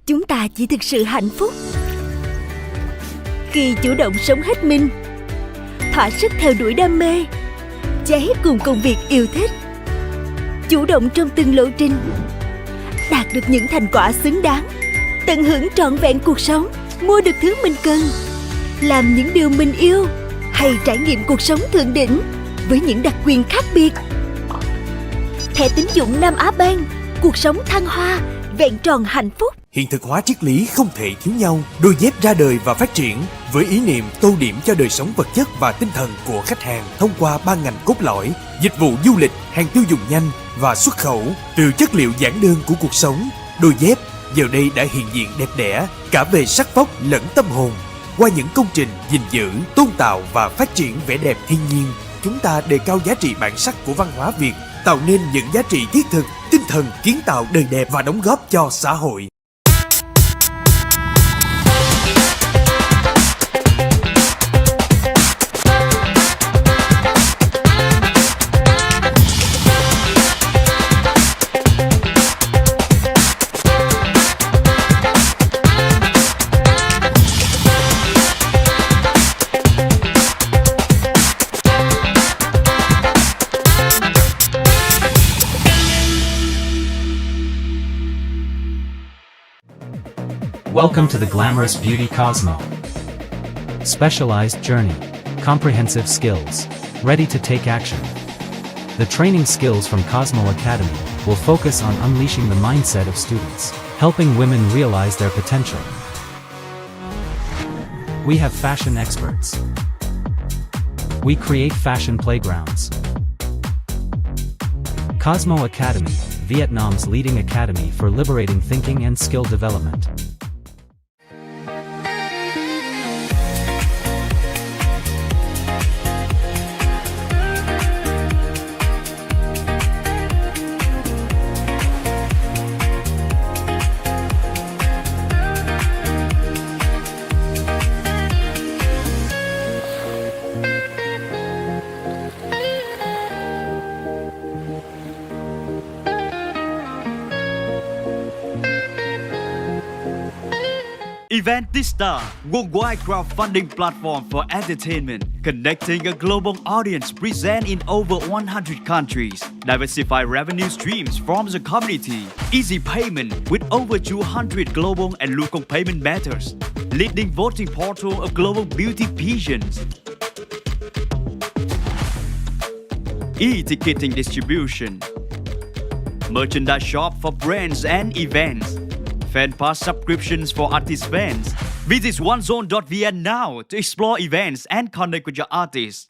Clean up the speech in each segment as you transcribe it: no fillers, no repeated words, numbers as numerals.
chúng ta chỉ thực sự hạnh phúc khi chủ động sống hết mình, thỏa sức theo đuổi đam mê, cháy cùng công việc yêu thích, chủ động trong từng lộ trình, đạt được những thành quả xứng đáng, tận hưởng trọn vẹn cuộc sống, mua được thứ mình cần, làm những điều mình yêu, hay trải nghiệm cuộc sống thượng đỉnh với những đặc quyền khác biệt. Thẻ tín dụng Nam Á Bank, cuộc sống thăng hoa, vẹn tròn hạnh phúc. Hiện thực hóa triết lý không thể thiếu nhau. Đôi dép ra đời và phát triển với ý niệm tô điểm cho đời sống vật chất và tinh thần của khách hàng thông qua ba ngành cốt lõi: dịch vụ du lịch, hàng tiêu dùng nhanh và xuất khẩu. Từ chất liệu giản đơn của cuộc sống, đôi dép giờ đây đã hiện diện đẹp đẽ cả về sắc vóc lẫn tâm hồn. Qua những công trình gìn giữ, tôn tạo và phát triển vẻ đẹp thiên nhiên, chúng ta đề cao giá trị bản sắc của văn hóa Việt, tạo nên những giá trị thiết thực, tinh thần kiến tạo đời đẹp và đóng góp cho xã hội. Welcome to the glamorous beauty Cosmo. Specialized journey, comprehensive skills, ready to take action. The training skills from Cosmo Academy will focus on unleashing the mindset of students, helping women realize their potential. We have fashion experts. We create fashion playgrounds. Cosmo Academy, Vietnam's leading academy for liberating thinking and skill development. Eventista, worldwide crowdfunding platform for entertainment, connecting a global audience present in over 100 countries, diversified revenue streams from the community, easy payment with over 200 global and local payment methods, leading voting portal of global beauty pageants, e-ticketing distribution, merchandise shop for brands and events, fan pass subscriptions for artist fans. Visit onezone.vn now to explore events and connect with your artists.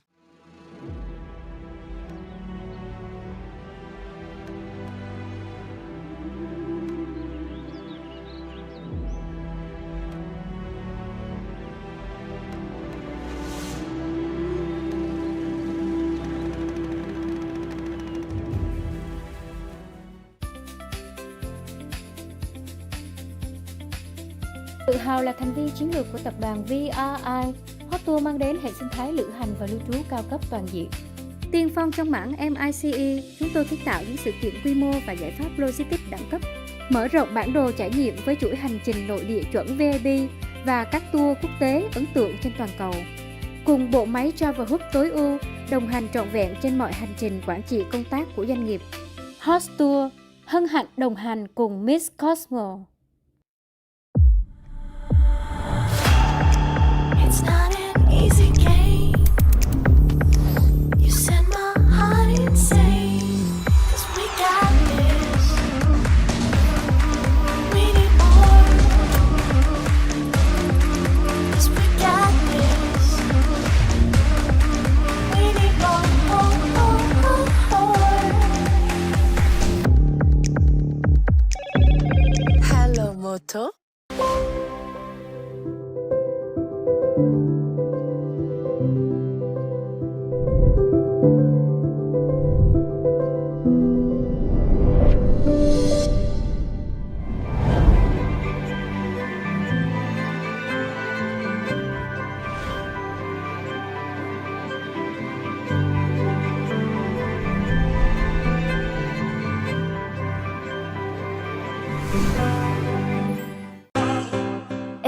Tự hào là thành viên chiến lược của tập đoàn VRI, Hot Tour mang đến hệ sinh thái lữ hành và lưu trú cao cấp toàn diện. Tiên phong trong mảng MICE, chúng tôi kiến tạo những sự kiện quy mô và giải pháp logistics đẳng cấp, mở rộng bản đồ trải nghiệm với chuỗi hành trình nội địa chuẩn VIP và các tour quốc tế ấn tượng trên toàn cầu. Cùng bộ máy Travel Hub tối ưu, đồng hành trọn vẹn trên mọi hành trình quản trị công tác của doanh nghiệp. Hot Tour hân hạnh đồng hành cùng Miss Cosmo. It's not an easy game. You send my heart insane. 'Cause we got this. We need more. 'Cause we got this. We need more. Hello, Moto.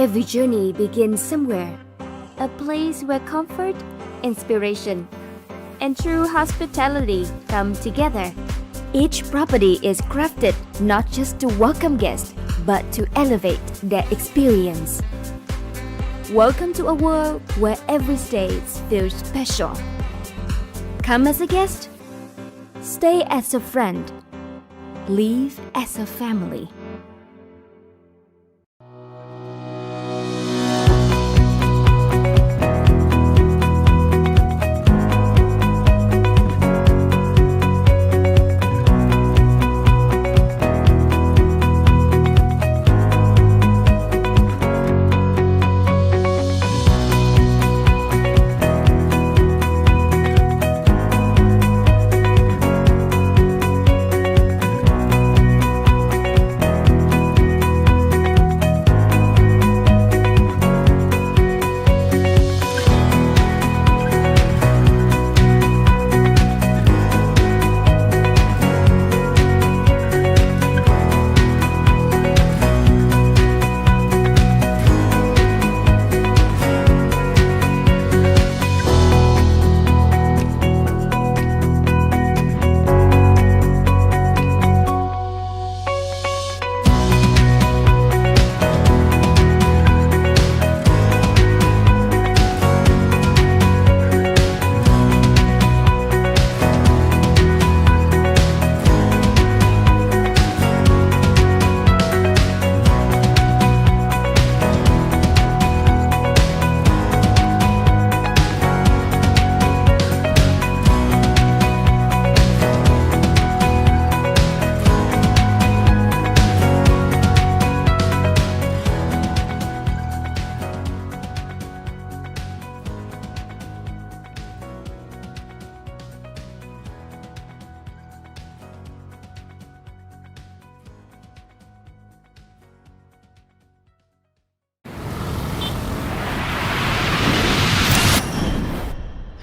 Every journey begins somewhere, a place where comfort, inspiration, and true hospitality come together. Each property is crafted not just to welcome guests, but to elevate their experience. Welcome to a world where every stay feels special. Come as a guest, stay as a friend, leave as a family.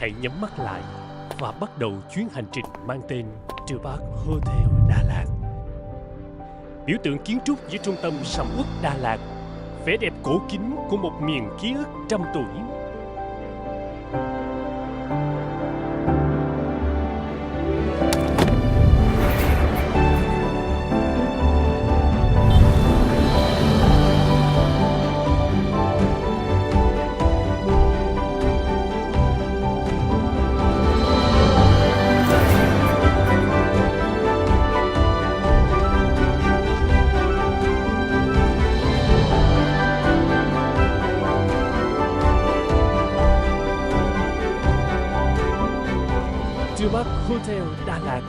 Hãy nhắm mắt lại và bắt đầu chuyến hành trình mang tên The Park Hotel Đà Lạt. Biểu tượng kiến trúc giữa trung tâm sầm uất Đà Lạt, vẻ đẹp cổ kính của một miền ký ức trăm tuổi. Hotel Đà Lạt,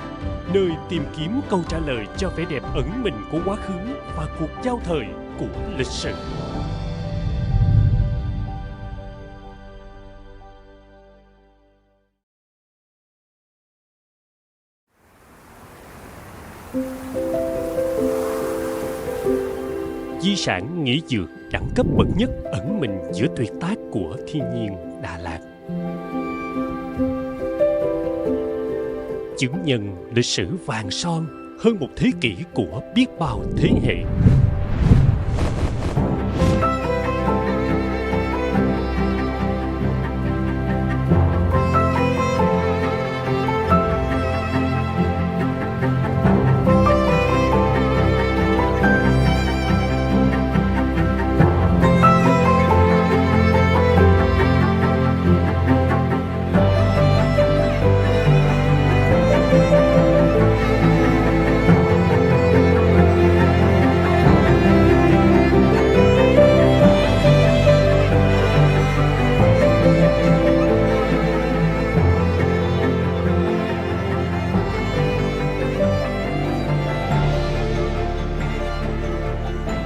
nơi tìm kiếm câu trả lời cho vẻ đẹp ẩn mình của quá khứ và cuộc giao thời của lịch sử. Di sản nghỉ dưỡng đẳng cấp bậc nhất ẩn mình giữa tuyệt tác của thiên nhiên Đà Lạt. Chứng nhân lịch sử vàng son hơn một thế kỷ của biết bao thế hệ.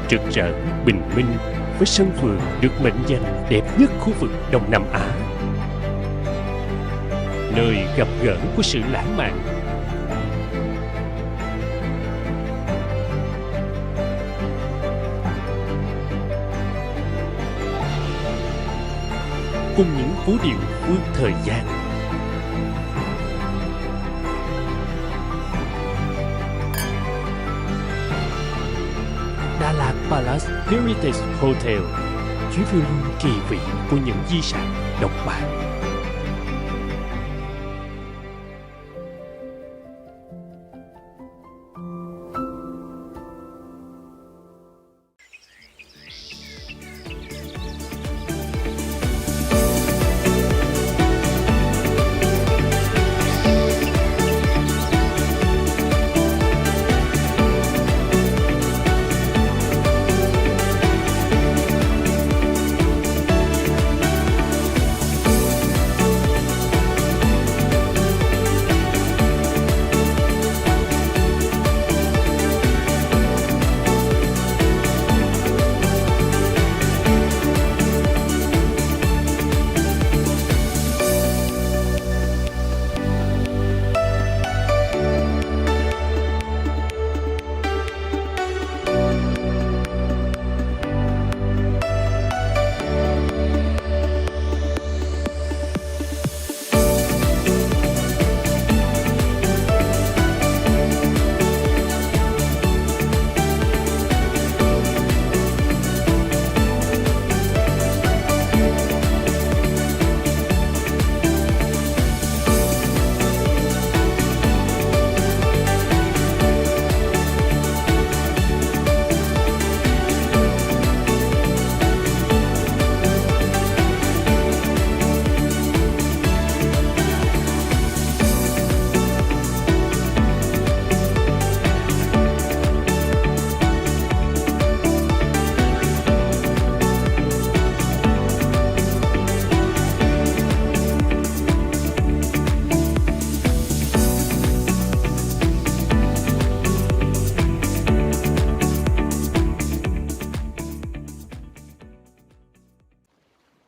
Rực rỡ, bình minh với sân vườn được mệnh danh đẹp nhất khu vực Đông Nam Á. Nơi gặp gỡ của sự lãng mạn. Cùng những vũ điệu vượt thời gian. Đà Lạt Palace Heritage Hotel chuỗi phiêu lưu kỳ vị của những di sản độc bản.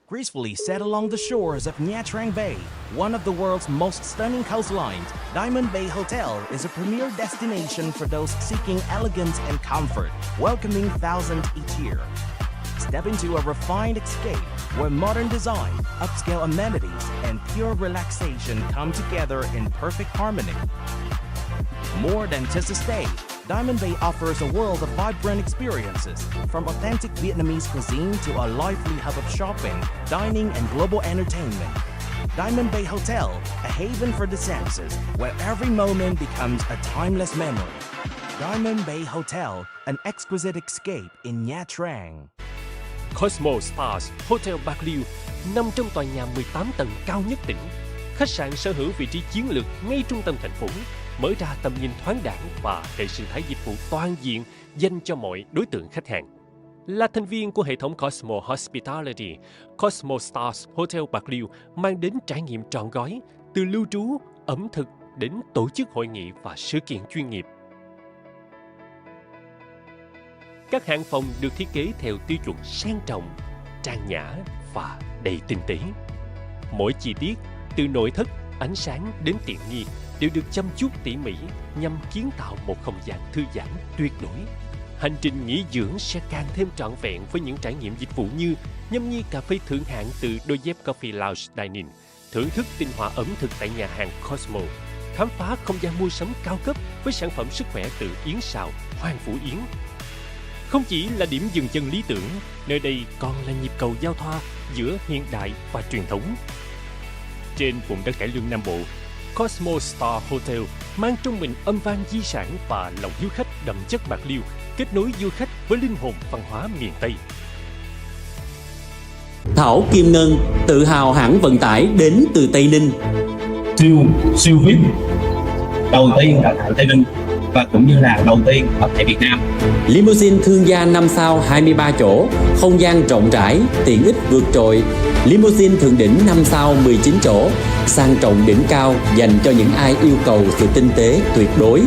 Gracefully set along the shores of Nha Trang Bay, one of the world's most stunning coastlines, Diamond Bay Hotel is a premier destination for those seeking elegance and comfort, welcoming thousands each year. Step into a refined escape where modern design, upscale amenities, and pure relaxation come together in perfect harmony. More than just a stay, Diamond Bay offers a world of vibrant experiences, from authentic Vietnamese cuisine to a lively hub of shopping, dining, and global entertainment. Diamond Bay Hotel, a haven for the senses, where every moment becomes a timeless memory. Diamond Bay Hotel, an exquisite escape in Nha Trang. Cosmo Stars Hotel Bạc Liêu nằm trong tòa nhà 18 tầng cao nhất tỉnh. Khách sạn sở hữu vị trí chiến lược ngay trung tâm thành phố, mở ra tầm nhìn thoáng đãng và hệ sinh thái dịch vụ toàn diện dành cho mọi đối tượng khách hàng. Là thành viên của hệ thống Cosmo Hospitality, Cosmo Stars Hotel Bạc Liêu mang đến trải nghiệm trọn gói, từ lưu trú, ẩm thực đến tổ chức hội nghị và sự kiện chuyên nghiệp. Các hạng phòng được thiết kế theo tiêu chuẩn sang trọng, trang nhã và đầy tinh tế. Mỗi chi tiết, từ nội thất, ánh sáng đến tiện nghi, đều được chăm chút tỉ mỉ nhằm kiến tạo một không gian thư giãn tuyệt đối. Hành trình nghỉ dưỡng sẽ càng thêm trọn vẹn với những trải nghiệm dịch vụ như nhâm nhi cà phê thượng hạng từ đôi dép Coffee Lounge Dining, thưởng thức tinh hoa ẩm thực tại nhà hàng Cosmo, khám phá không gian mua sắm cao cấp với sản phẩm sức khỏe từ Yến Sào, Hoàng Phủ Yến. Không chỉ là điểm dừng chân lý tưởng, nơi đây còn là nhịp cầu giao thoa giữa hiện đại và truyền thống. Trên vùng đất cải lương Nam Bộ, Cosmo Star Hotel mang trong mình âm vang di sản và lòng hiếu khách đậm chất Bạc Liêu, kết nối du khách với linh hồn văn hóa miền Tây. Thảo Kim Ngân tự hào hãng vận tải đến từ Tây Ninh. Siêu VIP đầu tiên ở tại Tây Ninh và cũng như là đầu tiên ở tại Việt Nam. Limousine thương gia 5 sao 23 chỗ, không gian rộng rãi, tiện ích vượt trội. Limousine thượng đỉnh 5 sao 19 chỗ, sang trọng đỉnh cao dành cho những ai yêu cầu sự tinh tế tuyệt đối.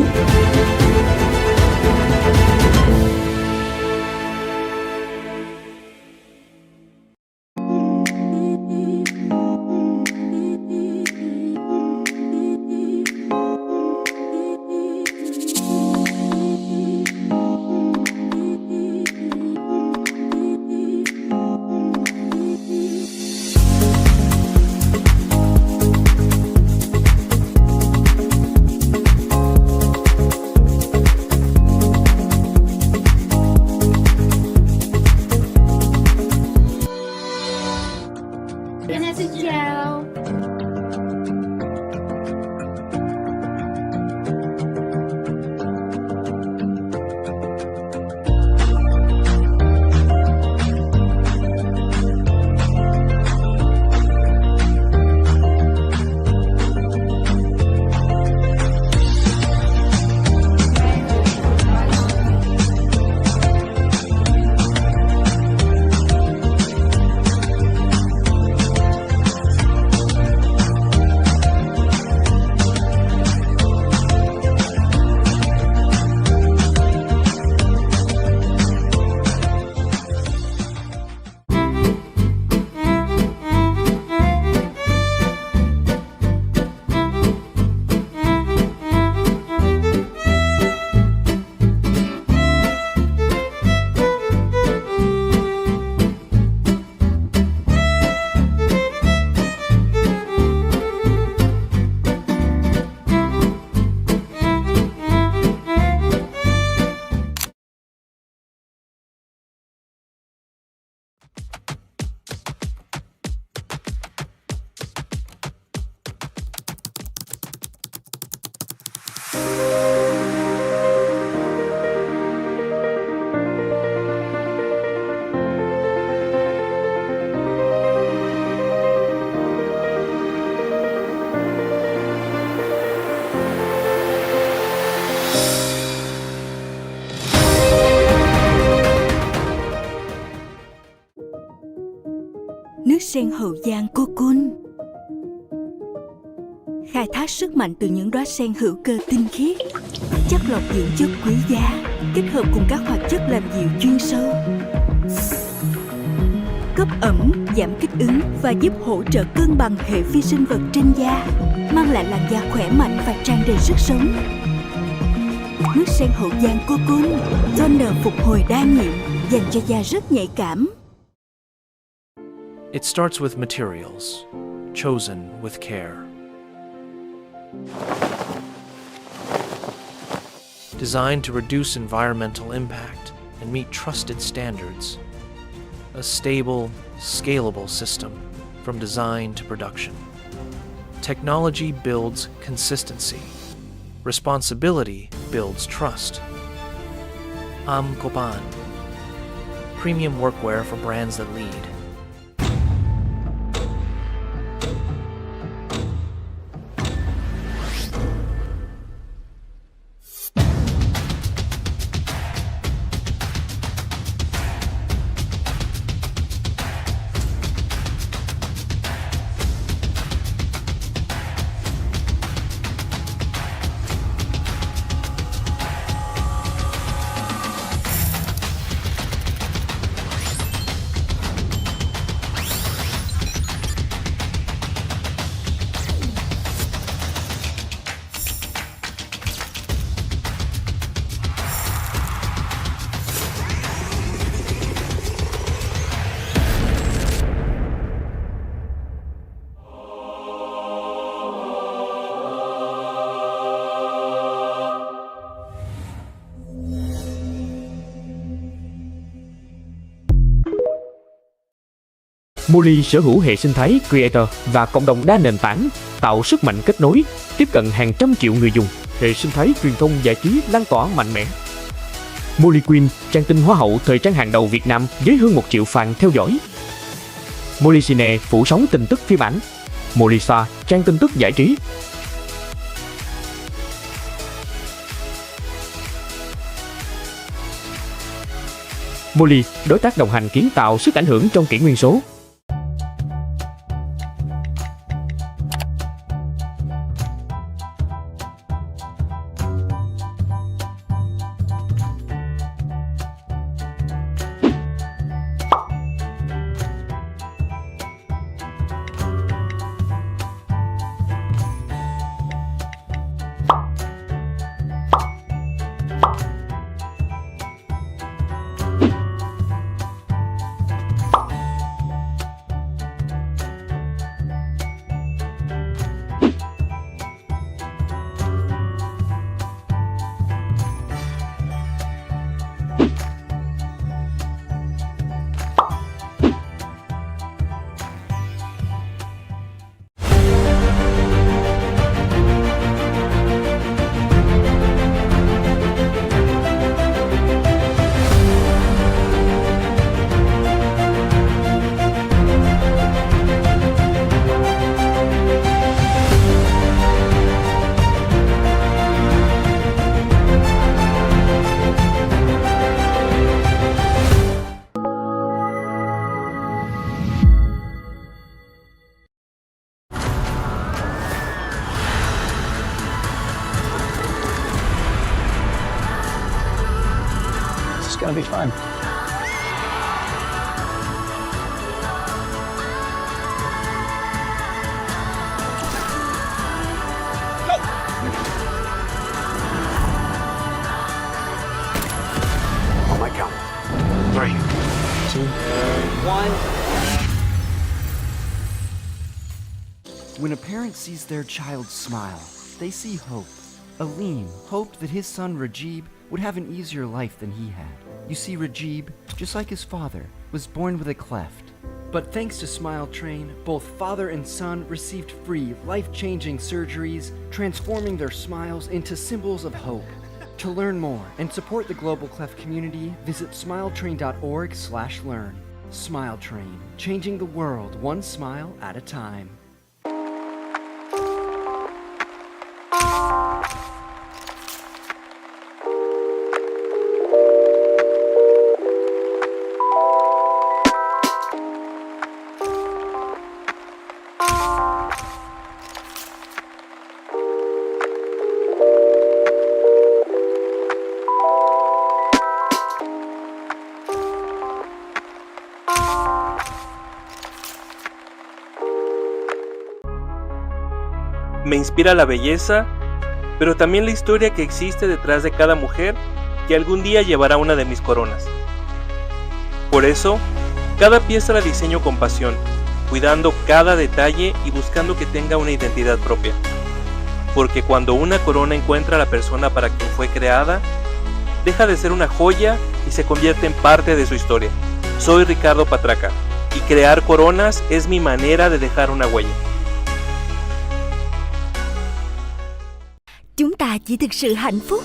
sen hậu giang cocoon. Khai thác sức mạnh từ những đóa sen hữu cơ tinh khiết, chất lọc dưỡng chất quý giá, kết hợp cùng các hoạt chất làm dịu chuyên sâu, cấp ẩm, giảm kích ứng và giúp hỗ trợ cân bằng hệ vi sinh vật trên da, mang lại làn da khỏe mạnh và tràn đầy sức sống. Nước sen hậu giang cocoon, toner phục hồi đa nhiệm, dành cho da rất nhạy cảm. It starts with materials, chosen with care. Designed to reduce environmental impact and meet trusted standards. A stable, scalable system from design to production. Technology builds consistency. Responsibility builds trust. Copan. Premium workwear for brands that lead. Molly sở hữu hệ sinh thái Creator và cộng đồng đa nền tảng, tạo sức mạnh kết nối, tiếp cận hàng trăm triệu người dùng. Hệ sinh thái truyền thông giải trí lan tỏa mạnh mẽ. Molly Queen, trang tin hoa hậu thời trang hàng đầu Việt Nam với hơn 1 triệu fan theo dõi. Molly Cine phủ sóng tin tức phim ảnh. Molly Star, trang tin tức giải trí. Molly, đối tác đồng hành kiến tạo sức ảnh hưởng trong kỷ nguyên số. Gonna be fun. On my count. 3, 2, 1. When a parent sees their child smile, they see hope. Alim hoped that his son Rajib would have an easier life than he had. You see, Rajib, just like his father, was born with a cleft. But thanks to Smile Train, both father and son received free, life-changing surgeries, transforming their smiles into symbols of hope. To learn more and support the Global Cleft community, visit smiletrain.org/learn. Smile Train, changing the world one smile at a time. Me inspira la belleza, pero también la historia que existe detrás de cada mujer que algún día llevará una de mis coronas. Por eso, cada pieza la diseño con pasión, cuidando cada detalle y buscando que tenga una identidad propia. Porque cuando una corona encuentra a la persona para quien fue creada, deja de ser una joya y se convierte en parte de su historia. Soy Ricardo Patraca, y crear coronas es mi manera de dejar una huella. Chúng ta chỉ thực sự hạnh phúc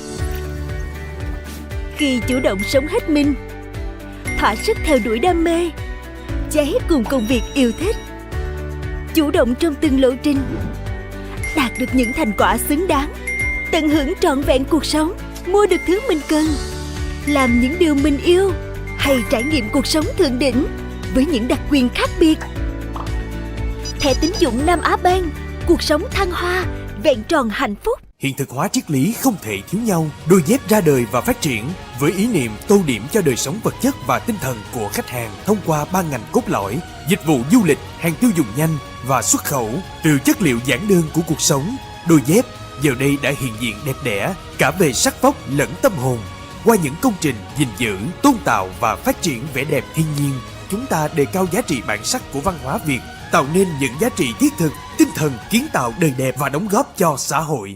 khi chủ động sống hết mình, thỏa sức theo đuổi đam mê, cháy cùng công việc yêu thích, chủ động trong từng lộ trình, đạt được những thành quả xứng đáng, tận hưởng trọn vẹn cuộc sống, mua được thứ mình cần, làm những điều mình yêu hay trải nghiệm cuộc sống thượng đỉnh với những đặc quyền khác biệt. Thẻ tín dụng Nam Á Bank, cuộc sống thăng hoa, vẹn tròn hạnh phúc. Hiện thực hóa triết lý không thể thiếu nhau, đôi dép ra đời và phát triển với ý niệm tô điểm cho đời sống vật chất và tinh thần của khách hàng thông qua ba ngành cốt lõi: dịch vụ du lịch, hàng tiêu dùng nhanh và xuất khẩu. Từ chất liệu giản đơn của cuộc sống, đôi dép giờ đây đã hiện diện đẹp đẽ cả về sắc vóc lẫn tâm hồn. Qua những công trình gìn giữ, tôn tạo và phát triển vẻ đẹp thiên nhiên, chúng ta đề cao giá trị bản sắc của văn hóa Việt, tạo nên những giá trị thiết thực, tinh thần kiến tạo đời đẹp và đóng góp cho xã hội.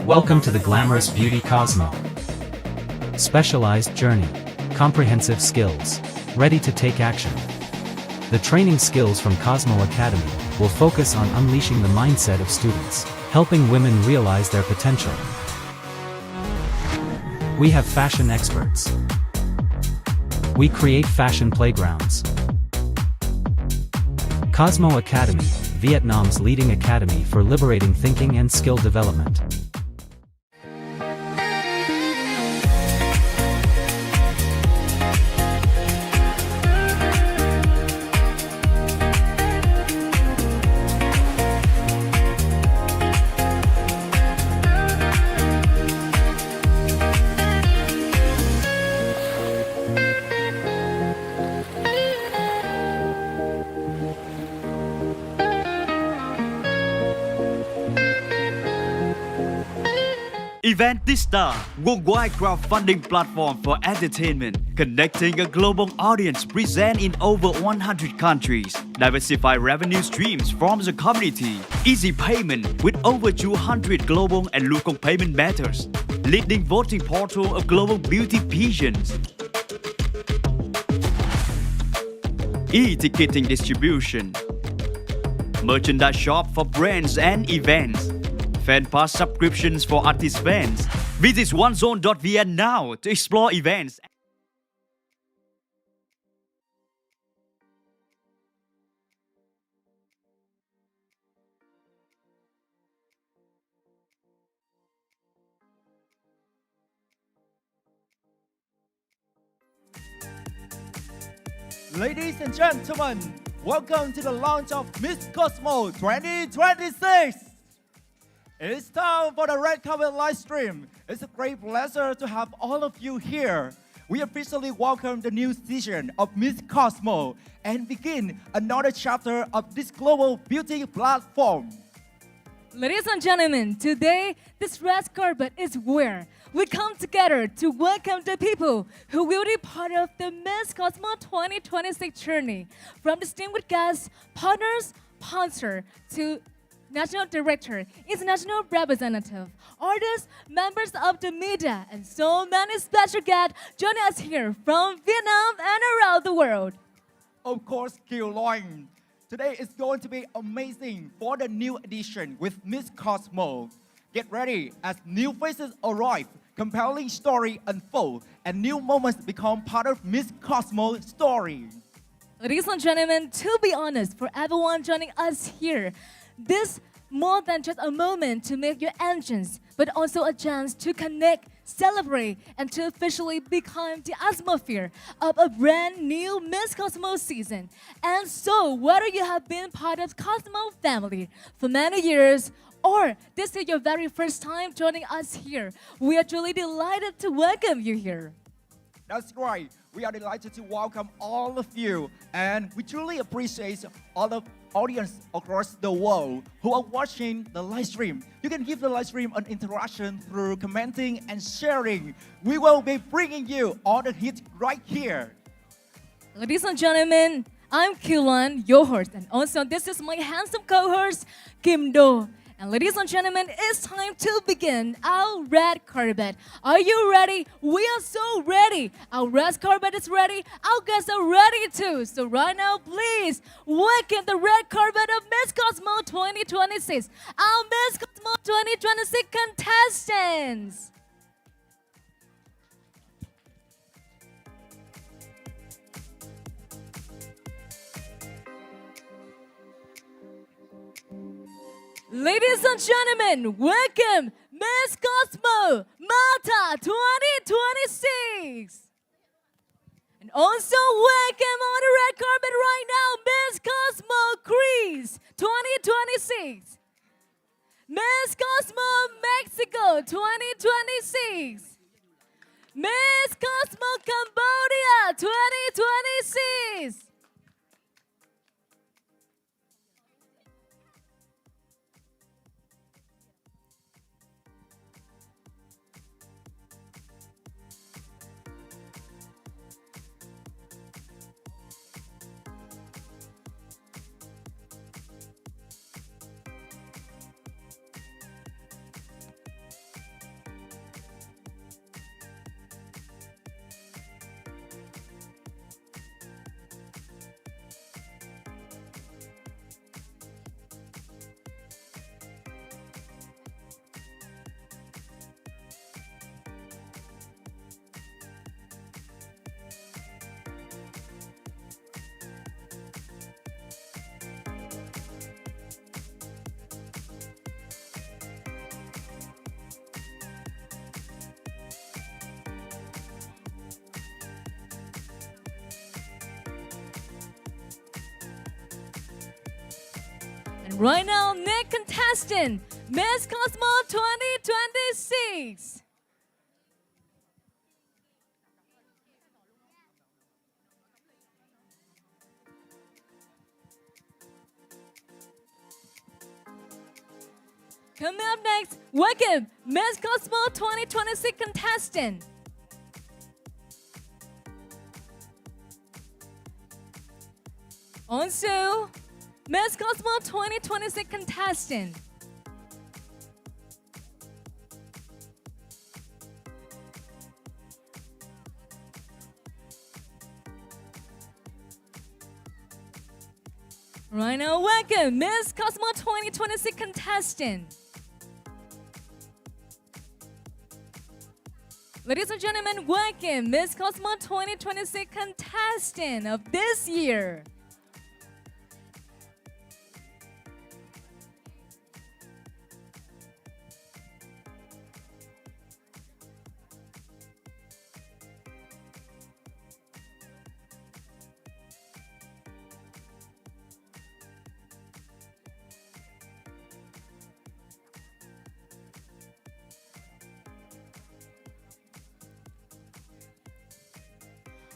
Welcome to the glamorous beauty Cosmo. Specialized journey, comprehensive skills, ready to take action. The training skills from Cosmo Academy will focus on unleashing the mindset of students, helping women realize their potential. We have fashion experts. We create fashion playgrounds. Cosmo Academy, Vietnam's leading academy for liberating thinking and skill development. Eventista, worldwide crowdfunding platform for entertainment, connecting a global audience present in over 100 countries, diversify revenue streams from the community, easy payment with over 200 global and local payment methods, leading voting portal of global beauty pageants, e-ticketing distribution, merchandise shop for brands and events, fan pass subscriptions for artist fans. Visit onezone.vn now to explore events. Ladies and gentlemen, welcome to the launch of Miss Cosmo 2026. It's time for the red carpet live stream. It's a great pleasure to have all of you here. We officially welcome the new season of Miss Cosmo and begin another chapter of this global beauty platform. Ladies and gentlemen, today this red carpet is where we come together to welcome the people who will be part of the Miss Cosmo 2026 journey. From distinguished guests, partners, sponsor to National Director, International Representative, artists, members of the media, and so many special guests joining us here from Vietnam and around the world. Of course, Yolina. Today is going to be amazing for the new edition with Miss Cosmo. Get ready as new faces arrive, compelling story unfold, and new moments become part of Miss Cosmo's story. Ladies and gentlemen, to be honest, for everyone joining us here, this more than just a moment to make your entrance, but also a chance to connect, celebrate, and to officially become the atmosphere of a brand new Miss Cosmo season. And so, whether you have been part of Cosmo family for many years, or this is your very first time joining us here, we are truly delighted to welcome you here. That's right. We are delighted to welcome all of you, and we truly appreciate all the audience across the world who are watching the live stream. You can give the live stream an interaction through commenting and sharing. We will be bringing you all the hits right here. Ladies and gentlemen, I'm Kylan, your host, and also this is my handsome co-host, Kim Do. And ladies and gentlemen, it's time to begin our red carpet. Are you ready? We are so ready. Our red carpet is ready. Our guests are ready too. So right now, please welcome the red carpet of Miss Cosmo 2026. Our Miss Cosmo 2026 contestants. Ladies and gentlemen, welcome Miss Cosmo Malta 2026. And also welcome on the red carpet right now, Miss Cosmo Greece 2026. Miss Cosmo Mexico 2026. Miss Cosmo Cambodia 2026. And right now, next contestant, Miss Cosmo 2026. Coming up next, welcome Miss Cosmo 2026 contestant. Also, Miss Cosmo 2026 contestant. Right now, welcome Miss Cosmo 2026 contestant. Ladies and gentlemen, welcome Miss Cosmo 2026 contestant of this year.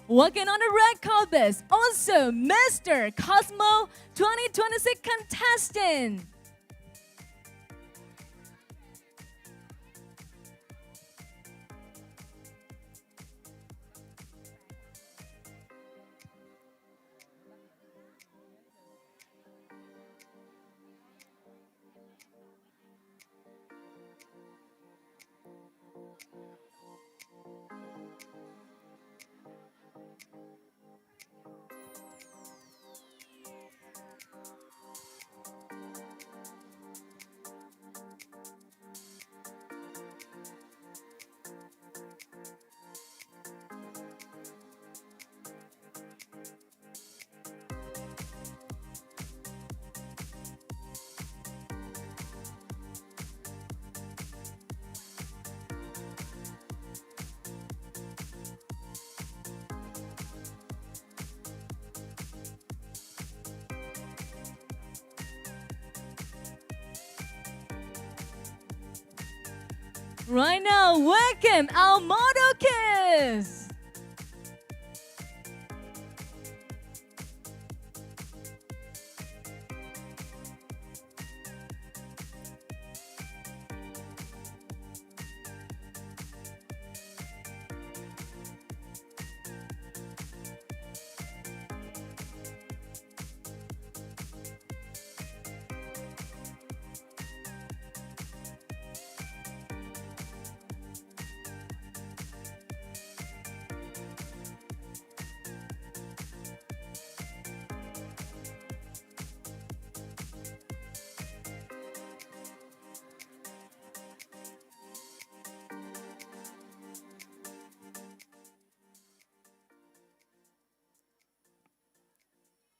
Walking on the red carpet, also Mr. Cosmo 2026 contestant. Right now, welcome our model kids.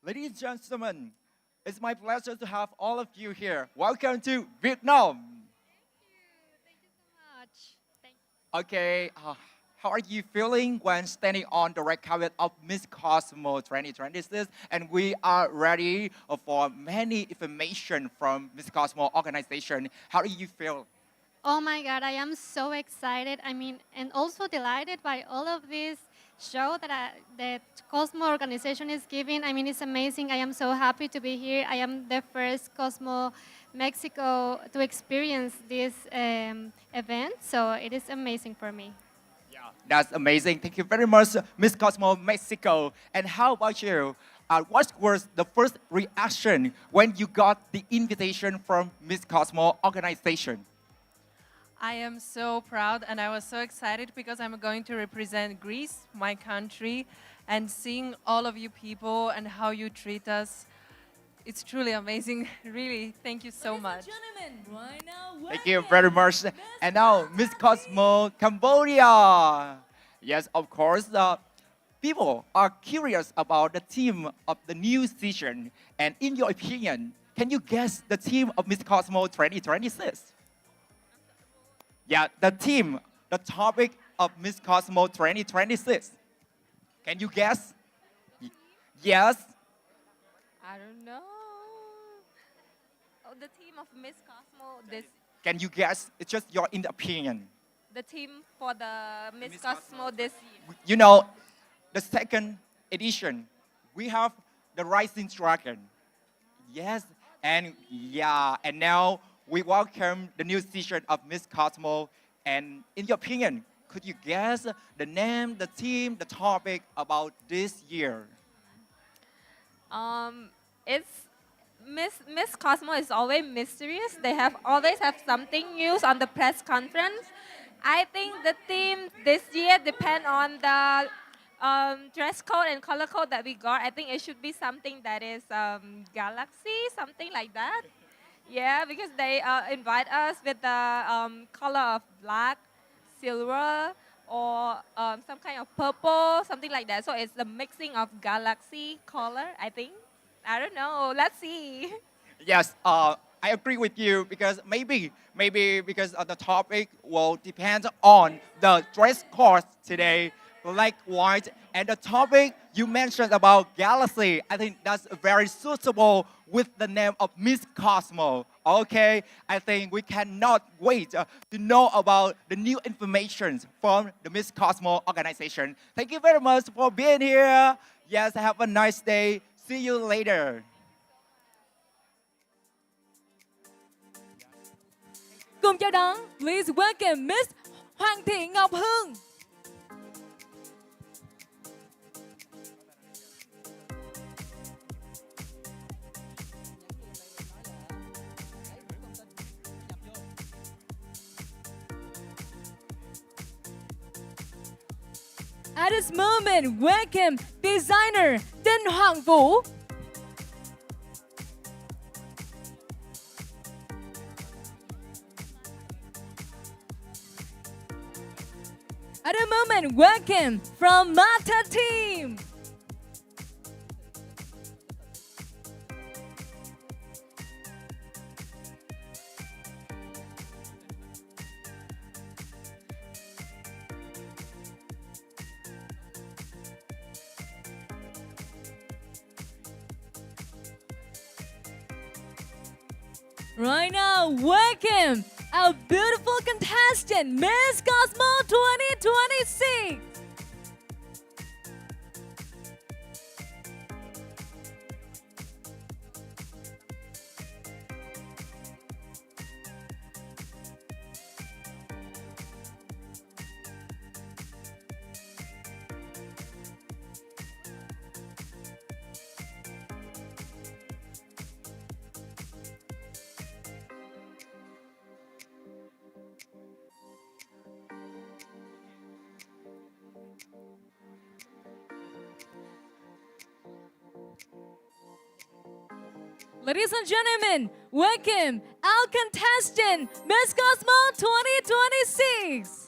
Ladies and gentlemen, it's my pleasure to have all of you here. Welcome to Vietnam. Okay, how are you feeling when standing on the red carpet of Miss Cosmo 2026? And we are ready for many information from Miss Cosmo organization. How do you feel? Oh my God, I am so excited. I mean, and also delighted by all of this show that Cosmo organization is giving. I mean, it's amazing. I am so happy to be here. I am the first Cosmo Mexico to experience this event, so it is amazing for me. That's amazing. Thank you very much, Miss Cosmo Mexico. And how about you? What was the first reaction when you got the invitation from Miss Cosmo organization? I am so proud and I was so excited because I'm going to represent Greece, my country, and seeing all of you people and how you treat us. It's truly amazing. Really, thank you so much. Thank you very much. And now, Miss Cosmo Cambodia. Yes, of course, people are curious about the theme of the new season. And in your opinion, can you guess the theme of Miss Cosmo 2026? Yeah, the theme, the topic of Miss Cosmo 2026. Can you guess? Yes? I don't know. Oh, the theme of Miss Cosmo, Can you guess? It's just your in opinion. the theme for the Miss Cosmo this year. You know, the second edition, we have the Rising Dragon. Yes, and yeah, and now we welcome the new season of Miss Cosmo. And in your opinion, could you guess the name, the theme, the topic about this year? It's Miss Cosmo is always mysterious. They have always have something new on the press conference. I think the theme this year depend on the dress code and color code that we got. I think it should be something that is galaxy, something like that. Yeah, because they invite us with the color of black, silver, or some kind of purple, something like that. So it's the mixing of galaxy color, I think. I don't know. Let's see. Yes, I agree with you because maybe because the topic will depend on the dress code today, black, white, and the topic you mentioned about galaxy. I think that's very suitable with the name of Miss Cosmo. Okay, I think we cannot wait to know about the new information from the Miss Cosmo organization. Thank you very much for being here. Yes, have a nice day. See you later. Cùng chào đón, please welcome Miss Hoàng Thị Ngọc Hương. At this moment, welcome designer Đinh Hoàng Vũ. At the moment, welcome from Mata team. Right now, welcome our beautiful contestant, Miss Cosmo 2026. Ladies and gentlemen, welcome our contestant, Miss Cosmo 2026.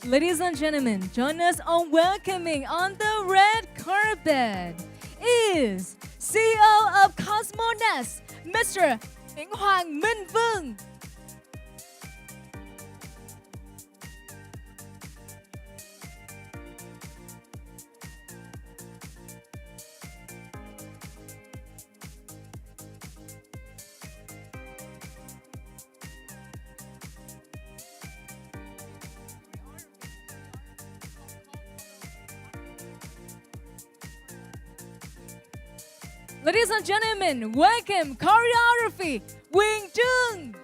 Ladies and gentlemen, join us on welcoming on the red carpet is CEO of Cosmo Nest, Mr. Nguyễn Hoàng Minh Vương. Ladies and gentlemen, welcome choreography, Wing Chun.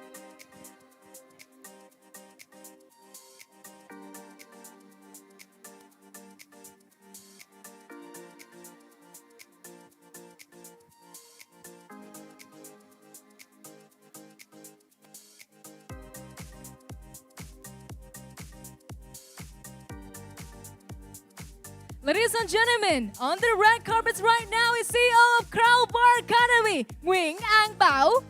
Ladies and gentlemen, on the red carpets right now is CEO of Crown Bar Academy, Nguyễn An Bảo.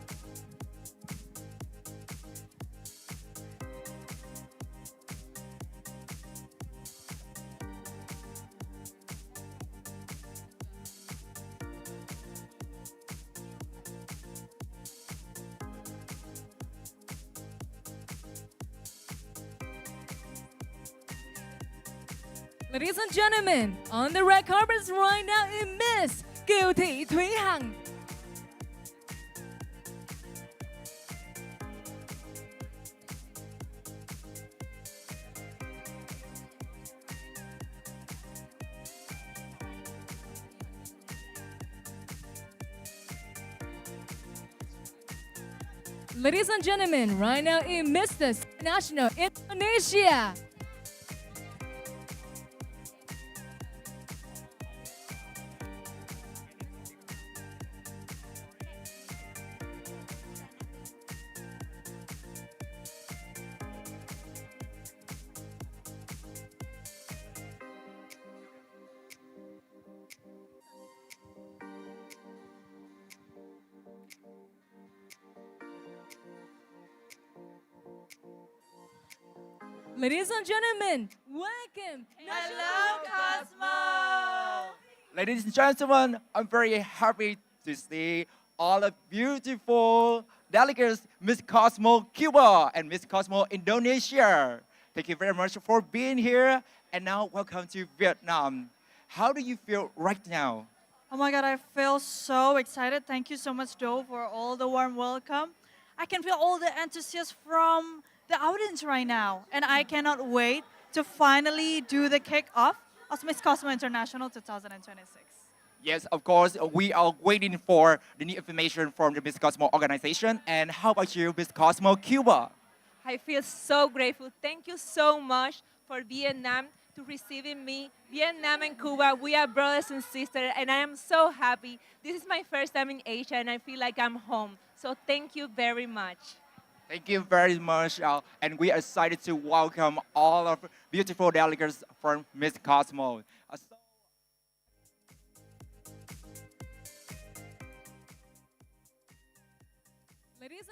Ladies and gentlemen, on the red carpets right now is Miss Kiều Thị Thúy Hằng. Ladies and gentlemen, right now is Mr. National Indonesia. Ladies and gentlemen, welcome. Hello, Cosmo! Ladies and gentlemen, I'm very happy to see all the beautiful delegates, Miss Cosmo Cuba and Miss Cosmo Indonesia. Thank you very much for being here. And now, welcome to Vietnam. How do you feel right now? Oh my God, I feel so excited. Thank you so much, Joe, for all the warm welcome. I can feel all the enthusiasm from the audience right now. And I cannot wait to finally do the kickoff of Miss Cosmo International 2026. Yes, of course, we are waiting for the new information from the Miss Cosmo organization. And how about you, Miss Cosmo Cuba? I feel so grateful. Thank you so much for Vietnam to receiving me. Vietnam and Cuba, we are brothers and sisters, and I am so happy. This is my first time in Asia, and I feel like I'm home. So thank you very much. Thank you very much, and we are excited to welcome all of beautiful delegates from Miss Cosmo.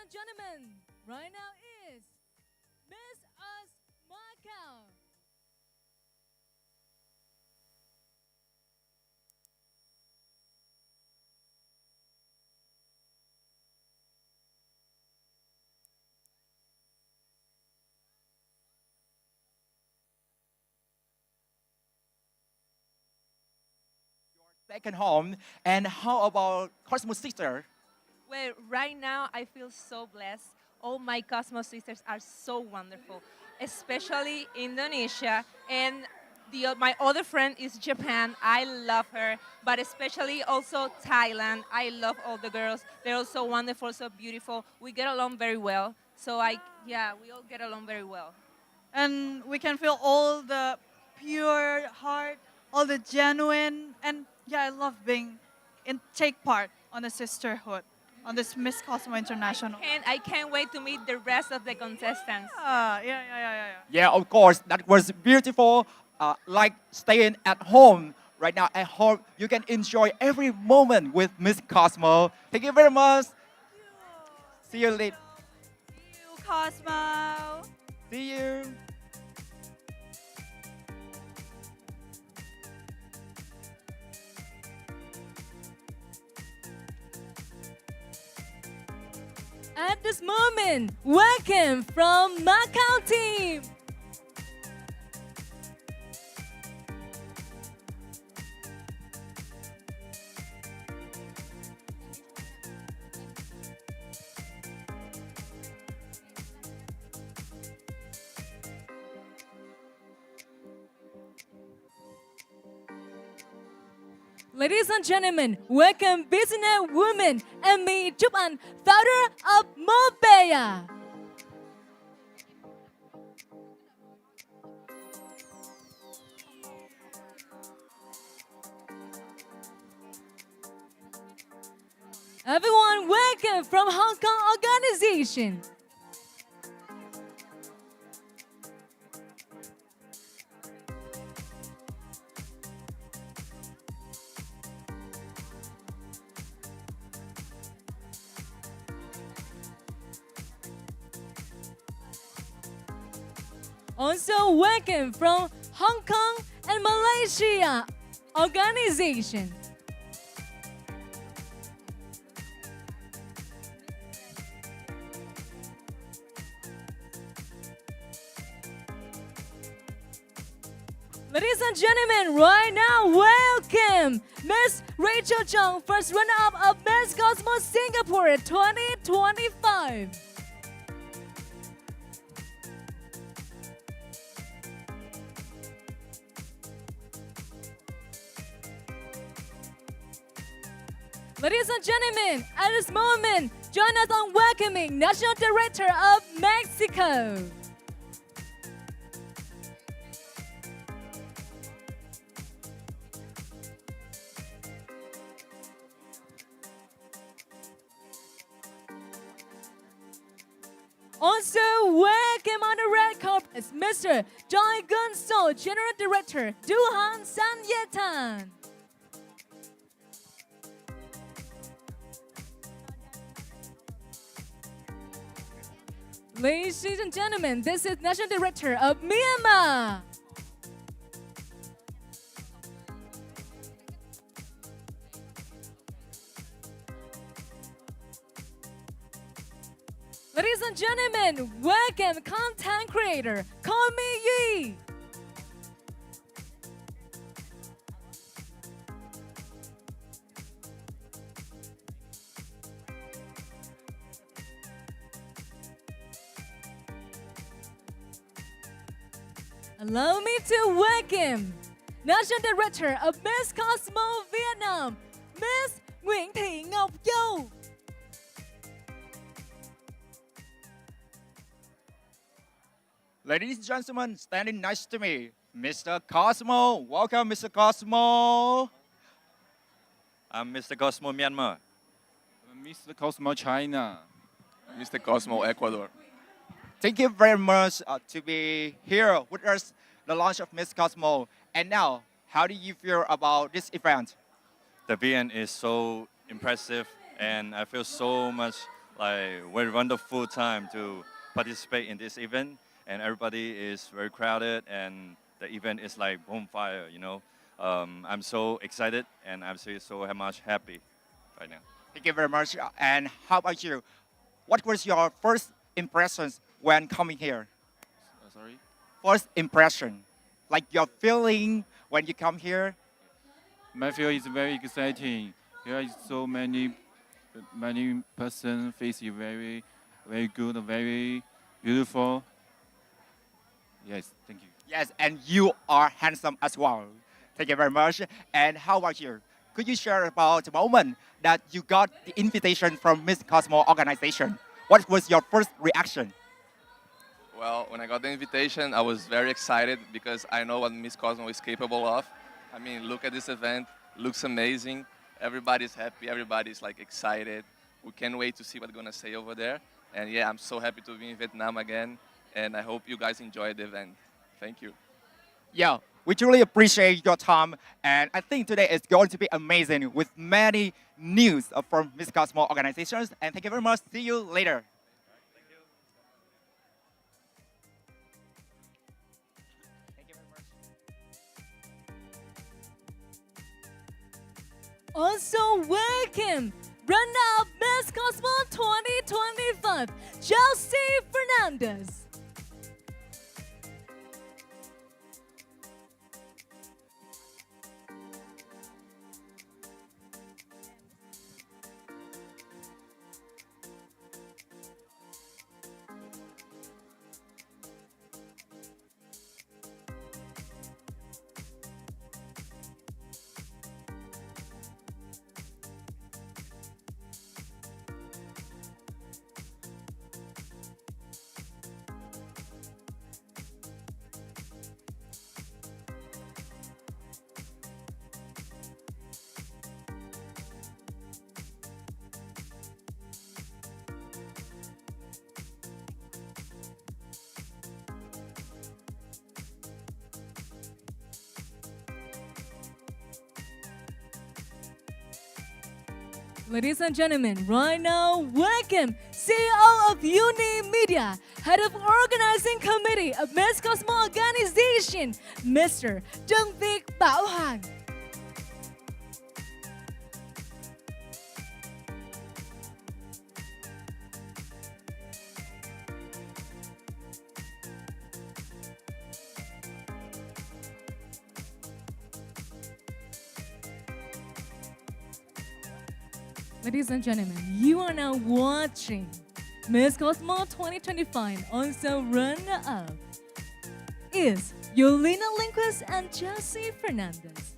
and gentlemen, right now is Miss Us Macau. Second home. And how about Cosmo sister? Well, right now I feel so blessed. All my Cosmo sisters are so wonderful, especially Indonesia. And my other friend is Japan. I love her, but especially also Thailand. I love all the girls. They're all so wonderful, so beautiful. We get along very well. So we all get along very well. And we can feel all the pure heart, all the genuine, and yeah, I love take part on the sisterhood, on this Miss Cosmo International. I can't wait to meet the rest of the contestants. Yeah, of course, that was beautiful. Like staying at home right now. I hope you can enjoy every moment with Miss Cosmo. Thank you very much. See you later. Cosmo. See you. At this moment, welcome from Macau team. Ladies and gentlemen, welcome business woman Amy Chupan, founder of Mobile. Everyone, welcome from Hong Kong organization. Also welcome from Hong Kong and Malaysia organization. Ladies and gentlemen, right now, welcome Miss Rachel Chung, first runner-up of Miss Cosmo Singapore 2025. Ladies and gentlemen, at this moment, join us on welcoming National Director of Mexico. Also, welcome on the red carpet is Mr. Joy Gunso, General Director, Duhan Sanyetan. Ladies and gentlemen, this is National Director of Myanmar. Ladies and gentlemen, welcome content creator, Komi Yi. Allow me to welcome National Director of Miss Cosmo Vietnam, Miss Nguyễn Thị Ngọc Châu. Ladies and gentlemen, standing next to me, Mr. Cosmo. Welcome, Mr. Cosmo. I'm Mr. Cosmo Myanmar. Mr. Cosmo China. Mr. Cosmo Ecuador. Thank you very much to be here with us, the launch of Miss Cosmo. And now, how do you feel about this event? The event is so impressive and I feel so much like very wonderful time to participate in this event, and everybody is very crowded, and the event is like bonfire. I'm so excited, and I'm so much happy right now. Thank you very much. And how about you? What was your first impressions when coming here? Sorry? First impression, like your feeling when you come here? My feel is very exciting. There is so many person face is very, very good, very beautiful. Yes, thank you. Yes, and you are handsome as well. Thank you very much. And how about you? Could you share about the moment that you got the invitation from Miss Cosmo organization? What was your first reaction? Well, when I got the invitation, I was very excited because I know what Miss Cosmo is capable of. I mean, look at this event. Looks amazing. Everybody's happy. Everybody's like excited. We can't wait to see what they're gonna say over there. And yeah, I'm so happy to be in Vietnam again. And I hope you guys enjoy the event. Thank you. Yeah, we truly appreciate your time. And I think today is going to be amazing with many news from Miss Cosmo organizations. And thank you very much. See you later. Also welcome, runner-up Miss Cosmo 2025, Chelsea Fernandez. Ladies and gentlemen, right now, welcome CEO of Uni Media, Head of Organizing Committee of Miss Cosmo Organization, Mr. Trần Việt Bảo Hoàng. Ladies and gentlemen, you are now watching Miss Cosmo 2025. Also runner-up is Yolina, Lindquist, and Chelsea Fernandez.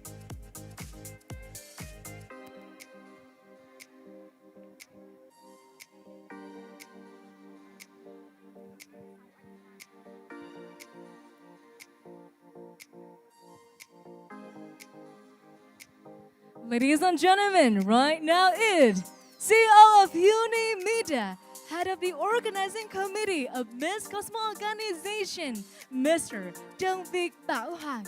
Ladies and gentlemen, right now is CEO of Uni Media, Head of the Organizing Committee of Miss Cosmo Organization, Mr. Trần Việt Bảo Hoàng.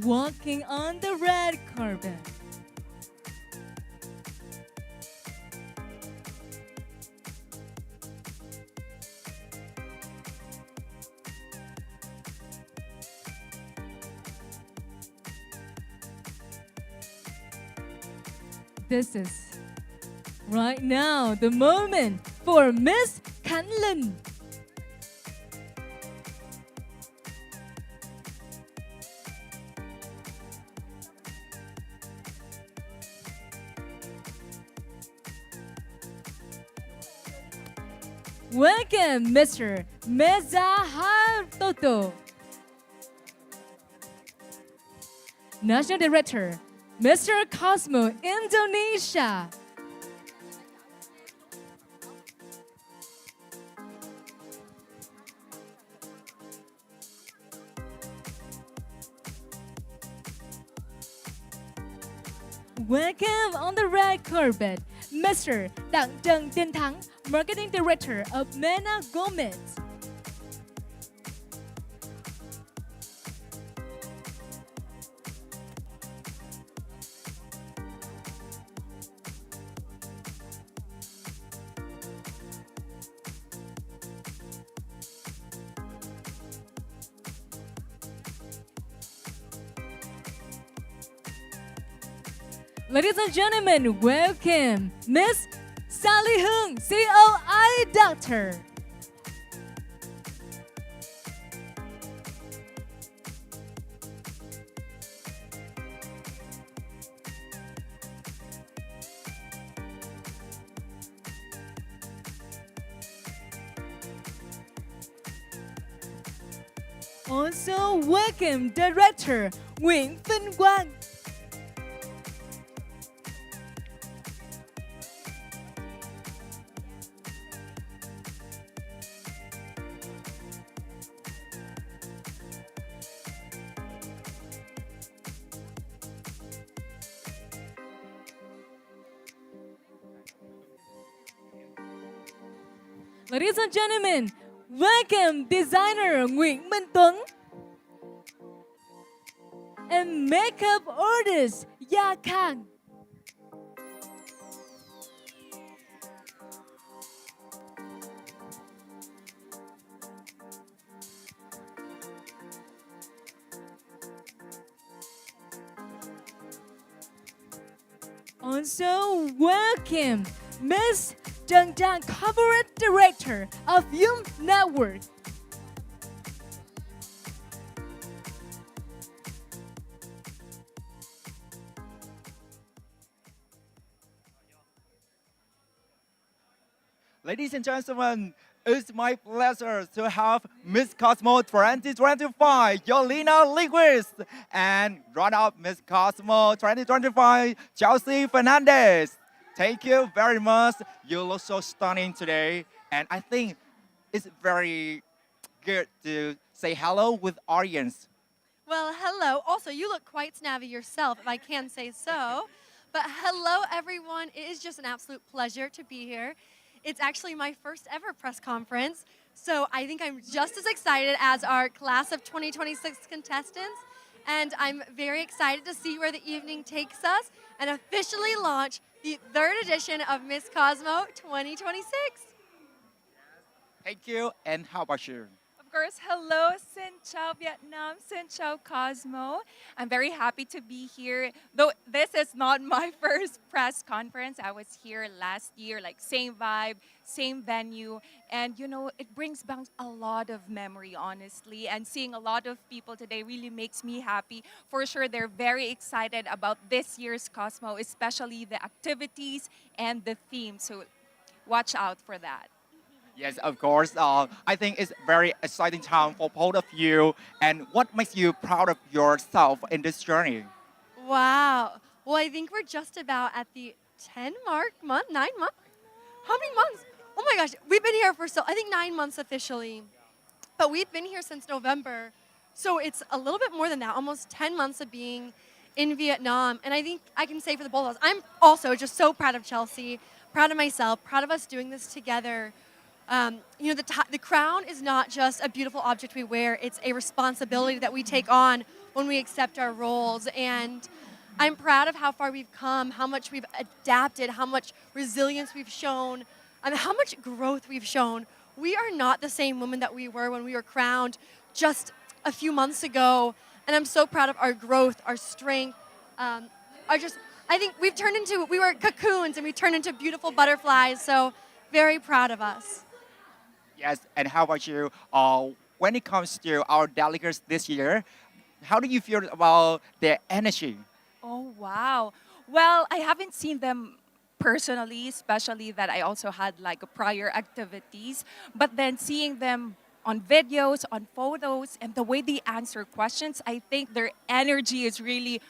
Walking on the red carpet. This is right now the moment for Miss Khánh Linh. Welcome, Mr. Mezahartoto. National Director, Mr. Cosmo, Indonesia. Welcome on the red carpet, Mr. Đặng Trần Tiên Thắng, Marketing Director of Mena Gomez. Ladies and gentlemen, welcome Miss Sally Hung, COI Doctor. Also welcome Director Nguyễn Vinh Quang. Ladies and gentlemen, welcome designer Nguyễn Minh Tuấn and makeup artist Ya Khang. Also welcome Miss Trần Trang, Corporate Director of Yum Network. Ladies and gentlemen, it's my pleasure to have Miss Cosmo 2025, Yolina Lindquist, and run-up Miss Cosmo 2025, Chelsea Fernandez. Thank you very much. You look so stunning today, and I think it's very good to say hello with audience. Well, hello. Also, you look quite snazzy yourself, if I can say so. But hello, everyone. It is just an absolute pleasure to be here. It's actually my first ever press conference, so I think I'm just as excited as our class of 2026 contestants. And I'm very excited to see where the evening takes us and officially launch the third edition of Miss Cosmo 2026. Thank you. And how about you? Of course, hello, Xin Chào Vietnam, Xin Chào Cosmo. I'm very happy to be here. Though this is not my first press conference, I was here last year, like same vibe, same venue. And you know, it brings back a lot of memory, honestly. And seeing a lot of people today really makes me happy. For sure, they're very excited about this year's Cosmo, especially the activities and the theme. So watch out for that. Yes, of course. I think it's very exciting time for both of you. And what makes you proud of yourself in this journey? Wow. Well, I think we're just about at the 9 months? How many months? Oh my gosh, we've been here for I think 9 months officially. But we've been here since November. So it's a little bit more than that, almost 10 months of being in Vietnam. And I think I can say for the both of us, I'm also just so proud of Chelsea, proud of myself, proud of us doing this together. You know, the crown is not just a beautiful object we wear, it's a responsibility that we take on when we accept our roles. And I'm proud of how far we've come, how much we've adapted, how much resilience we've shown, and how much growth we've shown. We are not the same women that we were when we were crowned just a few months ago. And I'm so proud of our growth, our strength, I think we were cocoons and we turned into beautiful butterflies. So very proud of us. Yes, and how about you? When it comes to our delegates this year, how do you feel about their energy? Oh, wow. Well, I haven't seen them personally, especially that I also had like prior activities. But then seeing them on videos, on photos, and the way they answer questions, I think their energy is really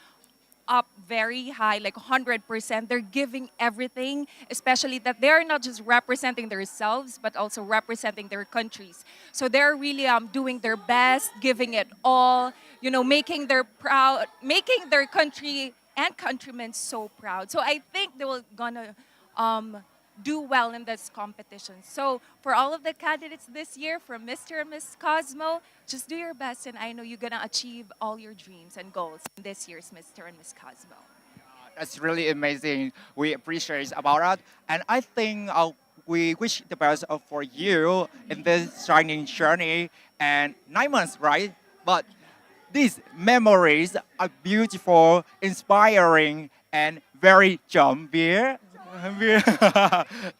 up very high, like 100%. They're giving everything, especially that they're not just representing themselves, but also representing their countries. So they're really doing their best, giving it all, you know, making their country and countrymen so proud. So I think they will gonna do well in this competition. So for all of the candidates this year, from Mr. and Miss Cosmo, just do your best, and I know you're gonna achieve all your dreams and goals in this year's Mr. and Miss Cosmo. That's really amazing. We appreciate about that. And I think we wish the best for you in this shining journey. And 9 months, right? But these memories are beautiful, inspiring, and very jumpy.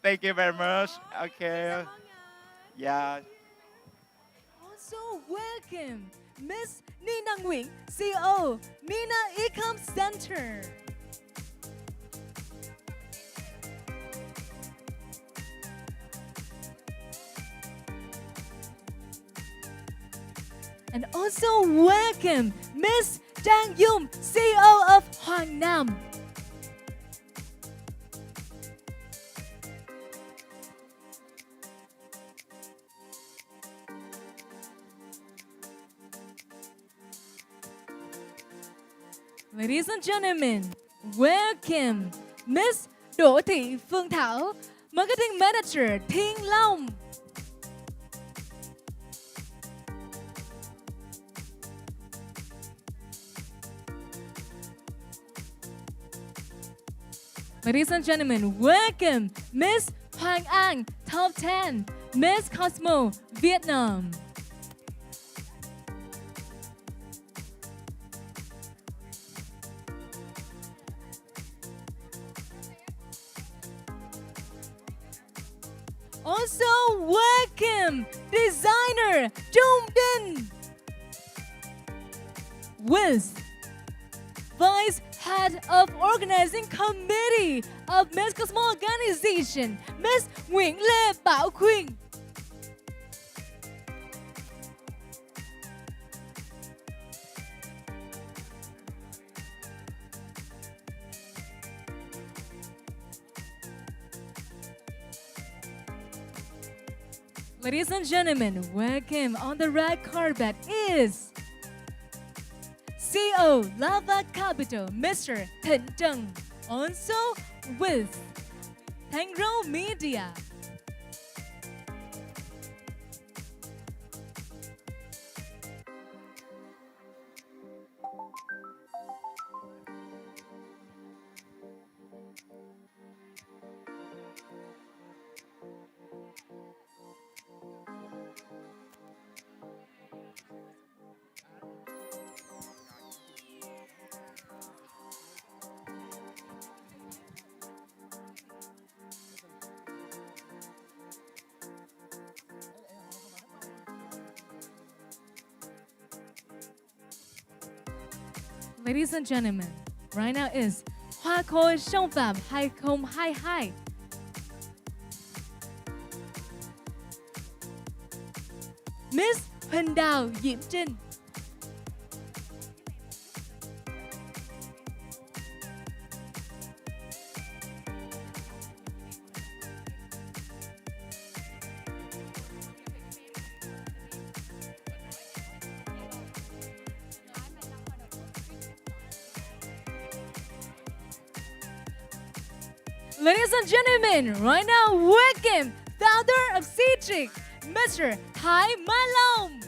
Thank you very much. Okay. Yeah. Also welcome Miss Nina Nguyen, CEO, Nina Ecom Center. And also welcome Miss Jang Yum, CEO of Hoàng Nam. Ladies and gentlemen, welcome Miss Đỗ Thị Phương Thảo, Marketing Manager Thiên Long. Ladies and gentlemen, welcome Miss Hoàng An, Top 10, Miss Cosmo, Vietnam. Also welcome designer Trung Din with Vice Head of Organizing Committee of Miss Cosmo Organization, Miss Nguyễn Lê Bảo Khuyên. Ladies and gentlemen, welcome on the red carpet is CEO Lava Capital, Mr. Thịnh Trần, also with Tangro Media. Ladies and gentlemen, right now is Hoa Khôi Sông Phạm 2022. Miss Huỳnh Đào Diễm Trinh. Ladies and gentlemen, right now welcome founder of Citric, Mr. Thái Mai Long.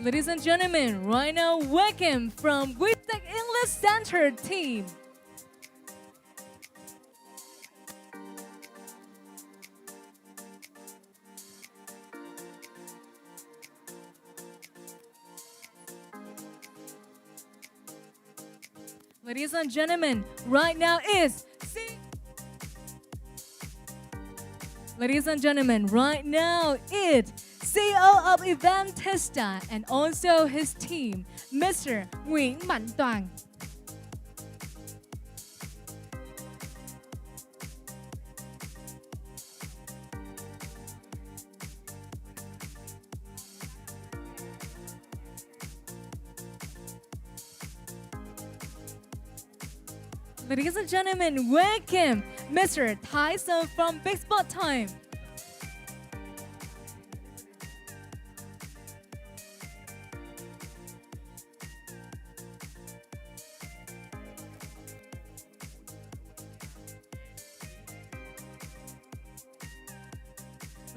Ladies and gentlemen, right now welcome from Wistek English Center team. Ladies and gentlemen, right now is Ladies and gentlemen, right now it's CEO of Eventista and also his team, Mr. Nguyễn Mạnh Toàn. Ladies and gentlemen, welcome Mr. Tyson from Big Spot Time.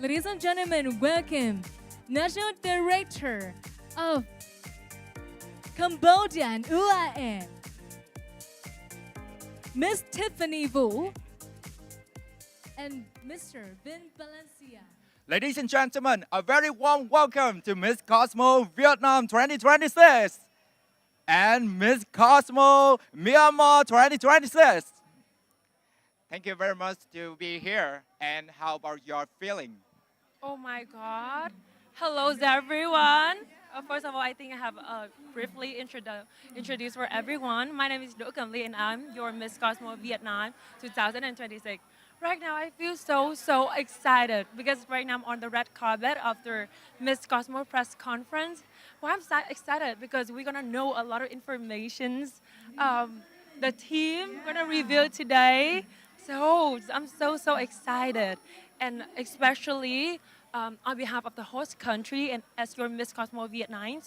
Ladies and gentlemen, welcome National Director of Cambodia and UAE, Miss Tiffany Vu, and Mr. Vin Valencia. Ladies and gentlemen, a very warm welcome to Miss Cosmo Vietnam 2026 and Miss Cosmo Myanmar 2026. Thank you very much to be here. And how about your feeling? Oh my God. Hello, everyone. First of all, I think I have briefly introduced for everyone. My name is Do Cam Ly and I'm your Miss Cosmo Vietnam 2026. Right now, I feel so excited because right now I'm on the red carpet after Miss Cosmo press conference. Well, I'm so excited because we're gonna know a lot of informations. The team gonna reveal today. So I'm so excited, and especially on behalf of the host country and as your Miss Cosmo Vietnam,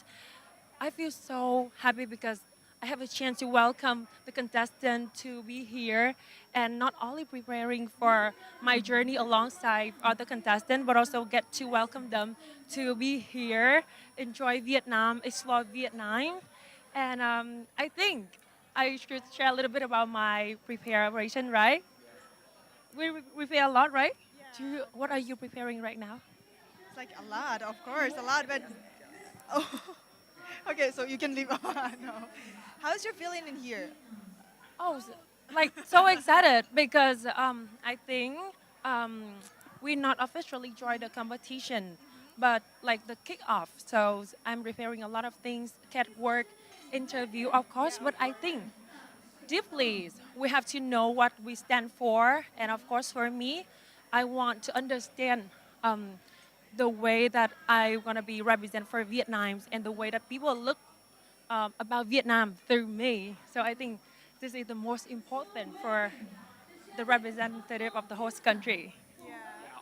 I feel so happy because I have a chance to welcome the contestant to be here and not only preparing for my journey alongside other contestants, but also get to welcome them to be here, enjoy Vietnam, explore Vietnam. And I think I should share a little bit about my preparation, right? We prepare a lot, right? What are you preparing right now? It's like a lot, of course, a lot, but oh, okay, so you can leave. No. How's your feeling in here? Oh, like so excited because I think we not officially joined the competition, but like the kickoff. So I'm preparing a lot of things, catwalk, interview, of course. But I think deeply we have to know what we stand for, and of course for me, I want to understand the way that I'm gonna be represent for Vietnam and the way that people look about Vietnam through me. So I think this is the most important for the representative of the host country.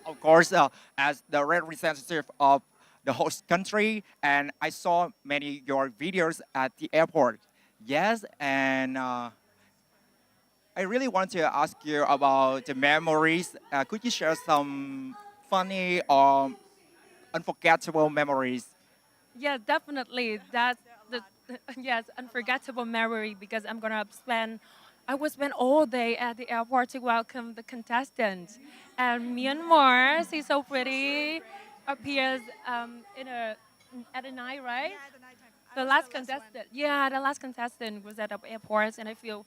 Of course, as the representative of the host country, and I saw many your videos at the airport. Yes, and I really want to ask you about the memories. Could you share some funny or unforgettable memories? Yeah, definitely. That's the yes, unforgettable memory because I will spend all day at the airport to welcome the contestants. And Myanmar, she's so pretty, appears at the night, right? The last contestant. Yeah, the last contestant was at the airport, and I feel,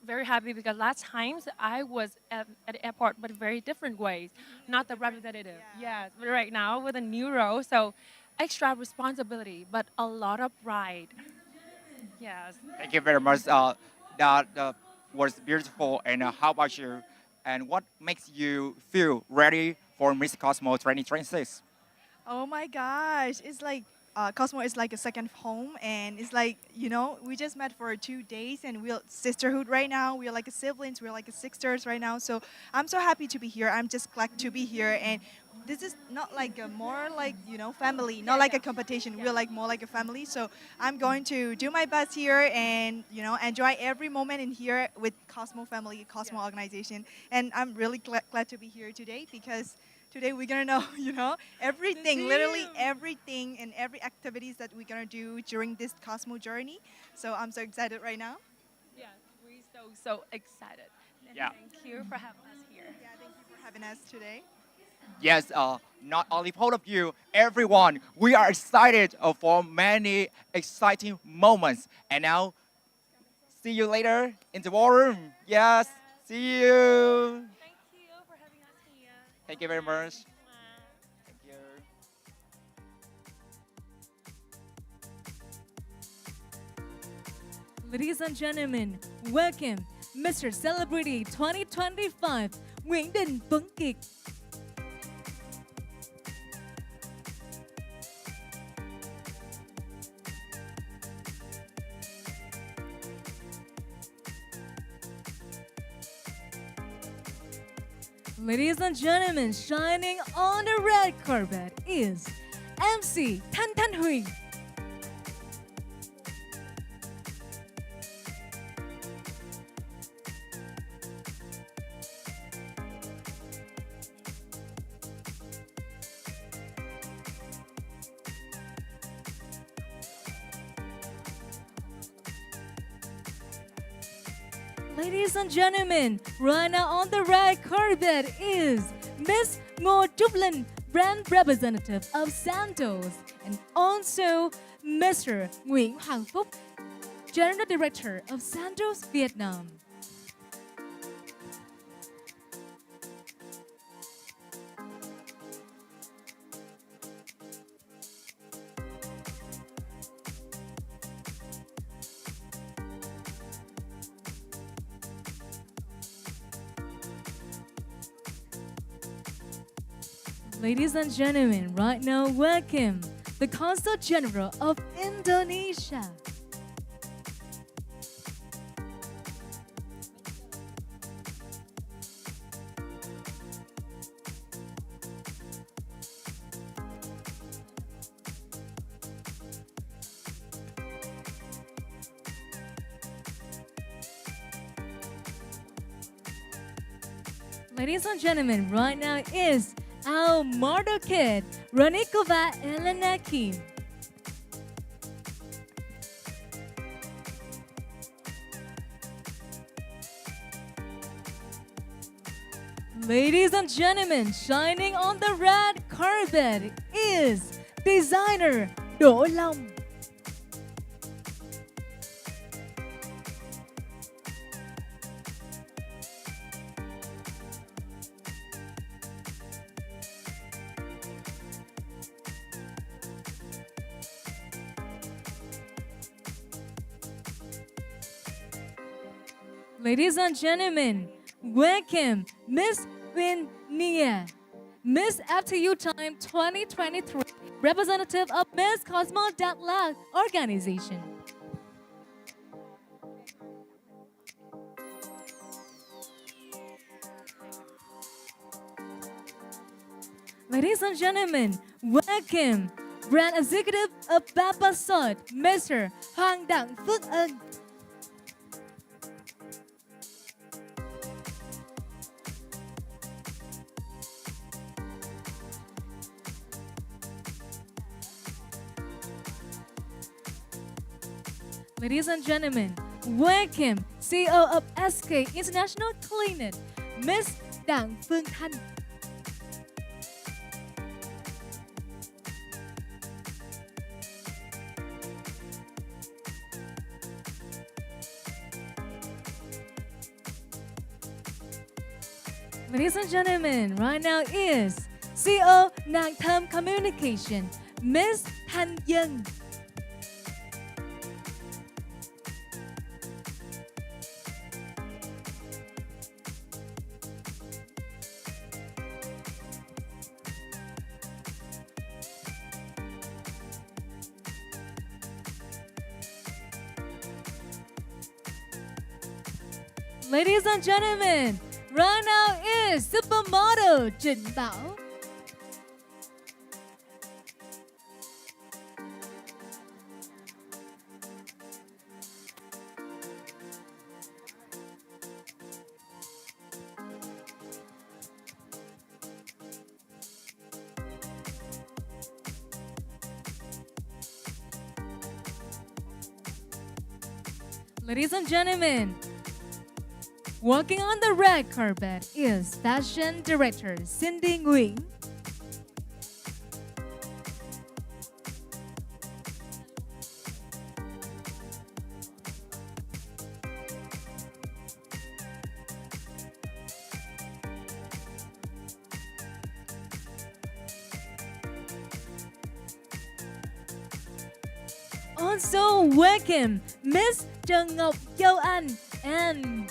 very happy because last times I was at the airport, but very different ways, not the representative. Yeah, but right now with a new role, so extra responsibility, but a lot of pride. Yes. Thank you very much. That was beautiful. And how about you? And what makes you feel ready for Miss Cosmo 2026? Oh my gosh, it's like Cosmo is like a second home, and it's like we just met for 2 days, and we're sisterhood right now. We're like siblings, we're like sisters right now. So I'm so happy to be here. I'm just glad to be here, and this is not like a more like family, not like a competition. We're like more like a family. So I'm going to do my best here, and enjoy every moment in here with Cosmo family, Cosmo organization, and I'm really glad to be here today because. Today we're gonna know, everything, literally everything and every activities that we're gonna do during this Cosmo journey. So I'm so excited right now. Yes, we're so excited. And Yeah. Thank you for having us here. Yeah, thank you for having us today. Yes, not only all of you, everyone, we are excited for many exciting moments. And now, see you later in the ballroom. Yes, see you. Thank you very much. Thank you. Ladies and gentlemen, welcome Mr. Celebrity 2025, Nguyễn Đình Tuấn Kiệt. Ladies and gentlemen, shining on the red carpet is MC Tan Tan Hui. Ladies and gentlemen, right now on the red carpet is Miss Ngô Trúc Linh, brand representative of Santos, and also Mr. Nguyễn Hoàng Phúc, General Director of Santos Vietnam. Ladies and gentlemen, right now welcome the Consul General of Indonesia. Ladies and gentlemen, right now is our model kid, Ronikova Elena Kim. Ladies and gentlemen, shining on the red carpet is designer Đỗ Long. Ladies and gentlemen, welcome Miss Win Nia, Miss FTU Time 2023, representative of Miss Cosmo Datla organization. Ladies and gentlemen, welcome brand executive of Babasot, Mr. Hoàng Đặng Phước Ân. Ladies and gentlemen, welcome CEO of SK International Clinic, Miss Đặng Phương Thanh. Ladies and gentlemen, right now is CEO Nàng Thơm Communication, Miss Thanh Dân. Ladies and gentlemen, right now is supermodel Trịnh Bảo. Ladies and gentlemen, walking on the red carpet is fashion director Cindy Nguyen. Also welcome Miss Trần Ngọc Châu Anh and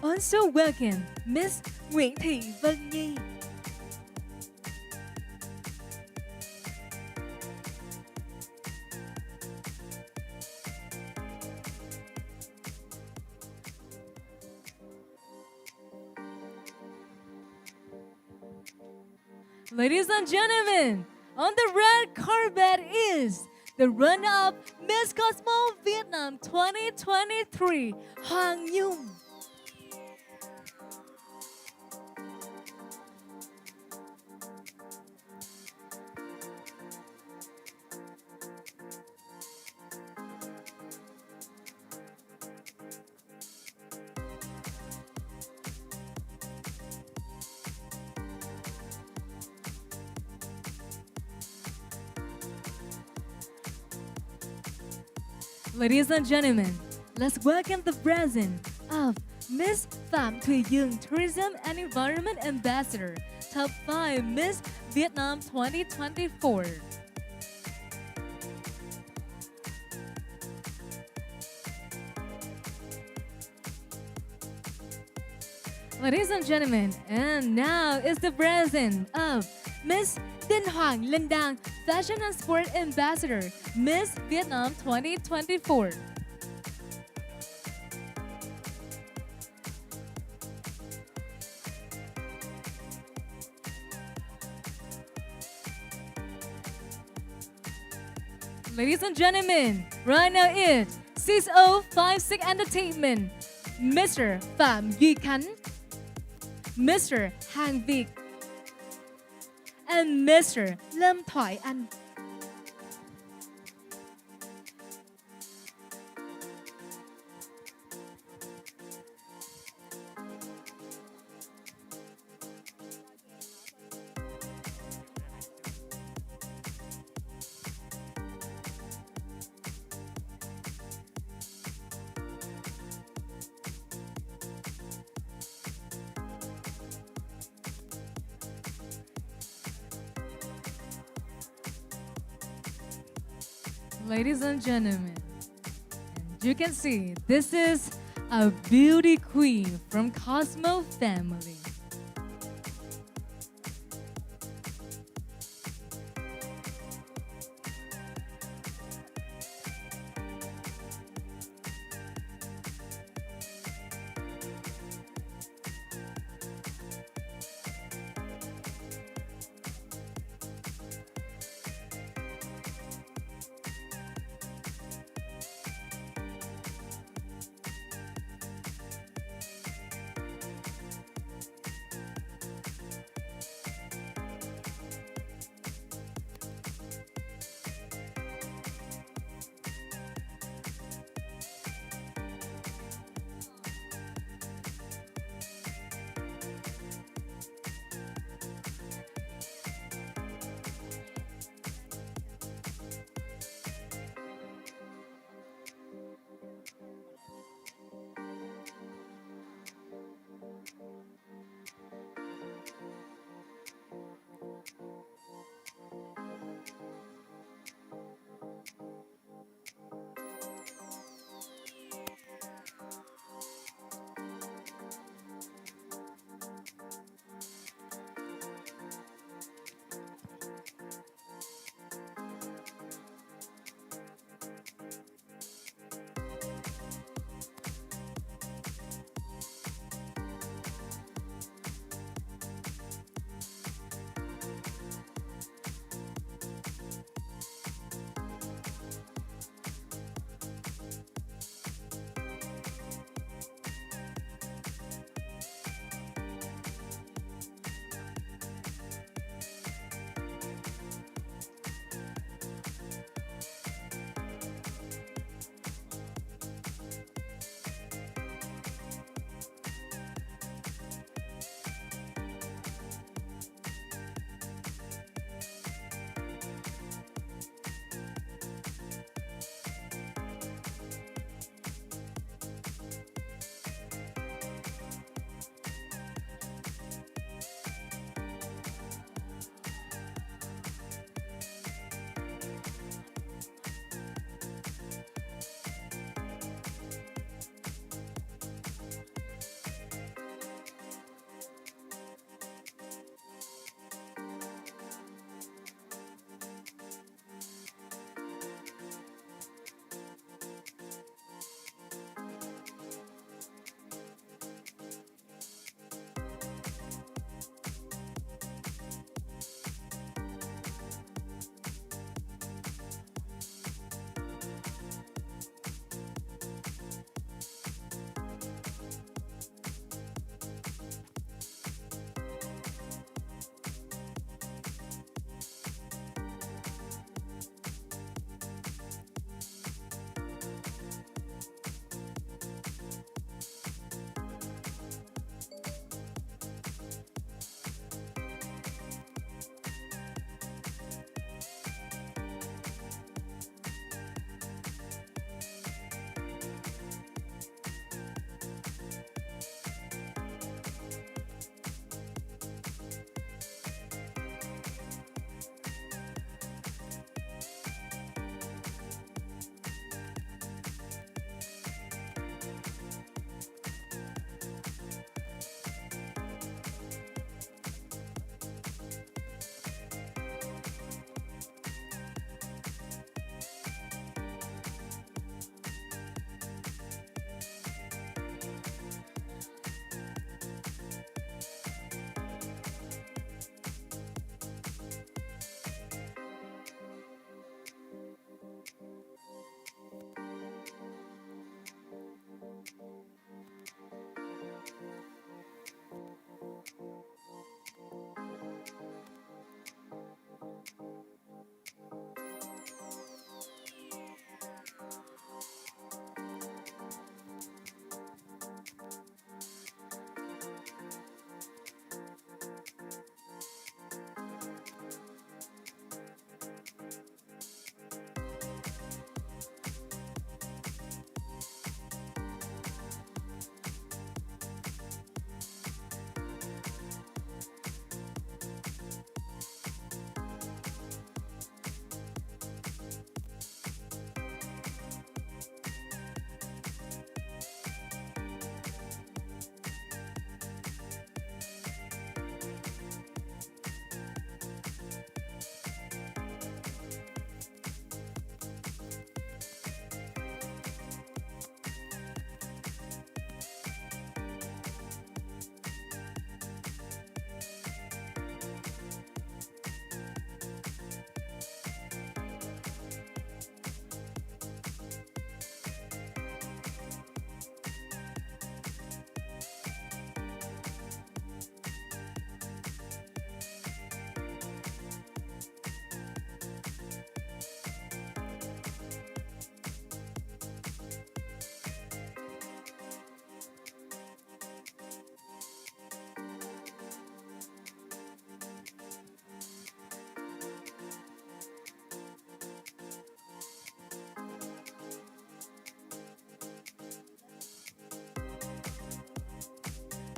also welcome Miss Nguyễn Thị Vân Nhi. Ladies and gentlemen, on the red carpet is the runner-up Miss Cosmo Vietnam 2023, Hoàng Nhung. Ladies and gentlemen, let's welcome the present of Miss Phạm Thùy Dương, Tourism and Environment Ambassador, Top 5 Miss Vietnam 2024. Ladies and gentlemen, and now is the present of Miss Đinh Hoàng Linh Đang, Fashion and Sport Ambassador, Miss Vietnam 2024. Ladies and gentlemen, right now it's 6056 Entertainment, Mr. Phạm Duy Khánh, Mr. Hàng Việt, and Mr. Lâm Thoại Anh. Ladies and gentlemen, and you can see this is a beauty queen from Cosmo family.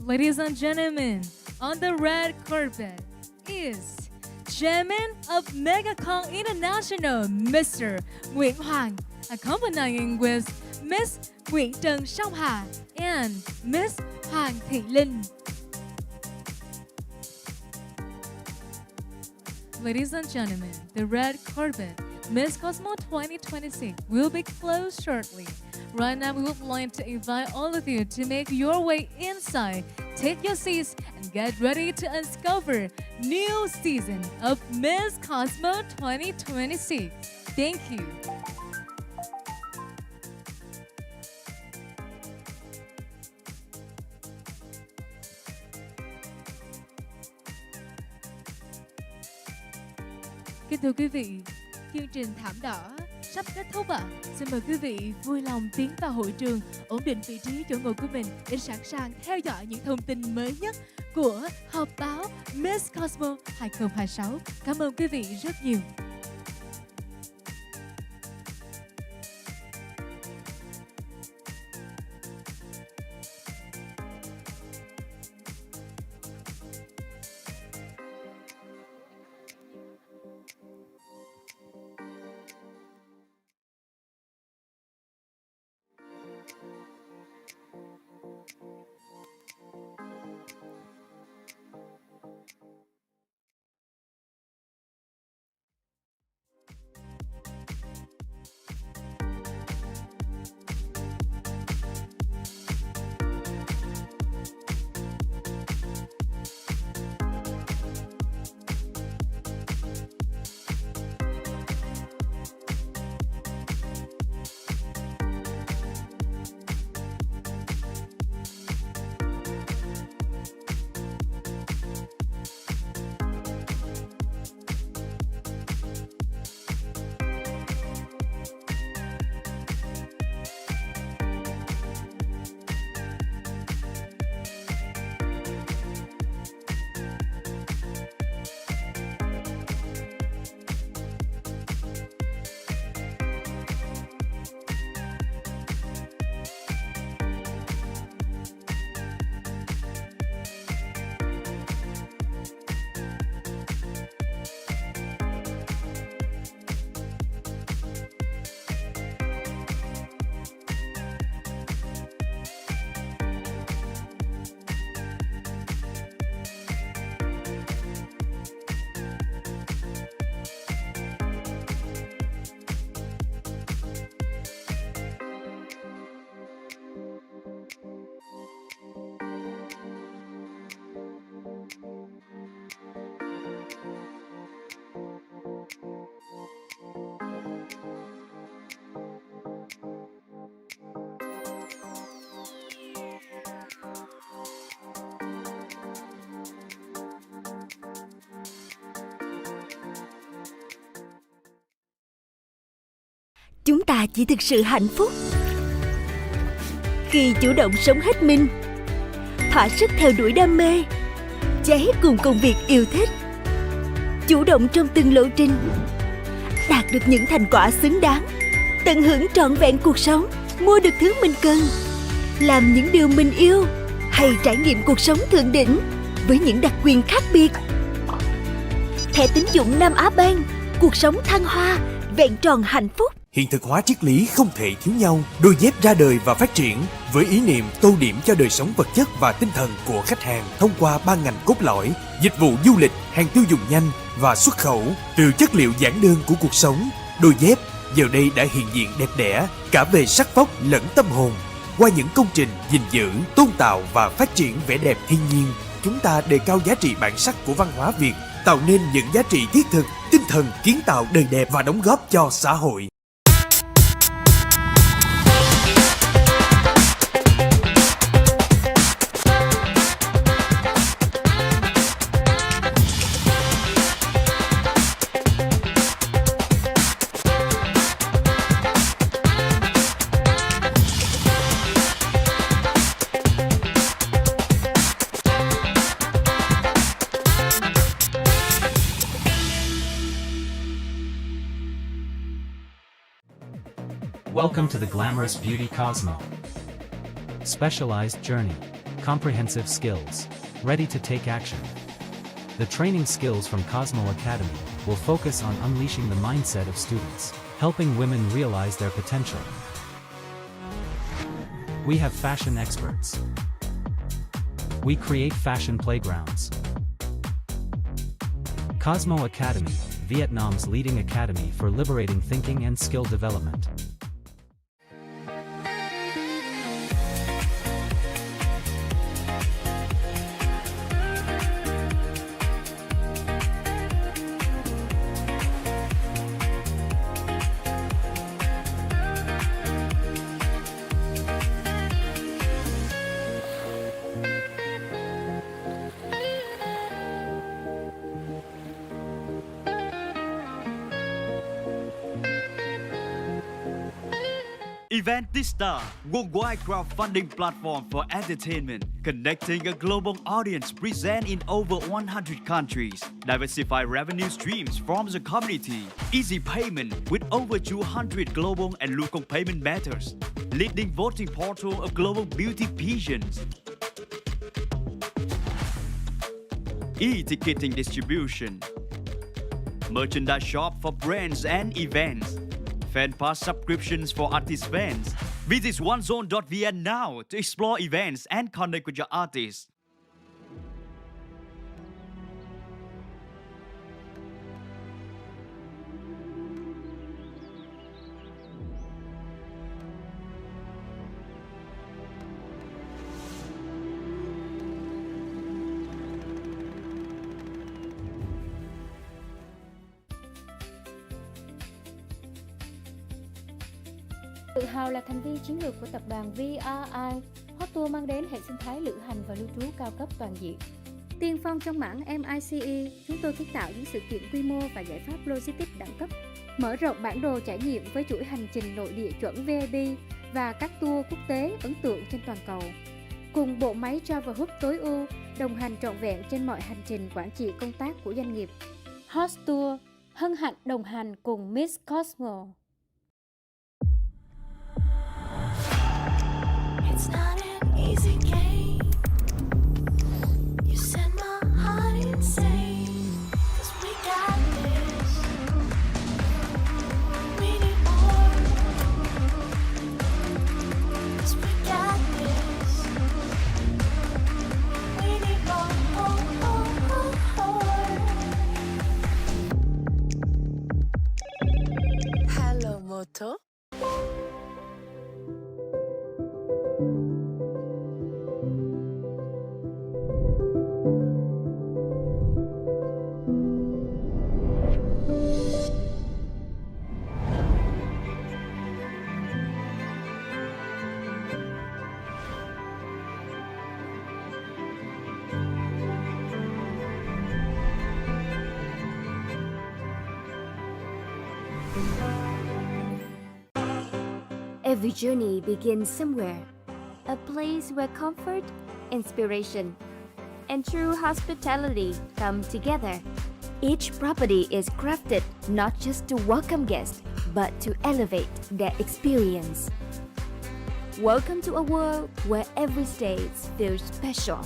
Ladies and gentlemen, on the red carpet is Chairman of MegaCon International, Mr. Nguyễn Hoàng, accompanying with Miss Nguyễn Trần Song Hà and Miss Hoàng Thị Linh. Ladies and gentlemen, the red carpet, Miss Cosmo 2026, will be closed shortly. Right now, we would like to invite all of you to make your way inside, take your seats, and get ready to uncover new season of Miss Cosmo 2026. Thank you. Kính thưa quý vị, chương trình Thảm Đỏ sắp kết thúc ạ. Xin mời quý vị vui lòng tiến vào hội trường, ổn định vị trí chỗ ngồi của mình để sẵn sàng theo dõi những thông tin mới nhất của họp báo Miss Cosmo 2026. Cảm ơn quý vị rất nhiều. Chúng ta chỉ thực sự hạnh phúc khi chủ động sống hết mình, thỏa sức theo đuổi đam mê, cháy cùng công việc yêu thích, chủ động trong từng lộ trình, đạt được những thành quả xứng đáng, tận hưởng trọn vẹn cuộc sống, mua được thứ mình cần, làm những điều mình yêu hay trải nghiệm cuộc sống thượng đỉnh với những đặc quyền khác biệt. Thẻ tín dụng Nam Á Bank, cuộc sống thăng hoa, vẹn tròn hạnh phúc. Hiện thực hóa triết lý không thể thiếu nhau, đôi dép ra đời và phát triển với ý niệm tô điểm cho đời sống vật chất và tinh thần của khách hàng thông qua ba ngành cốt lõi: dịch vụ du lịch, hàng tiêu dùng nhanh và xuất khẩu. Từ chất liệu giản đơn của cuộc sống, đôi dép giờ đây đã hiện diện đẹp đẽ cả về sắc vóc lẫn tâm hồn. Qua những công trình gìn giữ, tôn tạo và phát triển vẻ đẹp thiên nhiên, chúng ta đề cao giá trị bản sắc của văn hóa Việt, tạo nên những giá trị thiết thực, tinh thần kiến tạo đời đẹp và đóng góp cho xã hội. Welcome to the glamorous beauty Cosmo. Specialized journey. comprehensive skills, ready to take action. The training skills from Cosmo Academy will focus on unleashing the mindset of students, helping women realize their potential. We have fashion experts. We create fashion playgrounds. Cosmo Academy, Vietnam's leading academy for liberating thinking and skill development. Eventista, worldwide crowdfunding platform for entertainment, connecting a global audience, present in over 100 countries, diversify revenue streams from the community, easy payment with over 200 global and local payment methods, leading voting portal of global beauty pageants, e-ticketing distribution, merchandise shop for brands and events, fan pass subscriptions for artist fans. Visit onezone.vn now to explore events and connect with your artists. Tự hào là thành viên chiến lược của tập đoàn VRI, Hot Tour mang đến hệ sinh thái lữ hành và lưu trú cao cấp toàn diện. Tiên phong trong mảng MICE, chúng tôi kiến tạo những sự kiện quy mô và giải pháp logistics đẳng cấp. Mở rộng bản đồ trải nghiệm với chuỗi hành trình nội địa chuẩn VIP và các tour quốc tế ấn tượng trên toàn cầu. Cùng bộ máy Travel Hub tối ưu, đồng hành trọn vẹn trên mọi hành trình quản trị công tác của doanh nghiệp. Hot Tour, hân hạnh đồng hành cùng Miss Cosmo. It's not an easy game. You send my heart insane. 'Cause we got this. We need more. 'Cause we got this. We need more. Hello, Moto. Every journey begins somewhere, a place where comfort, inspiration, and true hospitality come together. Each property is crafted not just to welcome guests, but to elevate their experience. Welcome to a world where every stay feels special.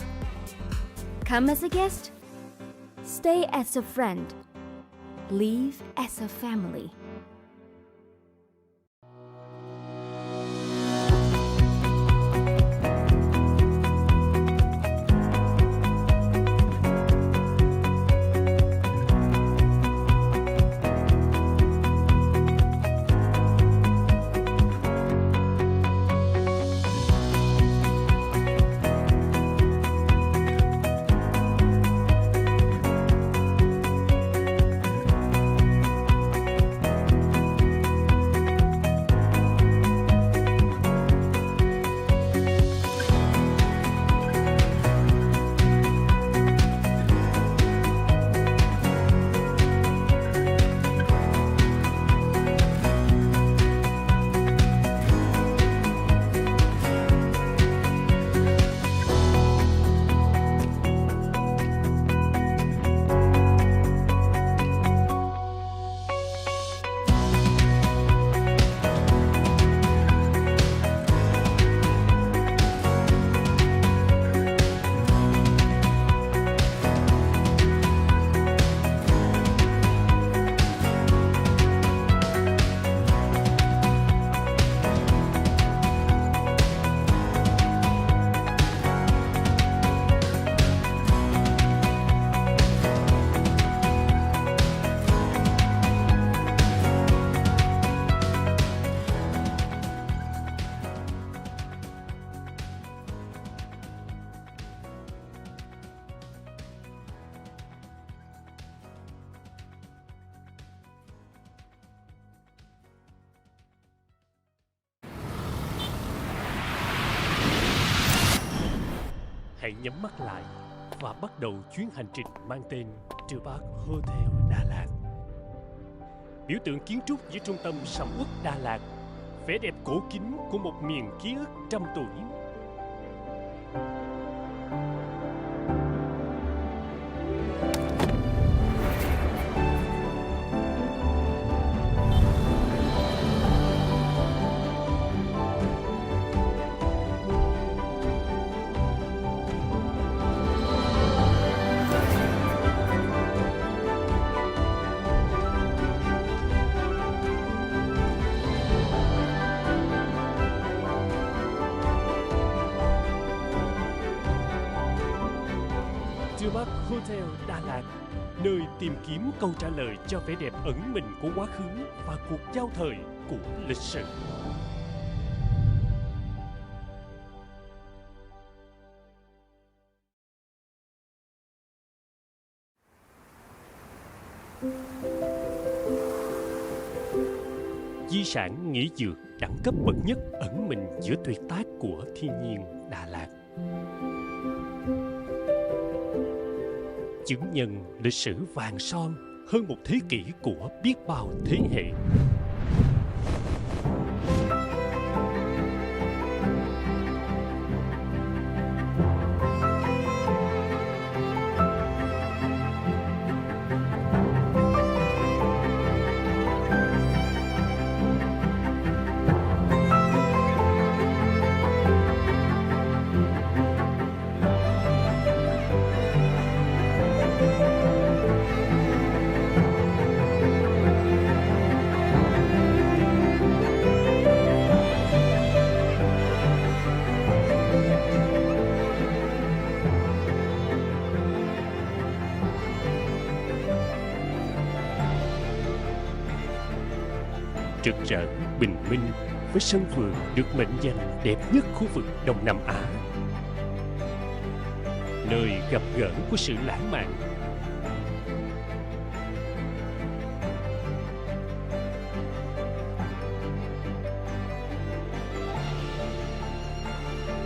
Come as a guest, stay as a friend, leave as a family. Hãy nhắm mắt lại và bắt đầu chuyến hành trình mang tên The Park Hotel Đà Lạt. Biểu tượng kiến trúc giữa trung tâm sầm uất Đà Lạt, vẻ đẹp cổ kính của một miền ký ức trăm tuổi. Park Hotel Đà Lạt, nơi tìm kiếm câu trả lời cho vẻ đẹp ẩn mình của quá khứ và cuộc giao thời của lịch sử. Di sản nghỉ dược đẳng cấp bậc nhất ẩn mình giữa tuyệt tác của thiên nhiên Đà Lạt. Chứng nhân lịch sử vàng son hơn một thế kỷ của biết bao thế hệ. Rực rỡ, bình minh với sân vườn được mệnh danh đẹp nhất khu vực Đông Nam Á. Nơi gặp gỡ của sự lãng mạn.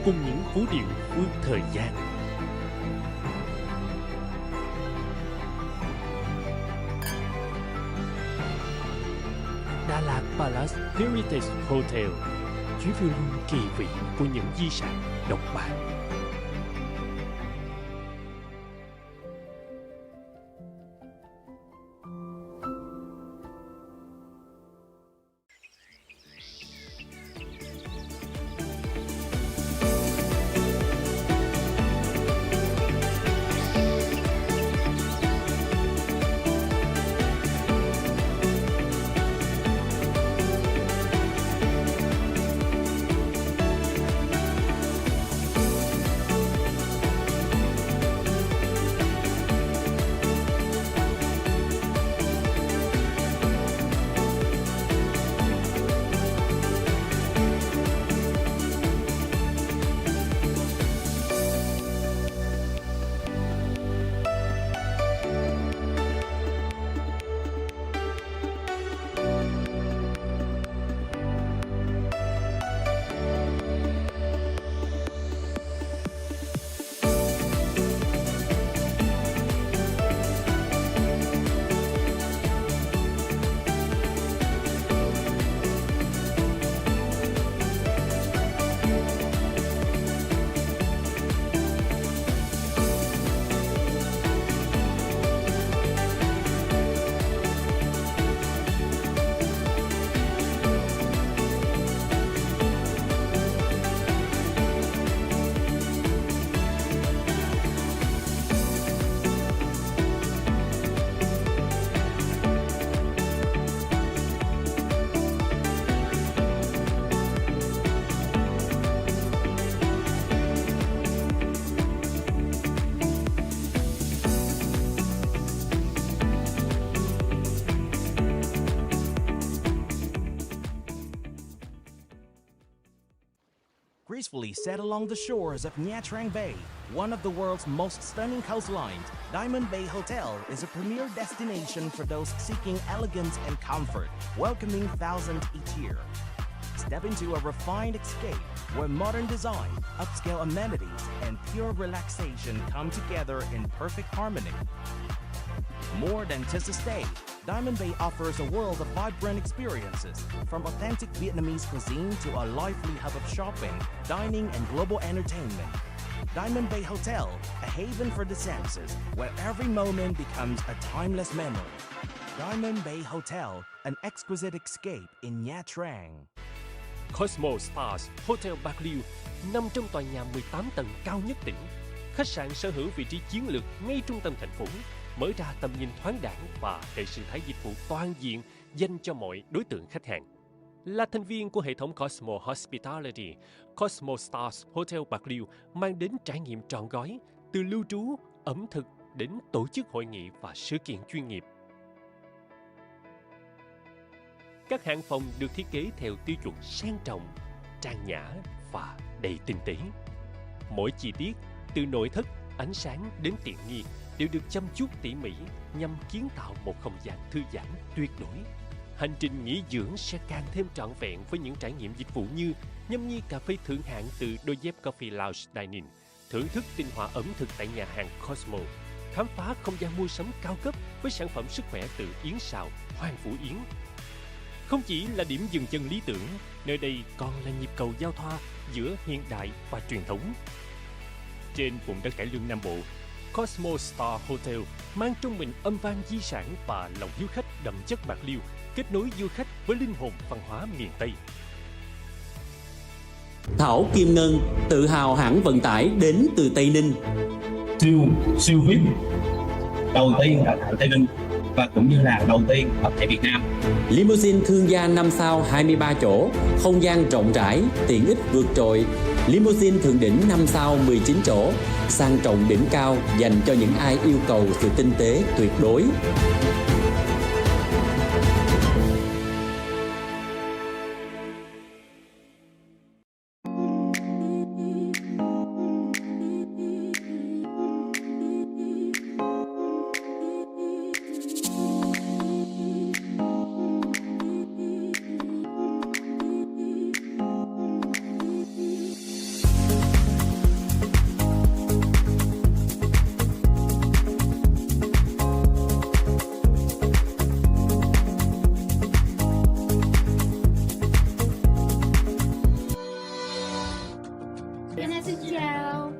Cùng những vũ điệu vượt thời gian. Đà Lạt Palace Heritage Hotel, chuyến phiêu lưu kỳ vị của những di sản độc bản. Gracefully set along the shores of Nha Trang Bay, one of the world's most stunning coastlines, Diamond Bay Hotel is a premier destination for those seeking elegance and comfort, welcoming thousands each year. step into a refined escape where modern design, upscale amenities, and pure relaxation come together in perfect harmony. More than just a stay, Diamond Bay offers a world of vibrant experiences, from authentic Vietnamese cuisine to a lively hub of shopping, dining, and global entertainment. Diamond Bay Hotel, a haven for the senses, where every moment becomes a timeless memory. Diamond Bay Hotel, an exquisite escape in Nha Trang. Cosmo Stars Hotel Bạc Liêu nằm trong tòa nhà 18 tầng cao nhất tỉnh. Khách sạn sở hữu vị trí chiến lược ngay trung tâm thành phố, mở ra tầm nhìn thoáng đãng và hệ sinh thái dịch vụ toàn diện dành cho mọi đối tượng khách hàng. Là thành viên của hệ thống Cosmo Hospitality, Cosmo Stars Hotel Bạc Liêu mang đến trải nghiệm trọn gói, từ lưu trú, ẩm thực đến tổ chức hội nghị và sự kiện chuyên nghiệp. Các hạng phòng được thiết kế theo tiêu chuẩn sang trọng, trang nhã và đầy tinh tế. Mỗi chi tiết, từ nội thất, ánh sáng đến tiện nghi, đều được chăm chút tỉ mỉ nhằm kiến tạo một không gian thư giãn tuyệt đối. Hành trình nghỉ dưỡng sẽ càng thêm trọn vẹn với những trải nghiệm dịch vụ như nhâm nhi cà phê thượng hạng từ đôi dép Coffee Lounge Dining, thưởng thức tinh hoa ẩm thực tại nhà hàng Cosmo, khám phá không gian mua sắm cao cấp với sản phẩm sức khỏe từ Yến Sào, Hoàng Phủ Yến. Không chỉ là điểm dừng chân lý tưởng, nơi đây còn là nhịp cầu giao thoa giữa hiện đại và truyền thống. Trên vùng đất cải lương Nam Bộ, Cosmo Star Hotel mang trong mình âm vang di sản và lòng hiếu khách đậm chất Bạc Liêu, kết nối du khách với linh hồn văn hóa miền Tây. Thảo Kim Ngân, tự hào hãng vận tải đến từ Tây Ninh. Siêu VIP đầu tiên tại Tây Ninh và cũng như là đầu tiên ở tại Việt Nam. Limousine thương gia 5 sao 23 chỗ, không gian rộng rãi, tiện ích vượt trội. Limousine thượng đỉnh 5 sao 19 chỗ, sang trọng đỉnh cao dành cho những ai yêu cầu sự tinh tế tuyệt đối. Xin chào.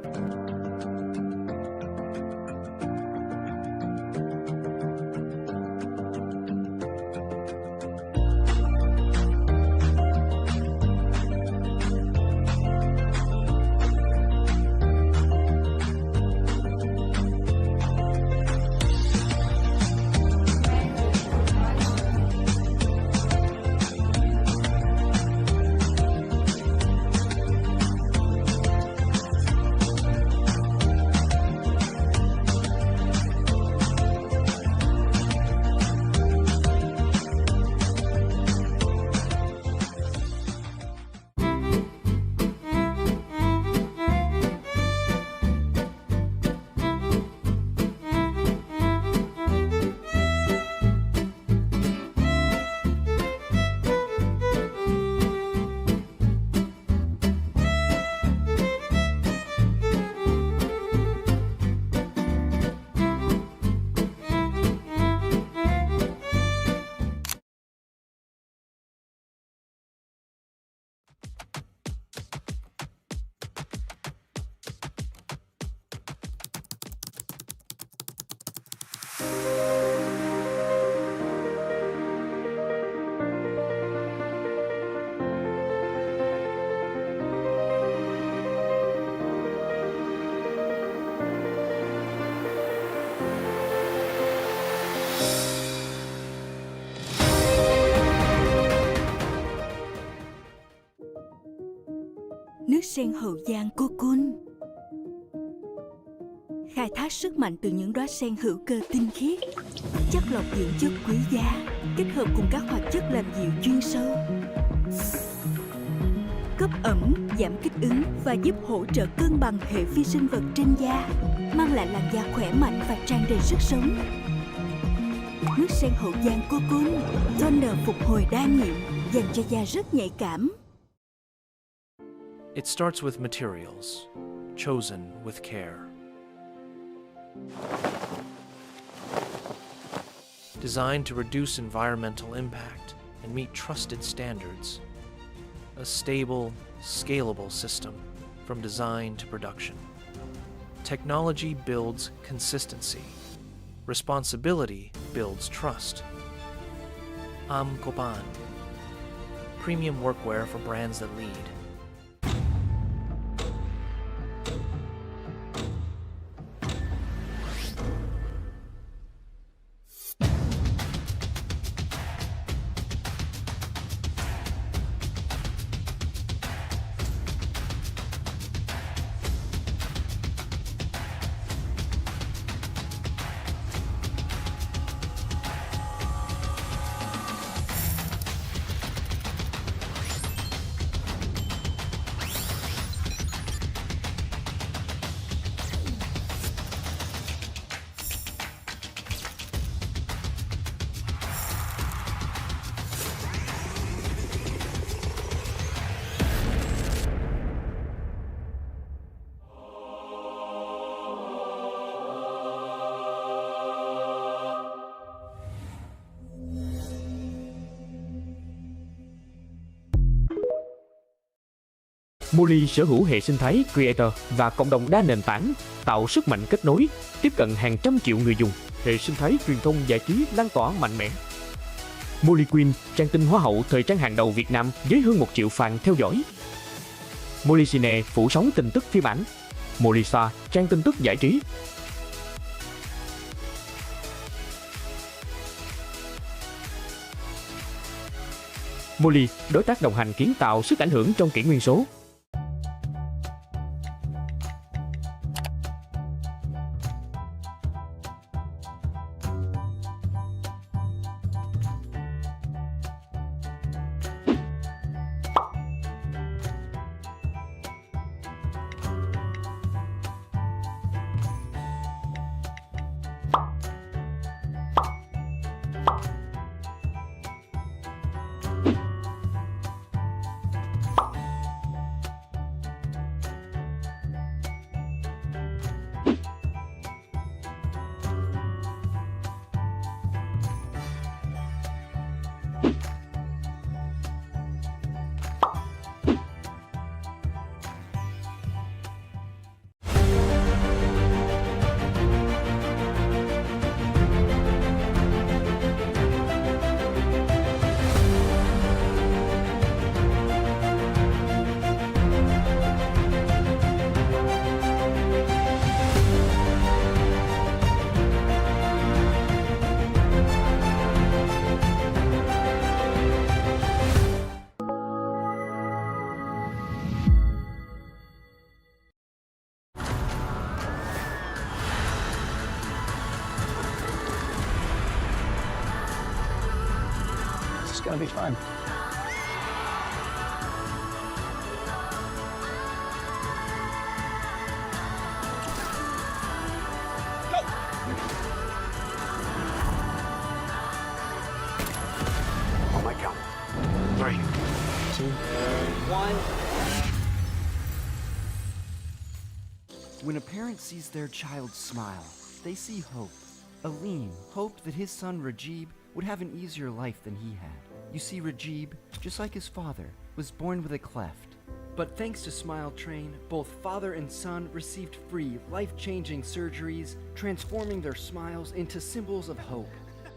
Nước sen Hậu Giang Cocoon. Khai thác sức mạnh từ những đóa sen hữu cơ tinh khiết, chất lọc dưỡng chất quý giá, kết hợp cùng các hoạt chất làm dịu chuyên sâu, cấp ẩm, giảm kích ứng và giúp hỗ trợ cân bằng hệ vi sinh vật trên da, mang lại làn da khỏe mạnh và tràn đầy sức sống. Nước sen Hậu Giang Cocoon, toner phục hồi đa nhiệm, dành cho da rất nhạy cảm. It starts with materials, chosen with care. Designed to reduce environmental impact and meet trusted standards. A stable, scalable system from design to production. Technology builds consistency. Responsibility builds trust. Copan. Premium workwear for brands that lead. Molly sở hữu hệ sinh thái Creator và cộng đồng đa nền tảng, tạo sức mạnh kết nối, tiếp cận hàng trăm triệu người dùng. Hệ sinh thái truyền thông giải trí lan tỏa mạnh mẽ. Molly Queen, trang tin hoa hậu thời trang hàng đầu Việt Nam với hơn 1 triệu fan theo dõi. Molly Cine phủ sóng tin tức phim ảnh. Molly Star, trang tin tức giải trí. Molly, đối tác đồng hành kiến tạo sức ảnh hưởng trong kỷ nguyên số. It's gonna be fun. Oh my God. 3, 2, 1. When a parent sees their child smile, they see hope. Alim hoped that his son Rajib would have an easier life than he had. You see, Rajib, just like his father, was born with a cleft. But thanks to Smile Train, both father and son received free, life-changing surgeries, transforming their smiles into symbols of hope.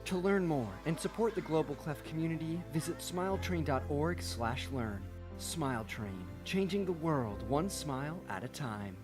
To learn more and support the global cleft community, visit smiletrain.org/learn. Smile Train, changing the world one smile at a time.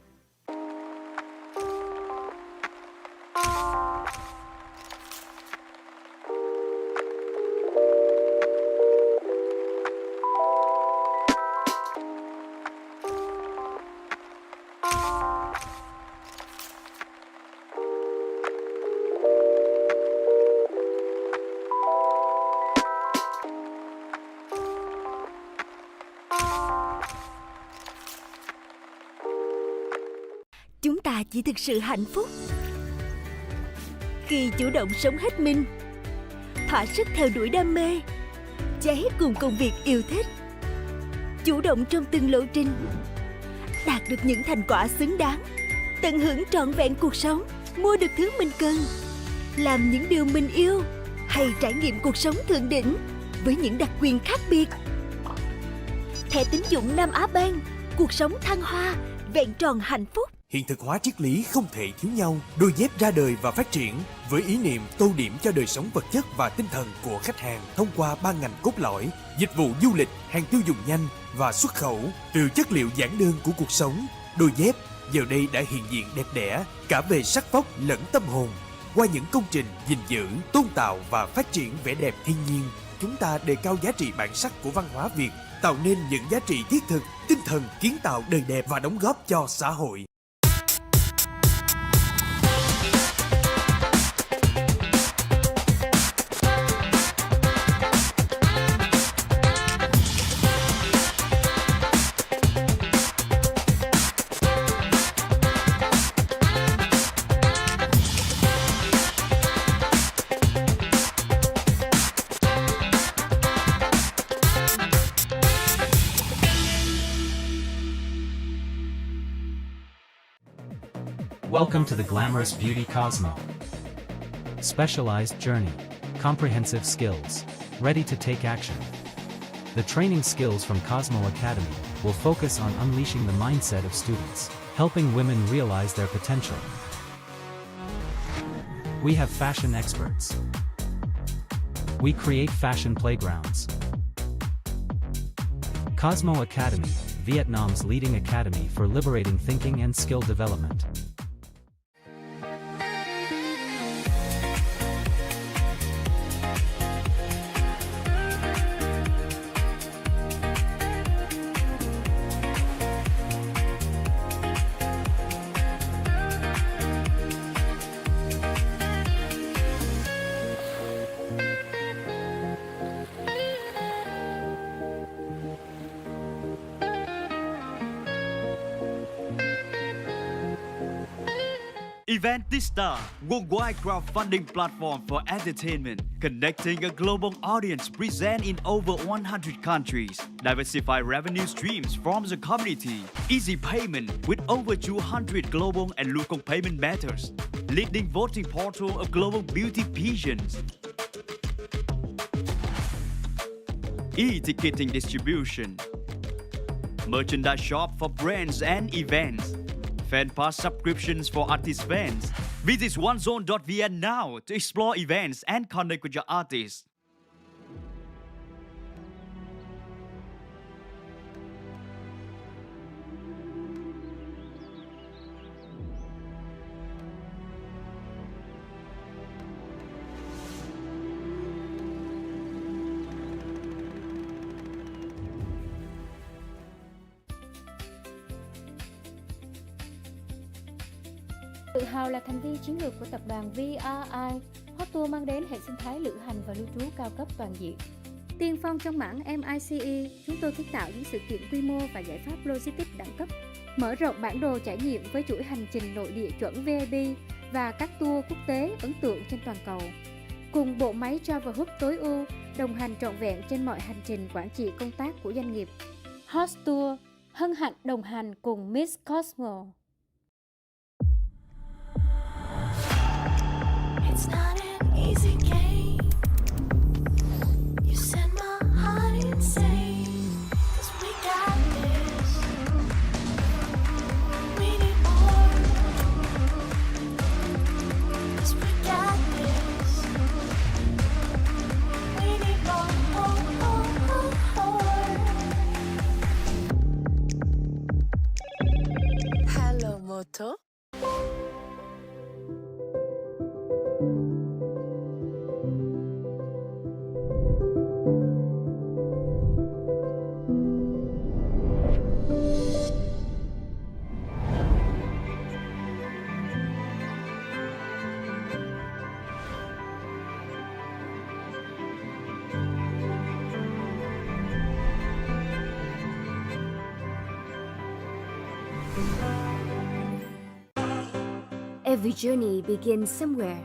Chúng ta chỉ thực sự hạnh phúc khi chủ động sống hết mình, thỏa sức theo đuổi đam mê, cháy cùng công việc yêu thích, chủ động trong từng lộ trình, đạt được những thành quả xứng đáng, tận hưởng trọn vẹn cuộc sống, mua được thứ mình cần, làm những điều mình yêu hay trải nghiệm cuộc sống thượng đỉnh với những đặc quyền khác biệt. Thẻ tín dụng Nam Á Bank, cuộc sống thăng hoa, vẹn tròn hạnh phúc. Hiện thực hóa triết lý không thể thiếu nhau, đôi dép ra đời và phát triển với ý niệm tô điểm cho đời sống vật chất và tinh thần của khách hàng thông qua ba ngành cốt lõi: dịch vụ du lịch, hàng tiêu dùng nhanh và xuất khẩu. Từ chất liệu giản đơn của cuộc sống, đôi dép giờ đây đã hiện diện đẹp đẽ cả về sắc vóc lẫn tâm hồn. Qua những công trình gìn giữ, tôn tạo và phát triển vẻ đẹp thiên nhiên, chúng ta đề cao giá trị bản sắc của văn hóa Việt, tạo nên những giá trị thiết thực, tinh thần kiến tạo đời đẹp và đóng góp cho xã hội. Welcome to the glamorous beauty Cosmo. Specialized journey, comprehensive skills, ready to take action. The training skills from Cosmo Academy will focus on unleashing the mindset of students, helping women realize their potential. We have fashion experts. We create fashion playgrounds. Cosmo Academy, Vietnam's leading academy for liberating thinking and skill development. Eventista, worldwide crowdfunding platform for entertainment, connecting a global audience present in over 100 countries, diversified revenue streams from the community, easy payment with over 200 global and local payment methods, leading voting portal of global beauty pageants, e-ticketing distribution, merchandise shop for brands and events, fan pass subscriptions for artist fans. Visit onezone.vn now to explore events and connect with your artists. Tự hào là thành viên chiến lược của tập đoàn VRI, Hot Tour mang đến hệ sinh thái lữ hành và lưu trú cao cấp toàn diện. Tiên phong trong mảng MICE, chúng tôi kiến tạo những sự kiện quy mô và giải pháp logistics đẳng cấp. Mở rộng bản đồ trải nghiệm với chuỗi hành trình nội địa chuẩn VIP và các tour quốc tế ấn tượng trên toàn cầu. Cùng bộ máy Travel Hub tối ưu, đồng hành trọn vẹn trên mọi hành trình quản trị công tác của doanh nghiệp. Hot Tour, hân hạnh đồng hành cùng Miss Cosmo. It's not an easy game. You set my heart insane. 'Cause we got this. We need more. 'Cause we got this. We need more. Hello, Moto. Every journey begins somewhere,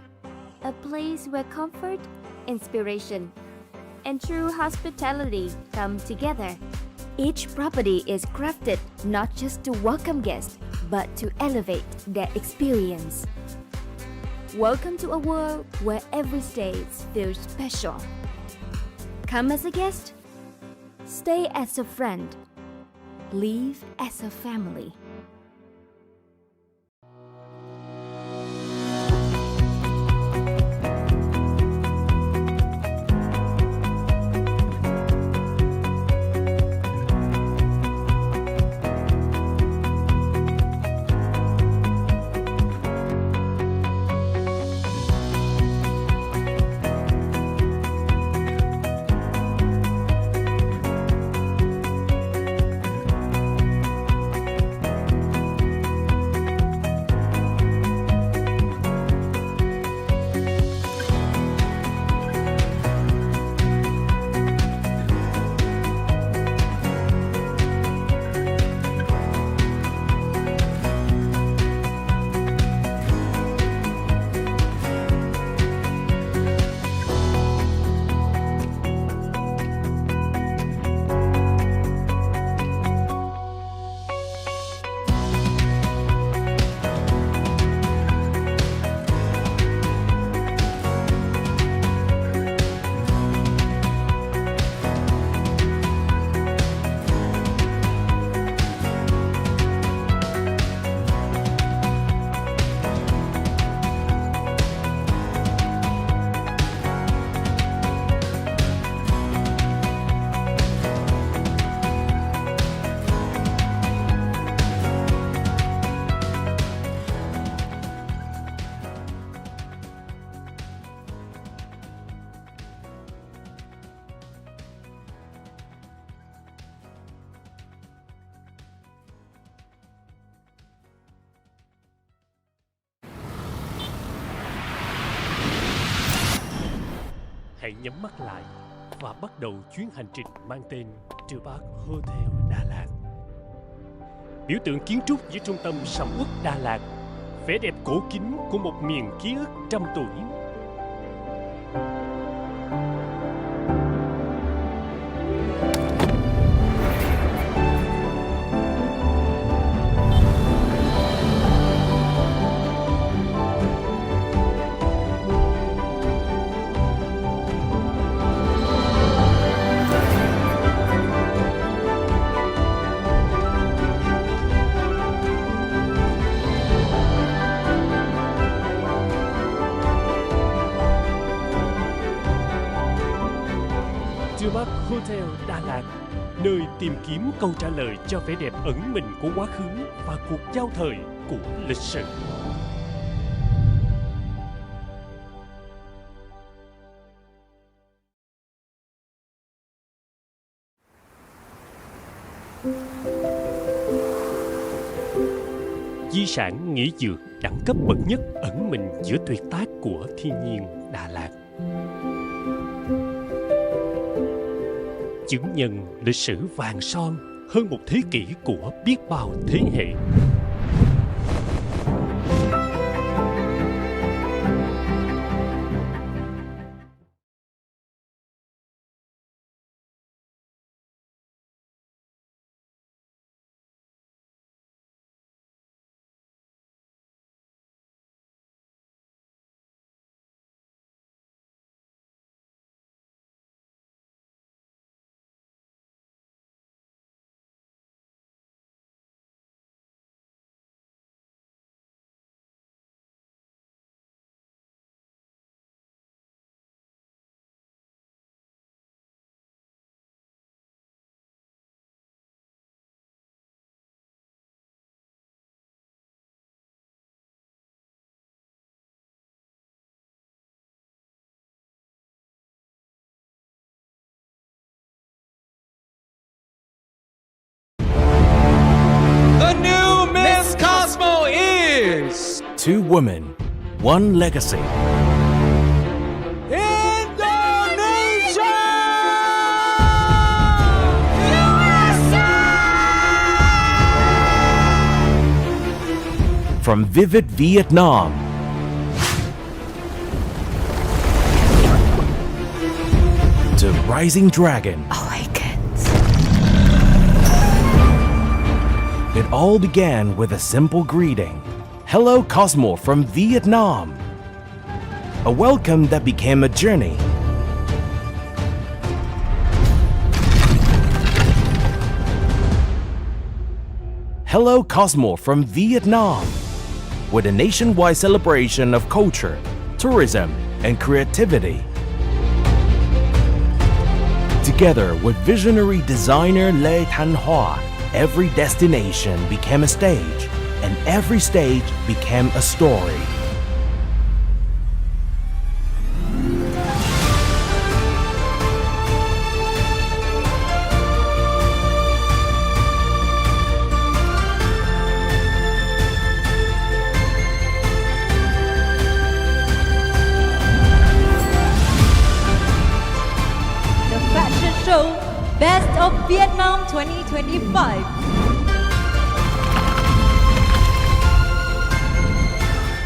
a place where comfort, inspiration, and true hospitality come together. Each property is crafted not just to welcome guests, but to elevate their experience. Welcome to a world where every stage feels special. Come as a guest, stay as a friend, live as a family. Hãy nhắm mắt lại và bắt đầu chuyến hành trình mang tên The Park Hotel Đà Lạt. Biểu tượng kiến trúc giữa trung tâm sầm uất Đà Lạt, vẻ đẹp cổ kính của một miền ký ức trăm tuổi. Hotel Đà Lạt, nơi tìm kiếm câu trả lời cho vẻ đẹp ẩn mình của quá khứ và cuộc giao thời của lịch sử. Di sản nghỉ dưỡng đẳng cấp bậc nhất ẩn mình giữa tuyệt tác của thiên nhiên Đà Lạt. Chứng nhân lịch sử vàng son hơn một thế kỷ của biết bao thế hệ. The new Miss Cosmo is 2 women, 1 legacy. From vivid Vietnam to rising dragon. Awakens. It all began with a simple greeting. Hello Cosmo from Vietnam. A welcome that became a journey. Hello Cosmo from Vietnam. With a nationwide celebration of culture, tourism, and creativity. Together with visionary designer Lê Thanh Hoa, every destination became a stage, and every stage became a story. The fashion show Best of Vietnam 2025.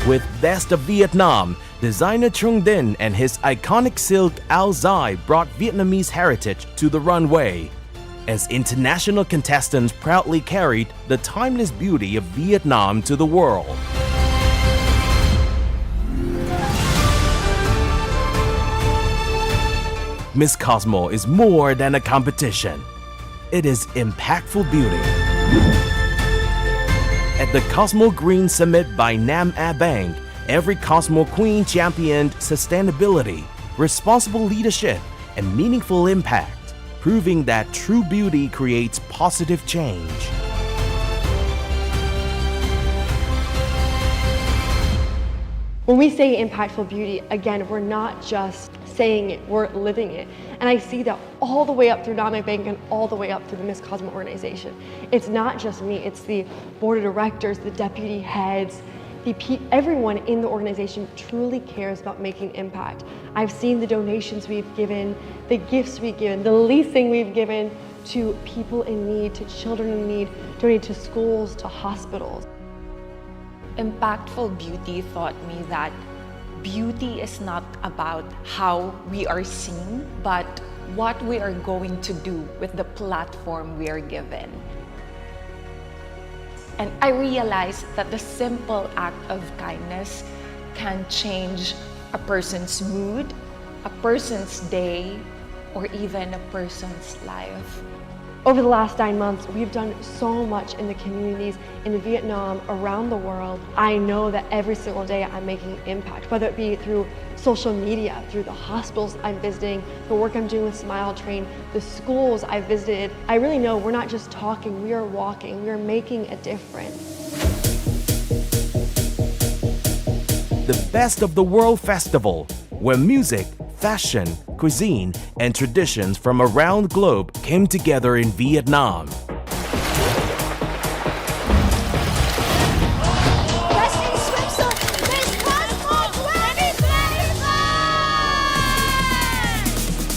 With Best of Vietnam, designer Trung Dinh and his iconic silk áo dài brought Vietnamese heritage to the runway, as international contestants proudly carried the timeless beauty of Vietnam to the world. Miss Cosmo is more than a competition. It is impactful beauty. At the Cosmo Green Summit by Nam A Bank, every Cosmo Queen championed sustainability, responsible leadership, and meaningful impact, proving that true beauty creates positive change. When we say impactful beauty, again, we're not just saying it, we're living it. And I see that all the way up through Nam A Bank and all the way up through the Miss Cosmo organization. It's not just me, it's the board of directors, the deputy heads, everyone in the organization truly cares about making impact. I've seen the donations we've given, the gifts we've given, the leasing we've given to people in need, to children in need, donated to schools, to hospitals. Impactful beauty taught me that beauty is not about how we are seen, but what we are going to do with the platform we are given. And I realized that the simple act of kindness can change a person's mood, a person's day, or even a person's life. Over the last 9 months, we've done so much in the communities in Vietnam, around the world. I know that every single day I'm making impact, whether it be through social media, through the hospitals I'm visiting, the work I'm doing with Smile Train, the schools I've visited. I really know we're not just talking, we are walking, we are making a difference. The Best of the World Festival, where music, fashion, cuisine, and traditions from around the globe came together in Vietnam.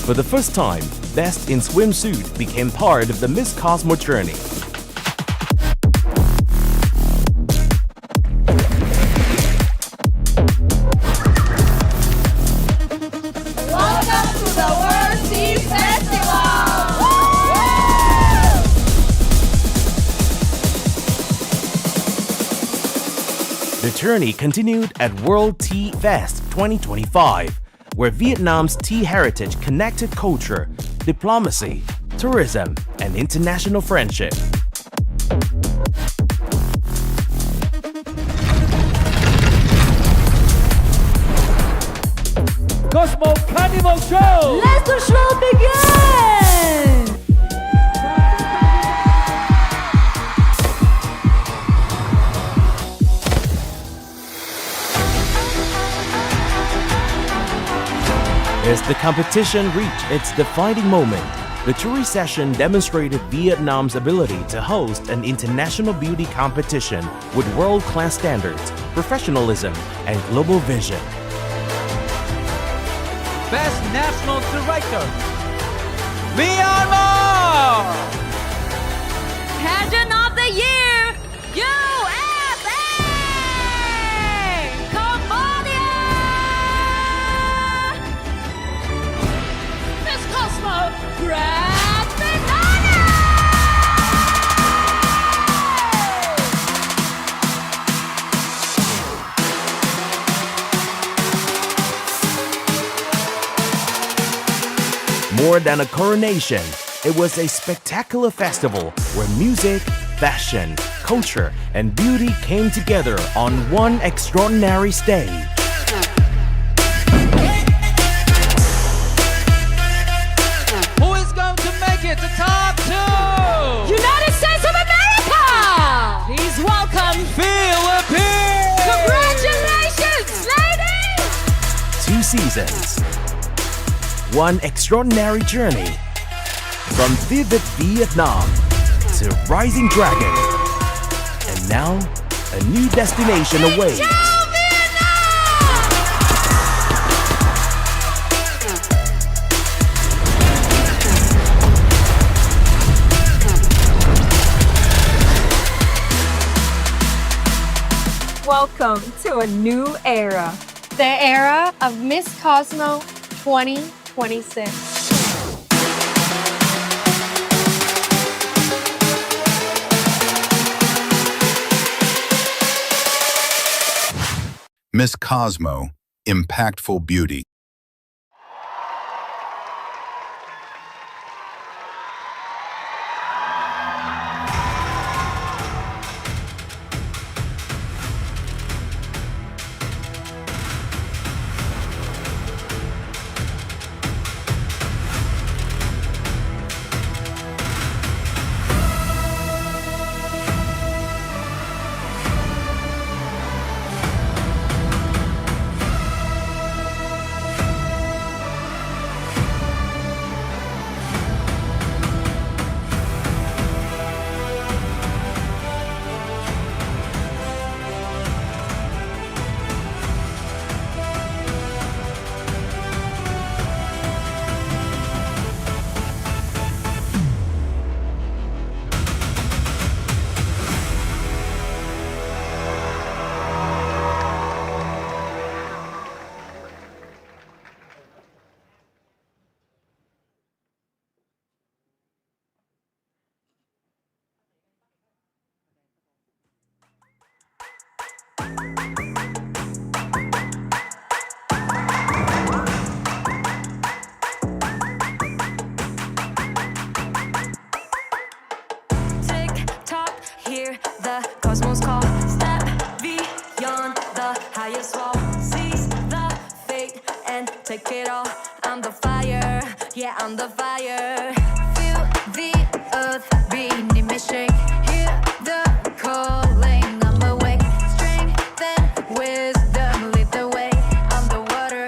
For the first time, Best in Swimsuit became part of the Miss Cosmo journey. The journey continued at World Tea Fest 2025, where Vietnam's tea heritage connected culture, diplomacy, tourism, and international friendship. Cosmo Carnival Show! Let the show begin! As the competition reached its defining moment, the jury session demonstrated Vietnam's ability to host an international beauty competition with world-class standards, professionalism, and global vision. Best National Director, Myanmar! Pageant of the Year, USA! Cambodia! Miss Cosmo, Grand Finale! more than a coronation. It was a spectacular festival where music, fashion, culture, and beauty came together on one extraordinary stage. Who is going to make it to top 2? United States of America! Please welcome Philippines! Congratulations, ladies! 2 seasons. One extraordinary journey. From vivid Vietnam to Rising Dragon. And now, a new destination awaits. Welcome to a new era. The era of Miss Cosmo 2026. Miss Cosmo, impactful beauty. Cosmos call, step beyond the highest wall. Seize the fate and take it all. I'm the fire, yeah, I'm the fire. Feel the earth beneath me shake. Hear the calling, I'm awake. Strength and wisdom lead the way. I'm the water,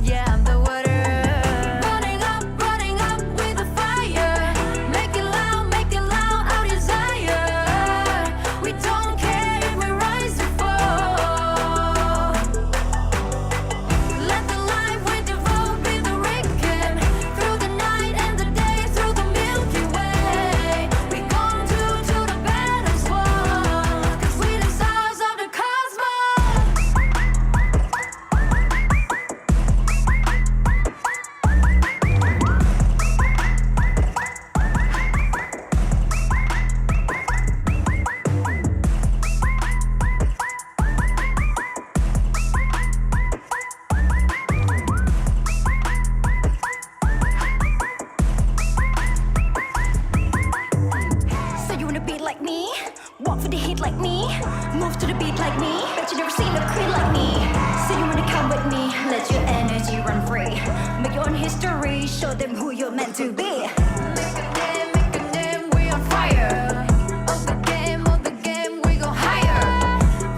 yeah, I'm the water. Running up with the fire. Make it loud, our desire. We don't care if we rise and fall. Let the life we devote be the reckoning. Through the night and the day, through the Milky Way. We come to the battle's won. 'Cause we the stars of the cosmos. So you wanna be like me? Walk for the heat like me? Move to the beat like me? Bet you never seen a queen like me. So you wanna come with me? Let your energy run free. Make your own history, show them who you're meant to be. Make a name, we on fire. Of the game, we go higher.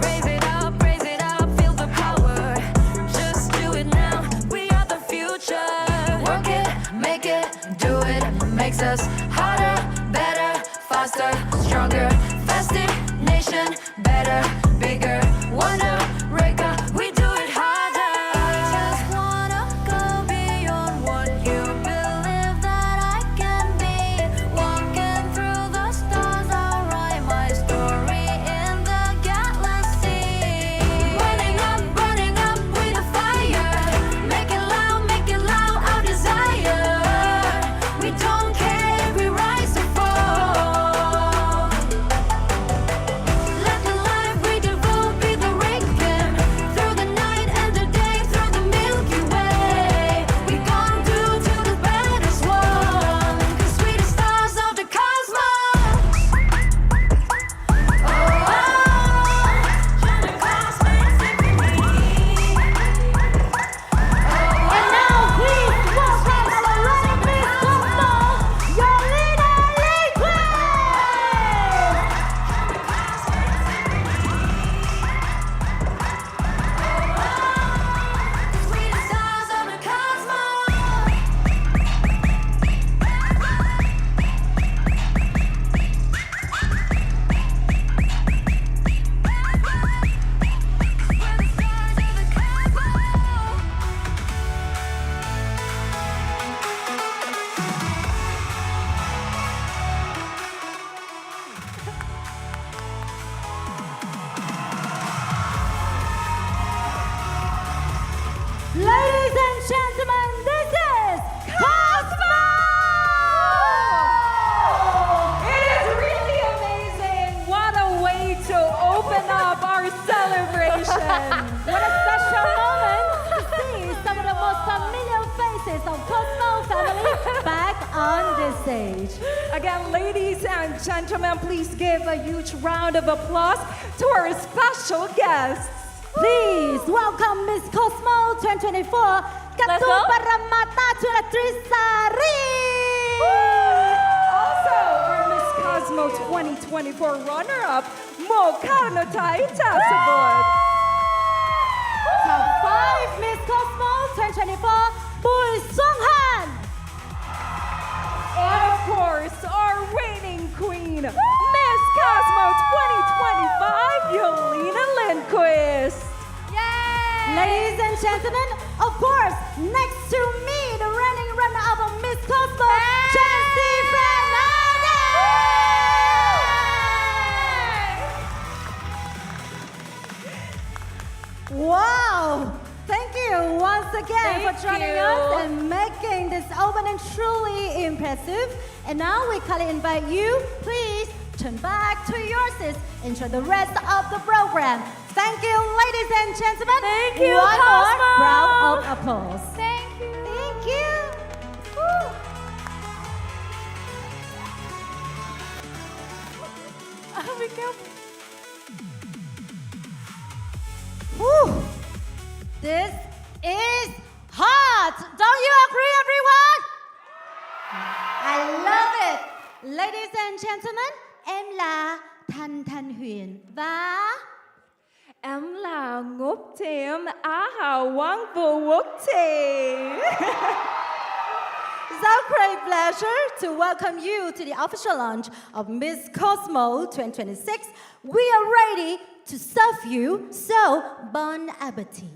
Raise it up, feel the power. Just do it now, we are the future. Work it, make it, do it. Makes us harder, better, faster, stronger. Fascination, better, bigger. Wanna breaker, we do it harder. Just wanna go beyond what you believe that I can be. Walking through the stars, I'll write my story in the galaxy. Running up with the fire. Make it loud, our desire. We don't care if we rise or fall. Let the life we devote be the reckoning. members of Cosmo family back on the stage. Again, ladies and gentlemen, please give a huge round of applause to our special guests. Please welcome Miss Cosmo 2024, Katu Paramata Chulatrisari. Also, our Miss Cosmo 2024 runner-up, Mo Karnotai Tasabot. Top 5 Miss Cosmo 2024, Bùi Xuân Han. And of course, our reigning queen, Miss Cosmo 2025, Yolina Lindquist. Ladies and gentlemen, of course, next to me, the reigning runner-up of Miss Cosmo, Jessie Fernandez. Wow! Thank you once again for joining us and making this opening truly impressive. And now we kindly invite you, please turn back to your seats, enjoy the rest of the program. Thank you, ladies and gentlemen. Thank you, One more Cosmo. round of applause. Thank you. Thank you. We go. Whew. This is hot. Don't you agree, everyone? I love it. Ladies and gentlemen, em là Thanh Huyền và Em là Ngốc Thiểm Á Hào Quang Vũ Quốc Thị. It's our great pleasure to welcome you to the official launch of Miss Cosmo 2026. We are ready to serve you, so bon appetit.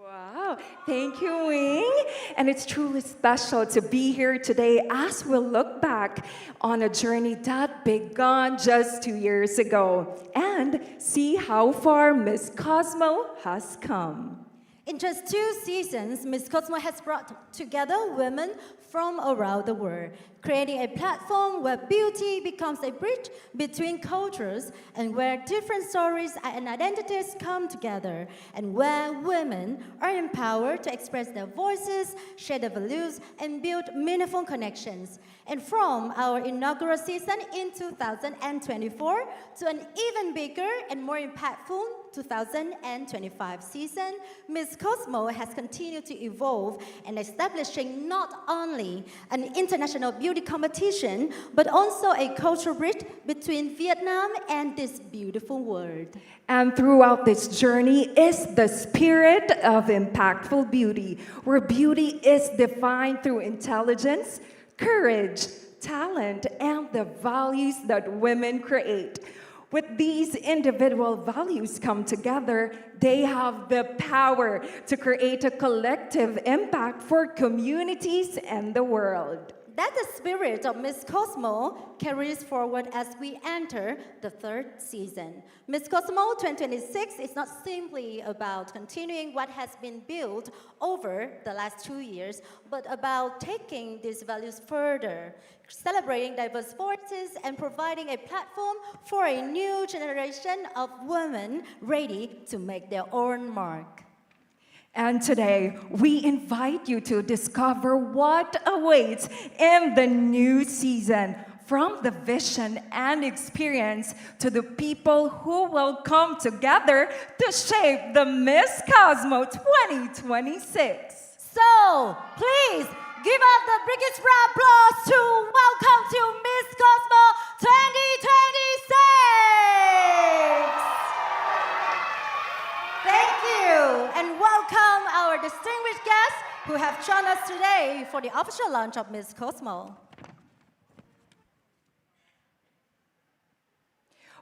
Wow, thank you, Wing. And it's truly special to be here today as we look back on a journey that began just 2 years ago and see how far Miss Cosmo has come. In just 2 seasons, Miss Cosmo has brought together women from around the world, creating a platform where beauty becomes a bridge between cultures and where different stories and identities come together, and where women are empowered to express their voices, share their values, and build meaningful connections. And from our inaugural season in 2024 to an even bigger and more impactful 2025 season, Miss Cosmo has continued to evolve and establishing not only an international beauty competition, but also a cultural bridge between Vietnam and this beautiful world. And throughout this journey is the spirit of impactful beauty, where beauty is defined through intelligence, courage, talent, and the values that women create. With these individual values come together, they have the power to create a collective impact for communities and the world. That the spirit of Miss Cosmo carries forward as we enter the 3rd season. Miss Cosmo 2026 is not simply about continuing what has been built over the last 2 years, but about taking these values further, celebrating diverse voices and providing a platform for a new generation of women ready to make their own mark. And today, we invite you to discover what awaits in the new season, from the vision and experience to the people who will come together to shape the Miss Cosmo 2026. So, please give up the biggest round of applause to welcome to Miss Cosmo 2026. Thank you, and welcome our distinguished guests who have joined us today for the official launch of Miss Cosmo.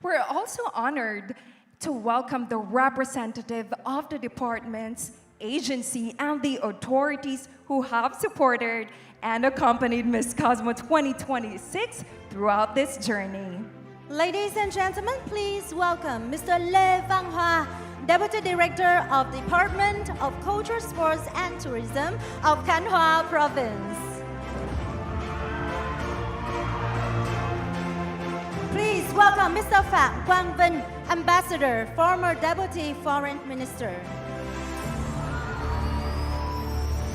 We're also honored to welcome the representative of the departments, agency, and the authorities who have supported and accompanied Miss Cosmo 2026 throughout this journey. Ladies and gentlemen, please welcome Mr. Lê Văn Hoa, Deputy Director of Department of Culture, Sports and Tourism of Khánh Hòa Province. Please welcome Mr. Phạm Quang Vinh, Ambassador, former Deputy Foreign Minister.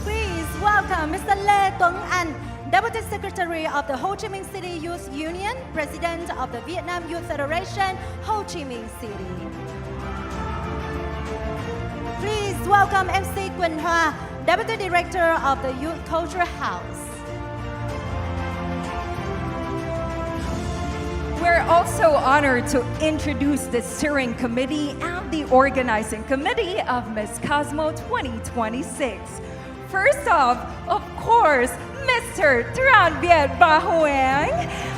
Please welcome Mr. Lê Tuấn Anh, Deputy Secretary of the Ho Chi Minh City Youth Union, President of the Vietnam Youth Federation, Ho Chi Minh City. Please welcome MC Quỳnh Hoa, Deputy Director of the Youth Culture House. We're also honored to introduce the steering committee and the organizing committee of Miss Cosmo 2026. First off, of course, Mr. Tran Viet Ba Huang,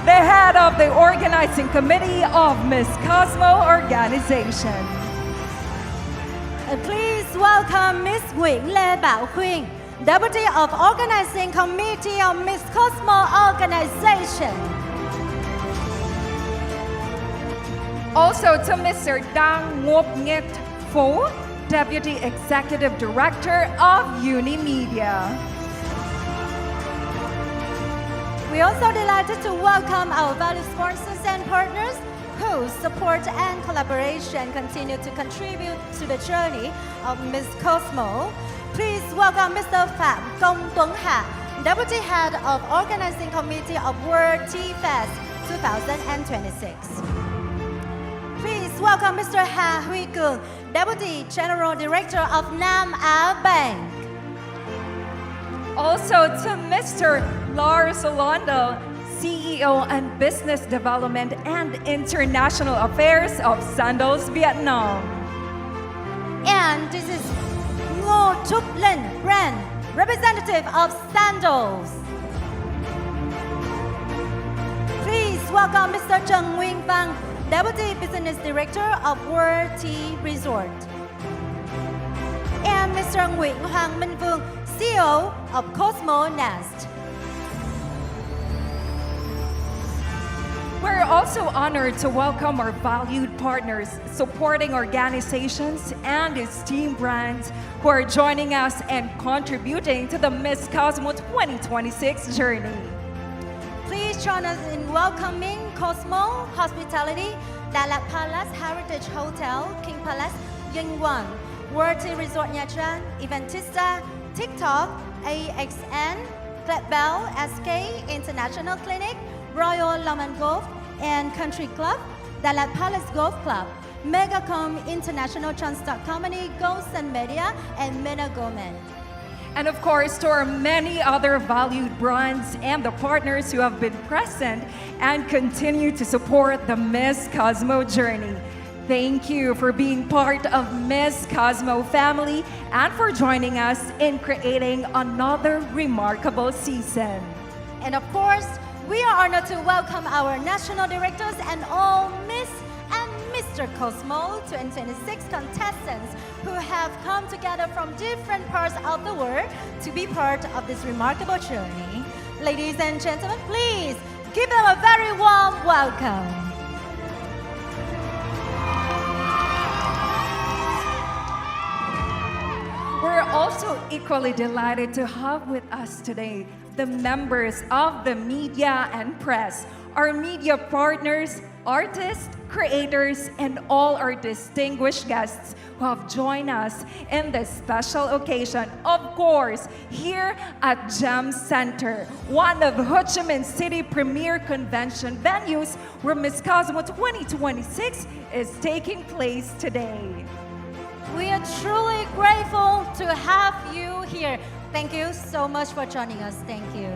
the head of the organizing committee of Miss Cosmo organization. And please welcome Miss Nguyễn Lê Bảo Khuyên, Deputy of Organizing Committee of Miss Cosmo organization. Also to Mr. Dang Ngop Nghet Phu, Deputy Executive Director of Unimedia. We also delighted to welcome our valued sponsors and partners whose support and collaboration continue to contribute to the journey of Miss Cosmo. Please welcome Mr. Phạm Công Tuấn Hạ, Deputy Head of Organizing Committee of World Tea Fest 2026. Please welcome Mr. Hà Huy Cường, Deputy General Director of Nam Á Bank. Also to Mr. Lars Olander, CEO and Business Development and International Affairs of Sandals Vietnam. And this is Ngô Trúc Linh, brand representative of Sandals. Please welcome Mr. Trần Nguyên Văn, Deputy Business Director of World Tea Resort. And Mr. Nguyễn Hoàng Minh Vương, CEO of Cosmo Nest. We're also honored to welcome our valued partners, supporting organizations and esteemed brands who are joining us and contributing to the Miss Cosmo 2026 journey. Please join us in welcoming Cosmo Hospitality, Đà Lạt Palace Heritage Hotel, King Palace, Ying One, World Tea Resort Nha Trang, Eventista, TikTok, AXN, Club Bell, SK International Clinic, Royal Long Golf and Country Club, Đà Lạt Palace Golf Club, Megacom International Transtock Company, Ghost and Media, and Mena Gomen. And of course, to our many other valued brands and the partners who have been present and continue to support the Miss Cosmo journey. Thank you for being part of Miss Cosmo family and for joining us in creating another remarkable season. And of course, we are honored to welcome our national directors and all Miss and Mr. Cosmo 2026 contestants who have come together from different parts of the world to be part of this remarkable journey. Ladies and gentlemen, please give them a very warm welcome. We're also equally delighted to have with us today the members of the media and press, our media partners, artists, creators, and all our distinguished guests who have joined us in this special occasion, of course, here at GEM Center, one of Ho Chi Minh City premier convention venues where Miss Cosmo 2026 is taking place today. We are truly grateful to have you here. Thank you so much for joining us. Thank you.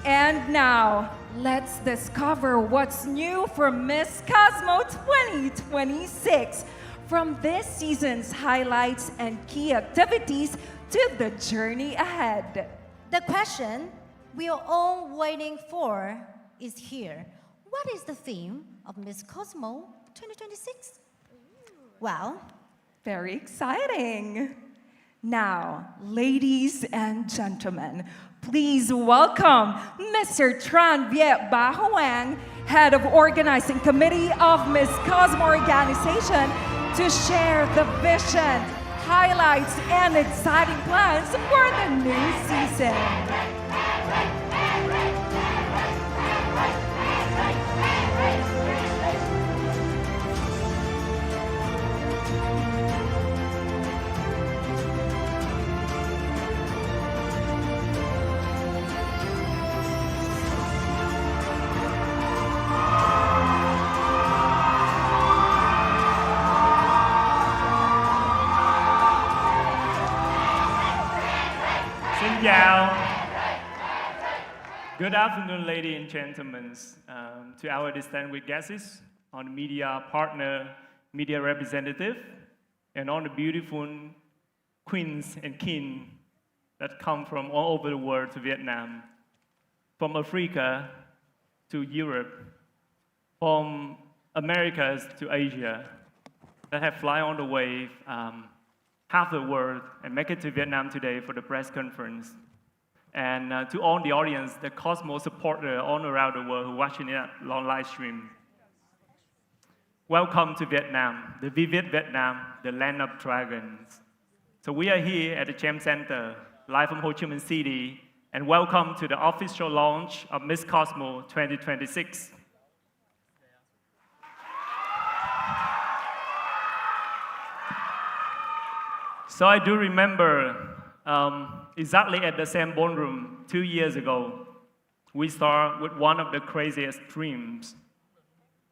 And now, let's discover what's new for Miss Cosmo 2026. From this season's highlights and key activities to the journey ahead. The question we are all waiting for is here. What is the theme of Miss Cosmo 2026? Well, very exciting. Now, ladies and gentlemen, please welcome Mr. Tran Viet Ba Huang, Head of Organizing Committee of Miss Cosmo Organization, to share the vision, highlights, and exciting plans for the new season. Xin chào. Good afternoon, ladies and gentlemen. To our distinguished guests, on the media partner, media representative, and all the beautiful queens and king that come from all over the world to Vietnam, from Africa to Europe, from Americas to Asia, that have fly on the way half the world and make it to Vietnam today for the press conference. And to all the audience, the Cosmo supporter all around the world who are watching it on live stream. Welcome to Vietnam, the vivid Vietnam, the land of dragons. So we are here at the Gem Center, live from Ho Chi Minh City, and welcome to the official launch of Miss Cosmo 2026. So I do remember exactly at the same ballroom 2 years ago, we started with one of the craziest dreams,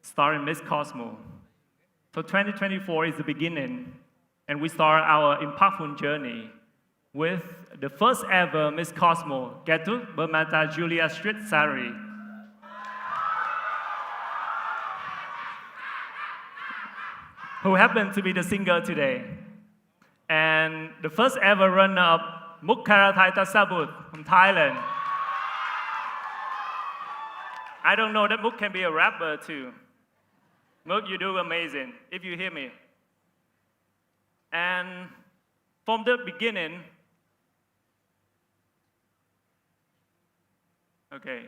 starting Miss Cosmo. So 2024 is the beginning, and we start our impactful journey with the first ever Miss Cosmo, Gatuk Bermata Julia Street Sari. Who happened to be the singer today. And the first ever runner-up, Mukkarathai Tasabut from Thailand. I don't know that Muk can be a rapper too. Muk, you do amazing, if you hear me. And from the beginning, okay.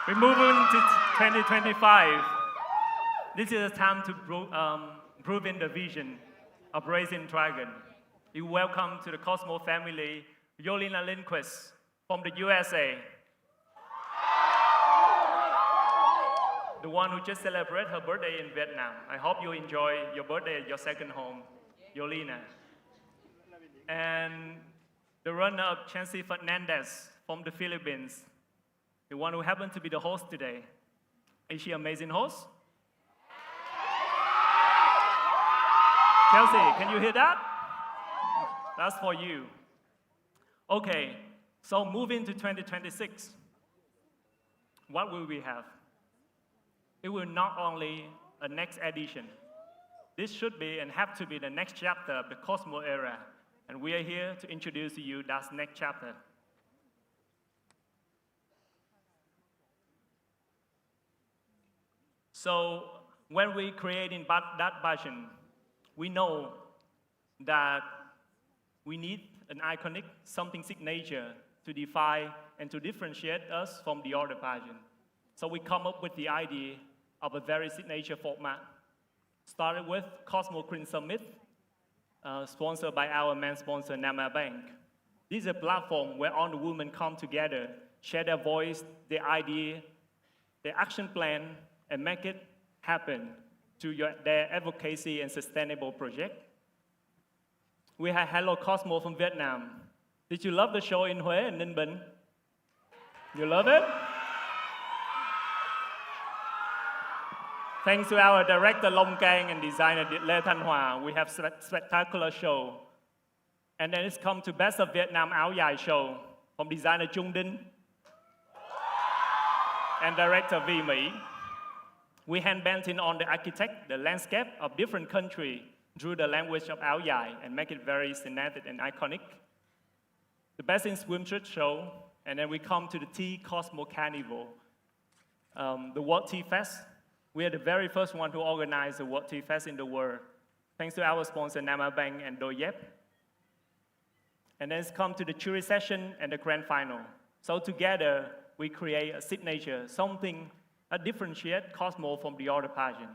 We're moving to 2025. This is a time to prove in the vision of raising dragon. You welcome to the Cosmo family, Yolina Lindquist from the USA. The one who just celebrated her birthday in Vietnam. I hope you enjoy your birthday at your second home, Yolina. And the runner-up, Chancy Fernandez from the Philippines, the one who happened to be the host today. Is she an amazing host? Chelsea, can you hear that? That's for you. Okay, so moving to 2026, what will we have? It will not only a next edition. This should be and have to be the next chapter of the Cosmo era, and we are here to introduce to you that next chapter. So when we creating that vision, we know that we need an iconic, something signature to define and to differentiate us from the other pageant. So we come up with the idea of a very signature format. Started with Cosmo Queen Summit, sponsored by our main sponsor, Nama Bank. This is a platform where all the women come together, share their voice, their idea, their action plan, and make it happen to their advocacy and sustainable project. We had Hello Cosmo from Vietnam. Did you love the show in Hue and Ninh Bình? You love it? Thanks to our director Long Kang and designer Lê Thanh Hòa, we have spectacular show. And then it's come to Best of Vietnam Áo Dài show from designer Trung Dinh and director Vi Mỹ. We hand-painted on the architect, the landscape of different countries through the language of Áo Dài and make it very cinematic and iconic. The Best in Swimsuit show, and then we come to the Tea Cosmo Carnival, the World Tea Fest. We are the very first one to organize the World Tea Fest in the world, thanks to our sponsor Nama Bank and Doyep. And then it's come to the jury session and the grand final. So together, we create a signature, something that differentiates Cosmo from the other pageant.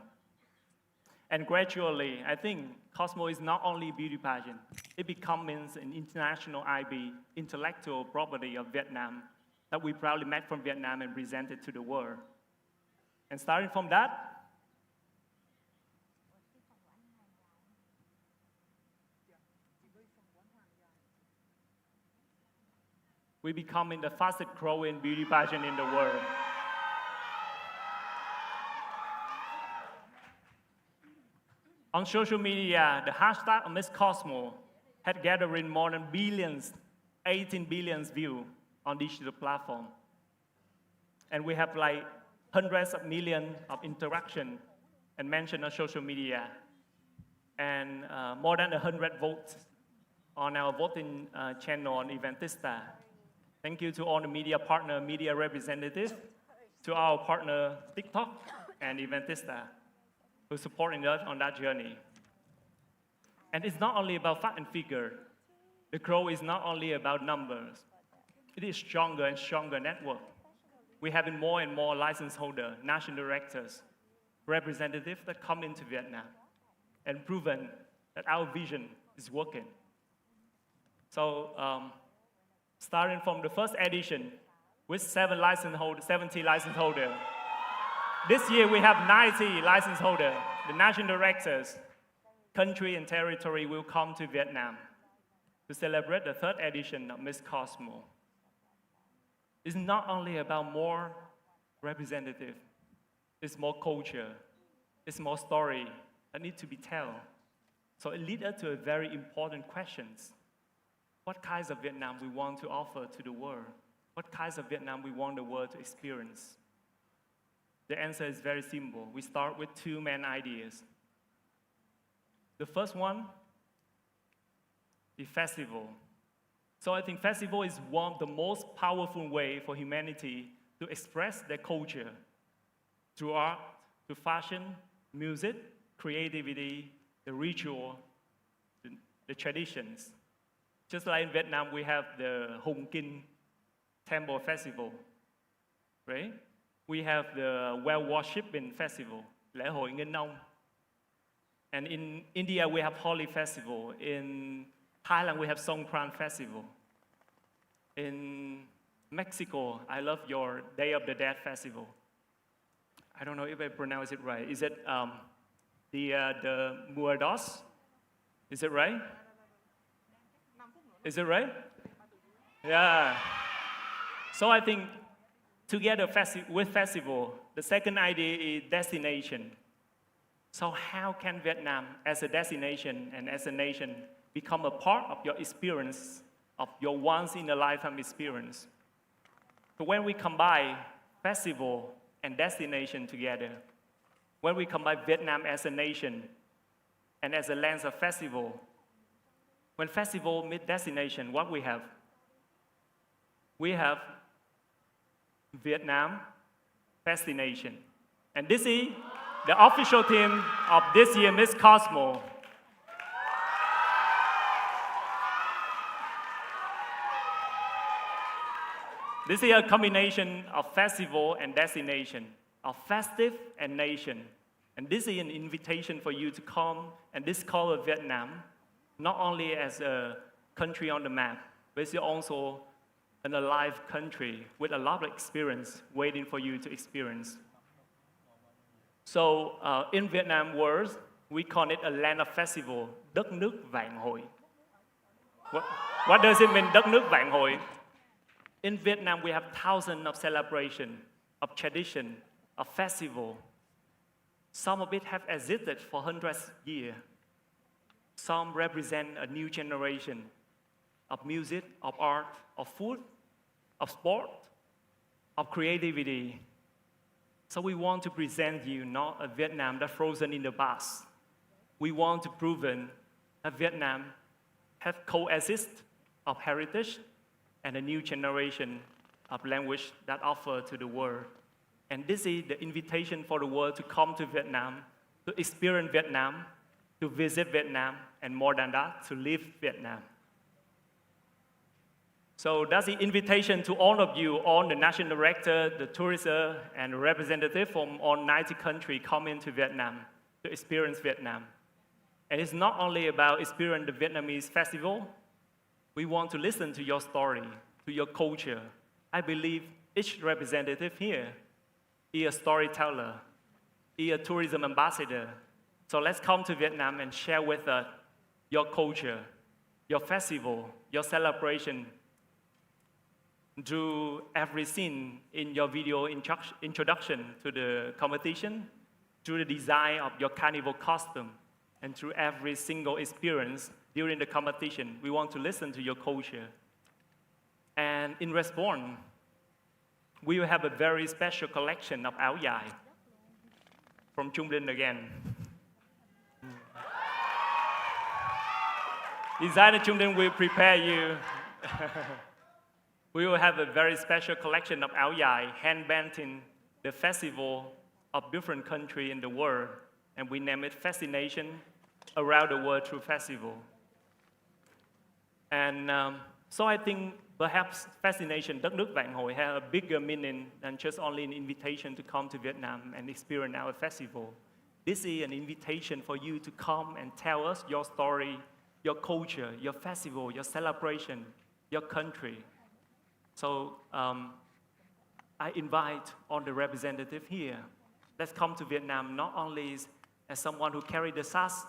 And gradually, I think Cosmo is not only a beauty pageant, it becomes an international IP, intellectual property of Vietnam, that we proudly made from Vietnam and presented to the world. And starting from that, we becoming the fastest growing beauty pageant in the world. On social media, the hashtag of Miss Cosmo had gathered more than billions, 18 billion views on digital platform. And we have like hundreds of millions of interaction and mention on social media, and more than 100 votes on our voting channel on Eventista. Thank you to all the media partner, media representatives, to our partner TikTok and Eventista, who supporting us on that journey. And it's not only about fact and figure. The growth is not only about numbers. It is stronger and stronger network. We have more and more license holder, national directors, representatives that come into Vietnam and proven that our vision is working. So starting from the first edition with 70 license holders, this year we have 90 license holders. The national directors, country and territory will come to Vietnam to celebrate the third edition of Miss Cosmo. It's not only about more representative, it's more culture, it's more story that need to be told. So it leads us to a very important questions. What kinds of Vietnam we want to offer to the world? What kinds of Vietnam we want the world to experience? The answer is very simple. We start with two main ideas. The first one is festival. So I think festival is one of the most powerful ways for humanity to express their culture through art, through fashion, music, creativity, the ritual, the traditions. Just like in Vietnam, we have the Hùng Kinh Temple Festival, right? We have the well worshipping festival, lễ hội Nghinh Nông. And in India, we have Holi Festival. In Thailand, we have Songkran Festival. In Mexico, I love your Day of the Dead Festival. I don't know if I pronounce it right. Is it the Muertos? Is it right? Is it right? Yeah. So I think together with festival, the second idea is destination. So how can Vietnam as a destination and as a nation become a part of your experience, of your once in a lifetime experience? So when we combine festival and destination together, when we combine Vietnam as a nation and as a land of festival, when festival meet destination, what we have? We have Vietnam Fascination. And this is the official theme of this year Miss Cosmo. This is a combination of festival and destination, of festive and nation. And this is an invitation for you to come and discover Vietnam, not only as a country on the map, but it's also an alive country with a lot of experience waiting for you to experience. So in Vietnam words, we call it a land of festival, đất nước vạn hội. What does it mean, đất nước vạn hội? In Vietnam, we have thousands of celebration, of tradition, of festival. Some of it have existed for hundreds of years. Some represent a new generation of music, of art, of food, of sport, of creativity. So we want to present you not a Vietnam that's frozen in the past. We want to prove that Vietnam has coexist of heritage and a new generation of language that offer to the world. And this is the invitation for the world to come to Vietnam, to experience Vietnam, to visit Vietnam, and more than that, to live Vietnam. So that's the invitation to all of you, all the national director, the tourists, and representatives from all 90 countries coming to Vietnam to experience Vietnam. And it's not only about experiencing the Vietnamese festival. We want to listen to your story, to your culture. I believe each representative here is a storyteller, is a tourism ambassador. So let's come to Vietnam and share with us your culture, your festival, your celebration, through every scene in your video introduction to the competition, through the design of your carnival costume, and through every single experience during the competition. We want to listen to your culture. And in response, we will have a very special collection of áo dài from Trung Linh again. Designer Trung Linh will prepare you. We will have a very special collection of áo dài hand-bent in the festival of different countries in the world, and we name it Fascination Around the World Through Festival. And so I think perhaps Fascination Đất nước Vạn Hội have a bigger meaning than just only an invitation to come to Vietnam and experience our festival. This is an invitation for you to come and tell us your story, your culture, your festival, your celebration, your country. So I invite all the representatives here. Let's come to Vietnam not only as someone who carry the SAS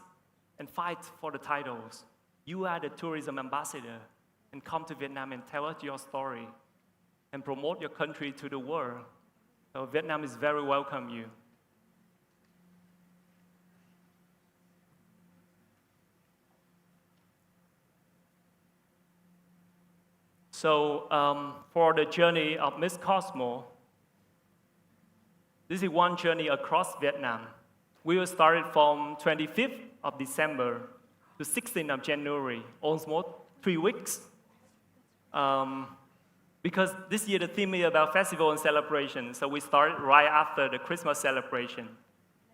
and fight for the titles. You are the tourism ambassador, and come to Vietnam and tell us your story and promote your country to the world. So Vietnam is very welcome you. So for the journey of Miss Cosmo, this is one journey across Vietnam. We will start it from 25th of December to 16th of January, almost 3 weeks. Because this year the theme is about festival and celebration, so we start right after the Christmas celebration.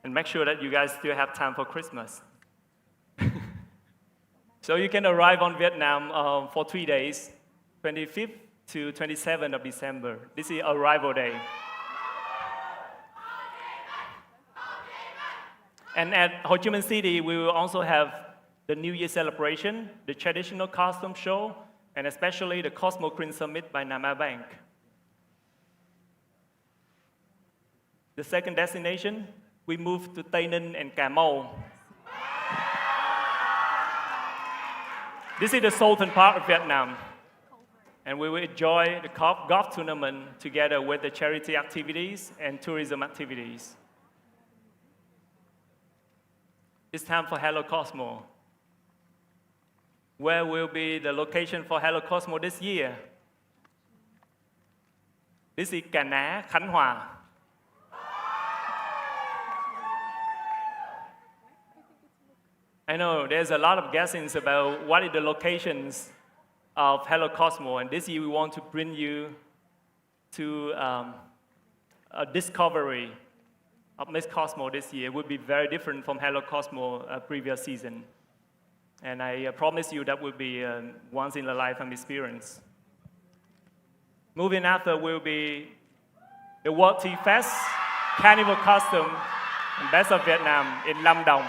And make sure that you guys still have time for Christmas. So you can arrive on Vietnam for 3 days, 25th to 27th of December. This is arrival day. And at Ho Chi Minh City, we will also have the New Year celebration, the traditional costume show, and especially the Cosmo Queen Summit by Nam A Bank. The second destination, we move to Tây Ninh and Cà Mau. This is the southern part of Vietnam. And we will enjoy the golf tournament together with the charity activities and tourism activities. It's time for Hello Cosmo. Where will be the location for Hello Cosmo this year? This is Cà Ná, Khánh Hòa. I know there's a lot of guessings about what are the locations of Hello Cosmo, and this year we want to bring you to a discovery of Miss Cosmo this year. It would be very different from Hello Cosmo previous season. And I promise you that will be a once-in-a-lifetime experience. Moving after will be the World Tea Fest, Carnival Costume, and Best of Vietnam in Lâm Đồng.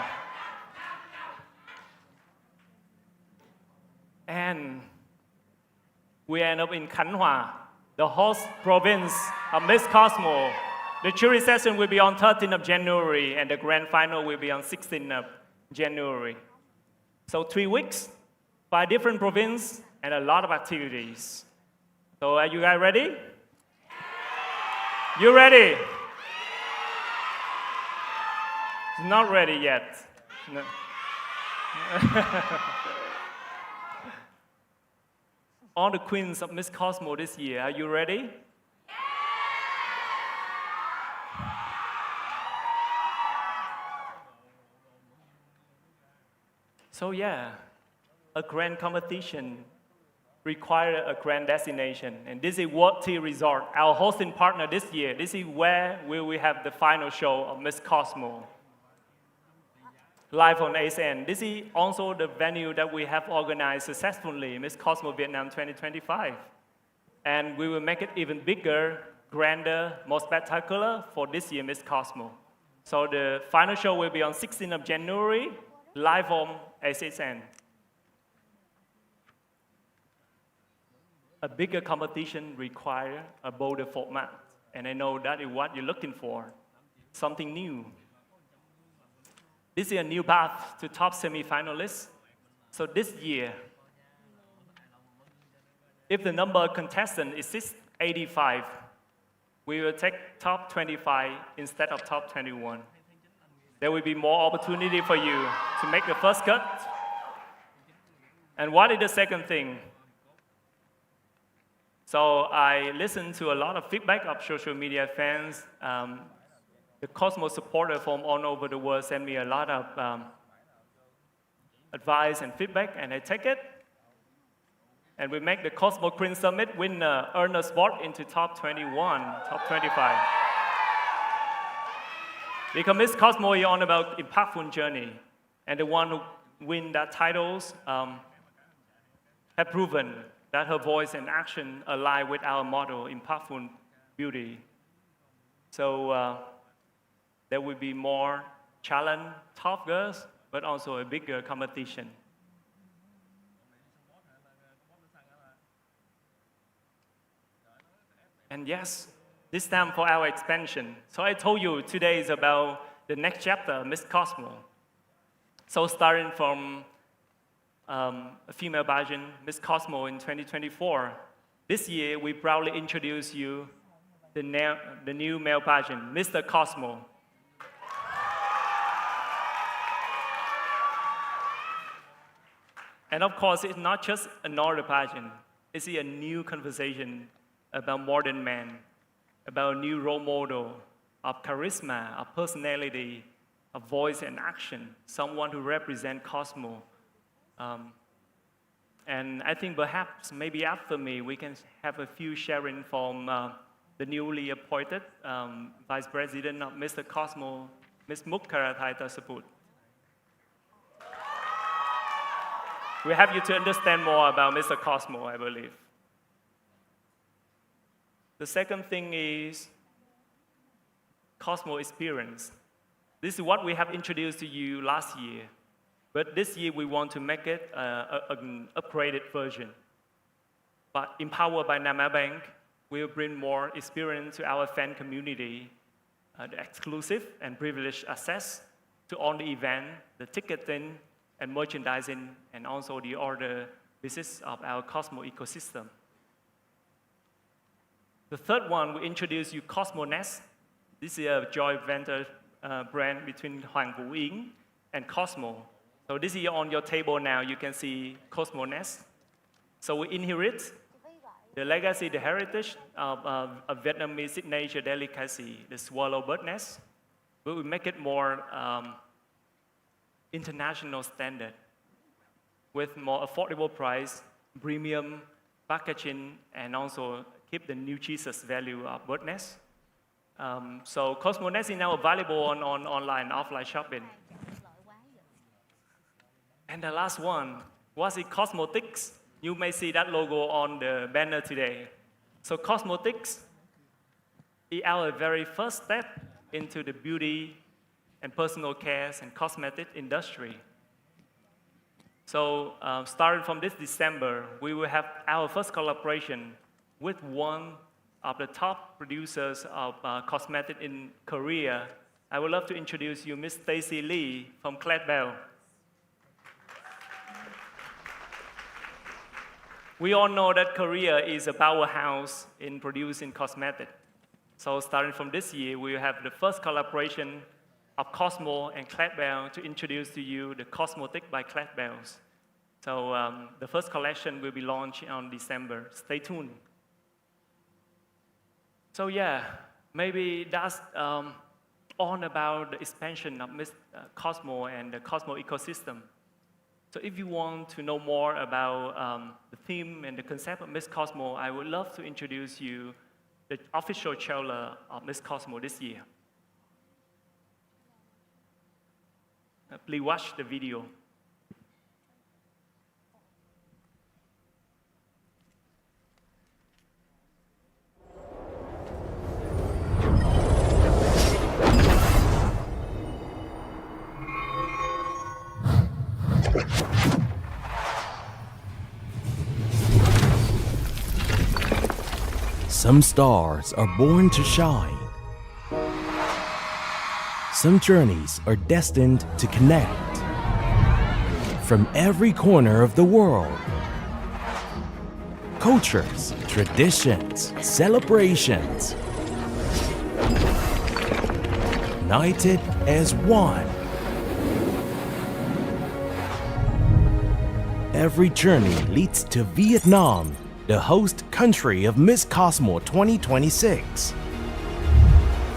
And we end up in Khánh Hòa, the host province of Miss Cosmo. The jury session will be on 13th of January, and the grand final will be on 16th of January. So 3 weeks, 5 different provinces, and a lot of activities. So are you guys ready? You ready? Not ready yet. No. All the queens of Miss Cosmo this year, are you ready? So yeah, a grand competition requires a grand destination. And this is World Tea Resort, our hosting partner this year. This is where we will have the final show of Miss Cosmo. Live on ASN. This is also the venue that we have organized successfully, Miss Cosmo Vietnam 2025. And we will make it even bigger, grander, more spectacular for this year Miss Cosmo. So the final show will be on 16th of January, live on ASN. A bigger competition requires a bolder format. And I know that is what you're looking for, something new. This is a new path to top semi-finalists. So this year, if the number of contestants is 85, we will take top 25 instead of top 21. There will be more opportunity for you to make the first cut. And what is the second thing? So I listened to a lot of feedback of social media fans. The Cosmo supporter from all over the world sent me a lot of advice and feedback, and I take it. And we make the Cosmo Queen Summit winner earn a spot into top 21, top 25. Because Miss Cosmo is on about impactful journey, and the one who win that titles have proven that her voice and action align with our motto, impactful beauty. So there will be more challenge, tough girls, but also a bigger competition. And yes, this time for our expansion. So I told you today is about the next chapter, Miss Cosmo. So starting from a female version, Miss Cosmo in 2024, this year we proudly introduce you the new male version, Mr. Cosmo. And of course, it's not just another pageant. It's a new conversation about modern men, about a new role model of charisma, of personality, of voice and action, someone who represents Cosmo. And I think perhaps maybe after me, we can have a few sharing from the newly appointed Vice President of Mr. Cosmo, Ms. Mukkarathai Tasaput. We have you to understand more about Mr. Cosmo, I believe. The second thing is Cosmo experience. This is what we have introduced to you last year, but this year we want to make it an upgraded version. But empowered by Nama Bank, we'll bring more experience to our fan community, the exclusive and privileged access to all the event, the ticketing and merchandising, and also the other business of our Cosmo ecosystem. The third one, we introduce you Cosmo Nest. This is a joint venture brand between Hoàng Vũ Yến and Cosmo. So this is on your table now, you can see Cosmo Nest. So we inherit the legacy, the heritage of a Vietnamese signature delicacy, the swallow bird nest, but we make it more international standard with more affordable price, premium packaging, and also keep the nutritious value of bird nest. So Cosmo Nest is now available on online, offline shopping. And the last one was it Cosmetics. You may see that logo on the banner today. So Cosmetics is our very first step into the beauty and personal care and cosmetic industry. So starting from this December, we will have our first collaboration with one of the top producers of cosmetic in Korea. I would love to introduce you Miss Stacy Lee from Cladbell. We all know that Korea is a powerhouse in producing cosmetics. So starting from this year, we will have the first collaboration of Cosmo and Cladbell to introduce to you the Cosmetic by Cladbells. So the first collection will be launched on December. Stay tuned. So yeah, maybe that's all about the expansion of Miss Cosmo and the Cosmo ecosystem. So if you want to know more about the theme and the concept of Miss Cosmo, I would love to introduce you the official trailer of Miss Cosmo this year. Please watch the video. Some stars are born to shine. Some journeys are destined to connect. From every corner of the world, cultures, traditions, celebrations, united as one. every journey leads to Vietnam, the host country of Miss Cosmo 2026.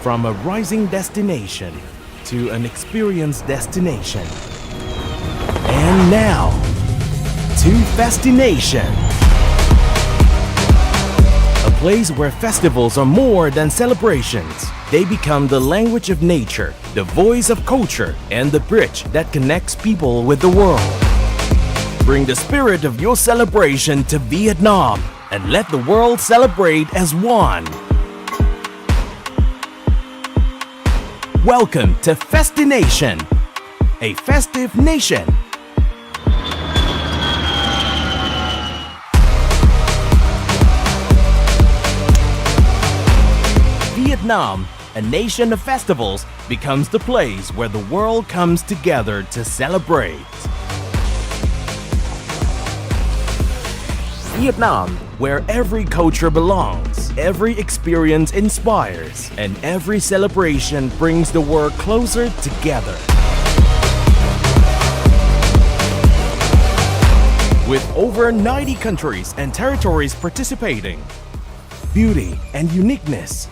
From a rising destination to an experienced destination. And now, to Festination. A place where festivals are more than celebrations. They become the language of nature, the voice of culture, and the bridge that connects people with the world. Bring the spirit of your celebration to Vietnam and let the world celebrate as one. Welcome to Festination, a festive nation. Vietnam, a nation of festivals, becomes the place where the world comes together to celebrate. Vietnam, where every culture belongs, every experience inspires, and every celebration brings the world closer together. With over 90 countries and territories participating, beauty and uniqueness,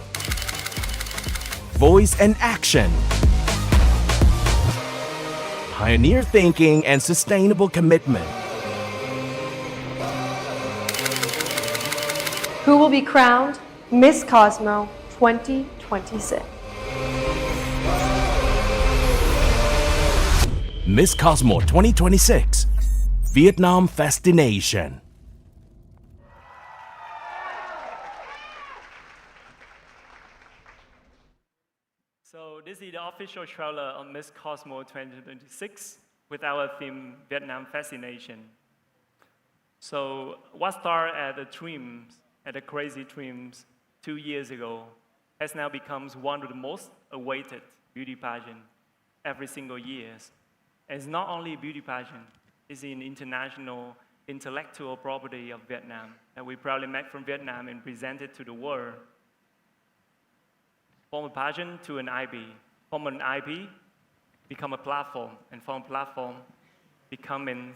voice and action, pioneer thinking and sustainable commitment. Who will be crowned Miss Cosmo 2026? Miss Cosmo 2026, Vietnam Festination. So this is the official trailer of Miss Cosmo 2026 with our theme Vietnam Fascination. So what started at the crazy dreams 2 years ago has now become one of the most awaited beauty pageant every single year. And it's not only a beauty pageant, it's an international intellectual property of Vietnam that we proudly make from Vietnam and present it to the world. From a pageant to an IP, from an IP become a platform, and from a platform becoming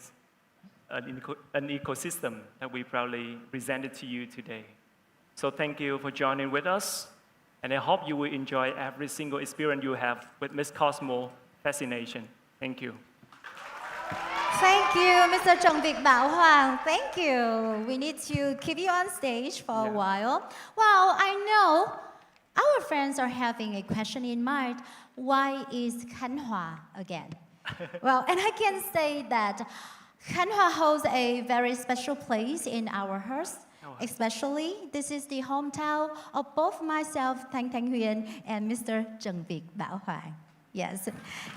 an ecosystem that we proudly presented to you today. So thank you for joining with us, and I hope you will enjoy every single experience you have with Miss Cosmo Fascination. Thank you. Thank you, Mr. Trần Việt Bảo Hoàng. Thank you. We need to keep you on stage for a while. Well, I know our friends are having a question in mind. Why is Khánh Hòa again? Well, and I can say that Khánh Hòa holds a very special place in our hearts. Especially, this is the hometown of both myself, Thanh Thanh Huyền, and Mr. Trần Việt Bảo Hoàng. Yes,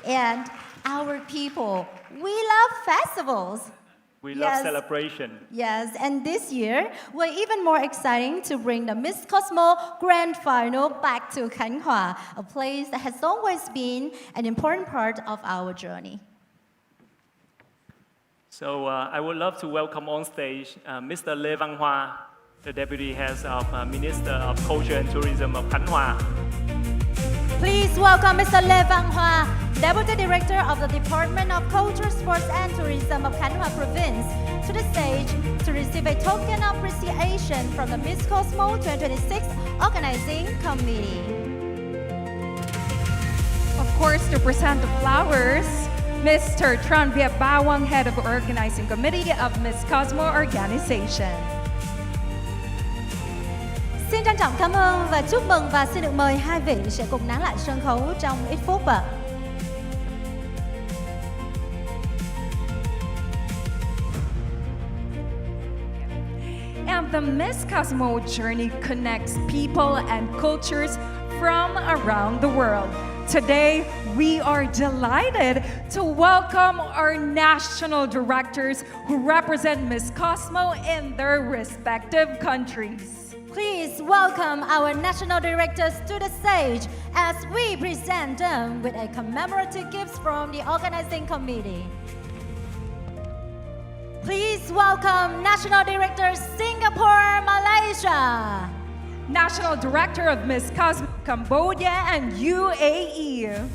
and our people, we love festivals. We love celebration. Yes, and this year, we're even more exciting to bring the Miss Cosmo Grand Final back to Khánh Hòa, a place that has always been an important part of our journey. So I would love to welcome on stage Mr. Lê Văn Hoa, the Deputy Head of Minister of Culture and Tourism of Khánh Hòa. Please welcome Mr. Lê Văn Hoa, Deputy Director of the Department of Culture, Sports and Tourism of Khánh Hòa Province, to the stage to receive a token of appreciation from the Miss Cosmo 2026 Organizing Committee. Of course, to present the flowers, Mr. Tran Viet Ba Wang, Head of Organizing Committee of Miss Cosmo Organization. Xin trân trọng cảm ơn và chúc mừng, và xin được mời hai vị sẽ cùng nán lại sân khấu trong ít phút ạ. And the Miss Cosmo journey connects people and cultures from around the world. Today, we are delighted to welcome our national directors who represent Miss Cosmo in their respective countries. Please welcome our national directors to the stage as we present them with a commemorative gift from the organizing committee. Please welcome National Director Singapore, Malaysia. National Director of Miss Cosmo, Cambodia and UAE.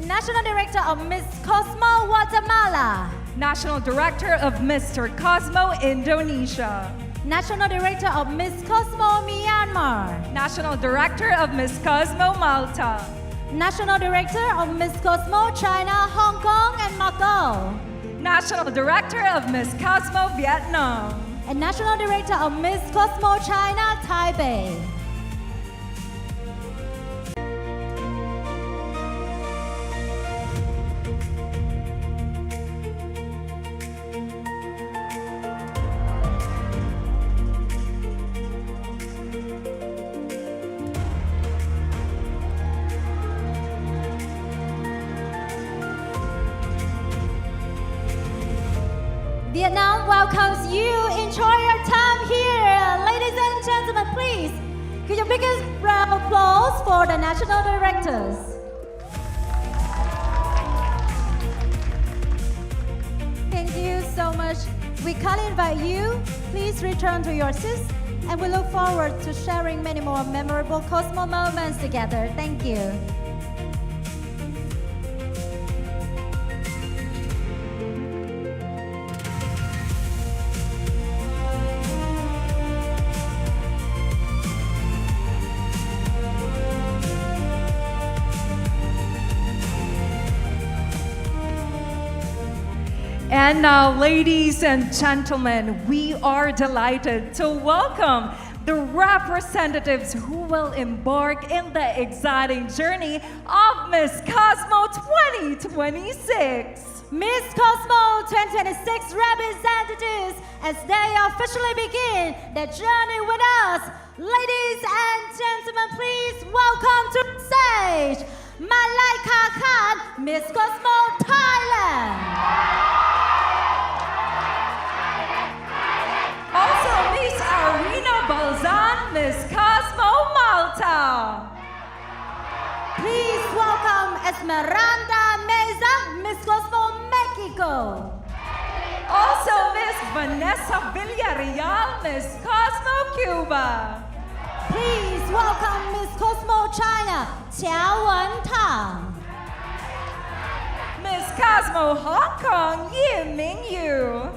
National Director of Miss Cosmo, Guatemala. National Director of Mr. Cosmo, Indonesia. National Director of Miss Cosmo, Myanmar. National Director of Miss Cosmo, Malta. National Director of Miss Cosmo, China, Hong Kong, and Macau. National Director of Miss Cosmo, Vietnam. And National Director of Miss Cosmo, China, Taipei. Vietnam welcomes you. Enjoy your time here. Ladies and gentlemen, please give your biggest round of applause for the national directors. Thank you so much. We kindly invite you. Please return to your seats, and we look forward to sharing many more memorable Cosmo moments together. Thank you. And now, ladies and gentlemen, we are delighted to welcome the representatives who will embark in the exciting journey of Miss Cosmo 2026. Miss Cosmo 2026 representatives, as they officially begin their journey with us. Ladies and gentlemen, please welcome to the stage Malaika Khan, Miss Cosmo Thailand. Also, Miss Arina Balzan, Miss Cosmo Malta. Please welcome Esmeralda Meza, Miss Cosmo Mexico. Also, Miss Vanessa Villarreal, Miss Cosmo Cuba. Please welcome Miss Cosmo China, Qiao Wen Tang. Miss Cosmo Hong Kong, Yin Ming Yu.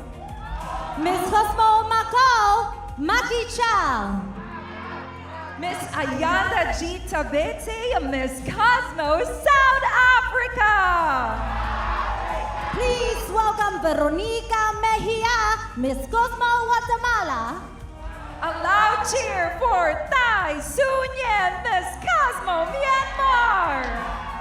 Miss Cosmo Macau, Maki Chang. Miss Ayanda Gita Bete, Miss Cosmo South Africa. Please welcome Veronica Mejia, Miss Cosmo Guatemala. A loud cheer for Thai Sunyan, Miss Cosmo Myanmar.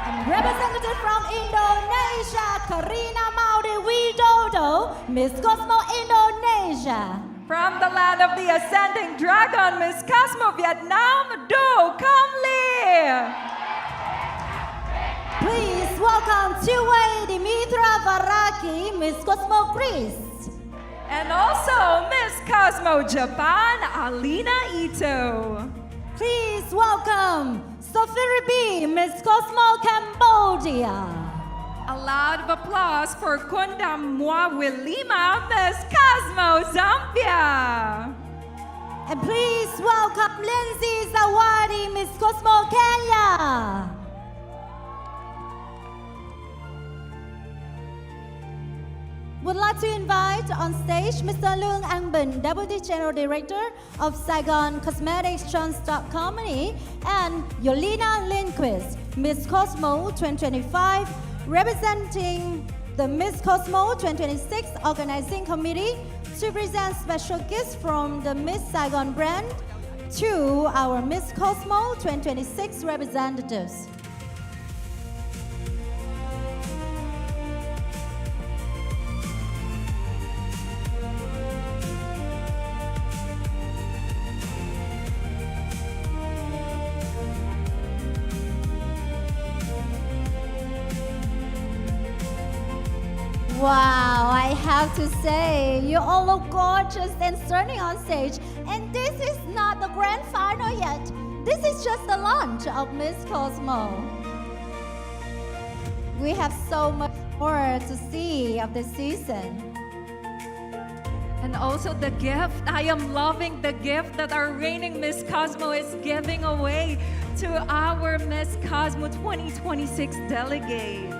And representative from Indonesia, Karina Maudi Widodo, Miss Cosmo Indonesia. From the land of the ascending dragon, Miss Cosmo Vietnam, Do Cam Le. Please welcome Chiwei Dimitra Varaki, Miss Cosmo Greece. And also Miss Cosmo Japan, Alina Ito. Please welcome Sophie B, Miss Cosmo Cambodia. A loud applause for Kundam Mwawilima, Miss Cosmo Zambia. And please welcome Lindsay Zawadi, Miss Cosmo Kenya. Would like to invite on stage Mr. Leung Ang Bin, Deputy General Director of Saigon Cosmetics Transtock Company, and Yolina Lindquist, Miss Cosmo 2025, representing the Miss Cosmo 2026 Organizing Committee, to present special gifts from the Miss Saigon brand to our Miss Cosmo 2026 representatives. Wow, I have to say, you all look gorgeous and stunning on stage. And this is not the grand final yet. This is just the launch of Miss Cosmo. We have so much more to see of this season. And also the gift. I am loving the gift that our reigning Miss Cosmo is giving away to our Miss Cosmo 2026 delegates.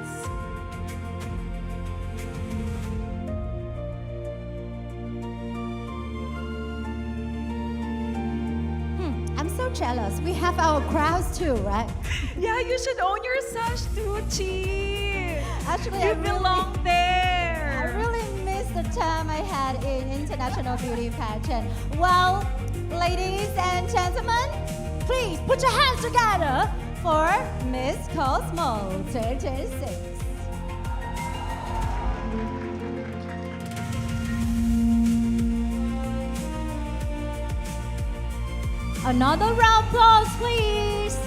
so jealous. We have our crowns too, right? Yeah, you should own your sash too, Chi. Actually, you I belong I there. really miss the time I had in International Beauty Pageant. Well, ladies and gentlemen, please put your hands together for Miss Cosmo 2026. Another round of applause, please,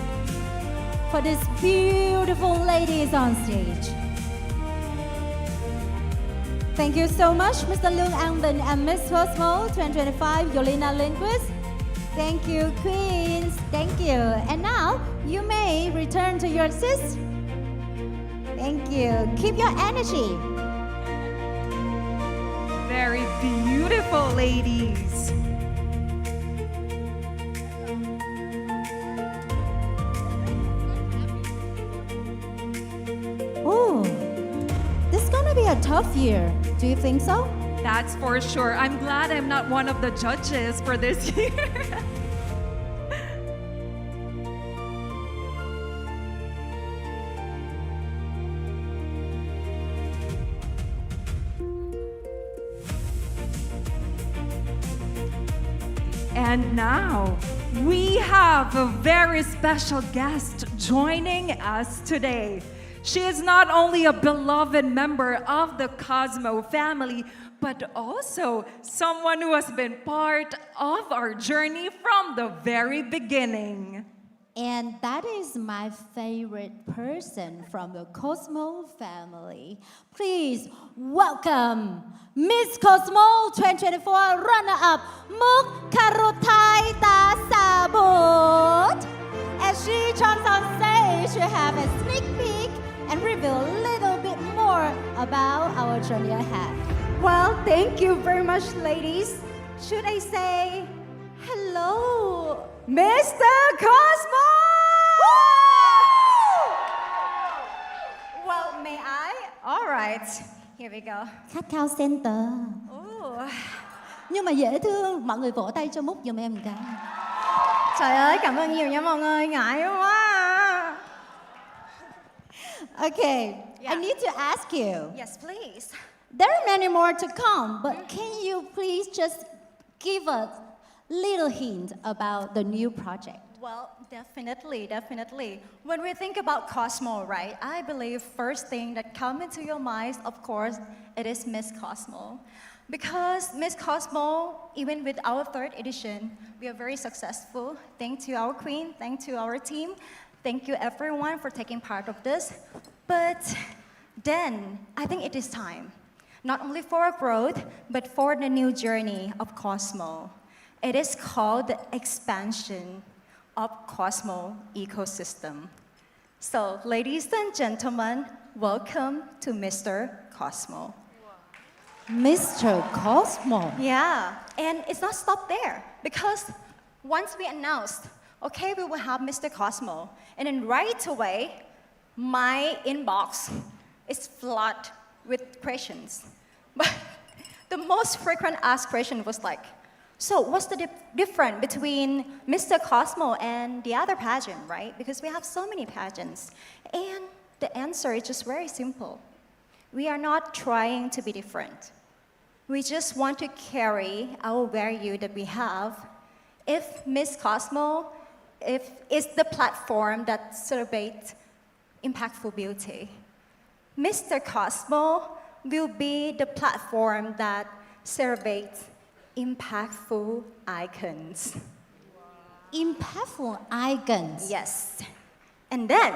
for these beautiful ladies on stage. Thank you so much, Mr. Leung Angbin and Miss Cosmo 2025, Yolina Lindquist. Thank you, Queens. Thank you. And now, you may return to your seats. Thank you. Keep your energy. Very beautiful ladies. Oh, this is gonna be a tough year. Do you think so? That's for sure. I'm glad I'm not one of the judges for this year. And now, we have a very special guest joining us today. She is not only a beloved member of the Cosmo family, but also someone who has been part of our journey from the very beginning. And that is my favorite person from the Cosmo family. Please welcome Miss Cosmo 2024 runner-up Muk Karutai Tasabut. As she jumps on stage, we have a sneak peek and reveal a little bit more about our journey ahead. Well, thank you very much, ladies. Should I say hello, Mr. Cosmo? Well, may I? All right, here we go. Khách khao center. Ooh. Nhưng mà dễ thương, mọi người vỗ tay cho Múc giùm em một cái. Trời ơi, cảm ơn nhiều nha mọi người, ngại quá. Okay, I need to ask you. Yes, please. There are many more to come, but can you please just give a little hint about the new project? Well, definitely. When we think about Cosmo, right, I believe first thing that comes into your mind, of course, it is Miss Cosmo. Because Miss Cosmo, even with our third edition, we are very successful. Thanks to our queen, thanks to our team. Thank you everyone for taking part of this. But then, I think it is time, not only for our growth, but for the new journey of Cosmo. It is called the expansion of Cosmo ecosystem. So, ladies and gentlemen, welcome to Mr. Cosmo. Mr. Cosmo? Yeah, and it's not stopped there, because once we announced, okay, we will have Mr. Cosmo, and then right away, my inbox is flooded with questions. But the most frequent asked question was like, so what's the difference between Mr. Cosmo and the other pageant, right? Because we have so many pageants. And the answer is just very simple. We are not trying to be different. We just want to carry our value that we have. If Miss Cosmo is the platform that celebrates impactful beauty, Mr. Cosmo will be the platform that celebrates impactful icons. Impactful icons? Yes. And then,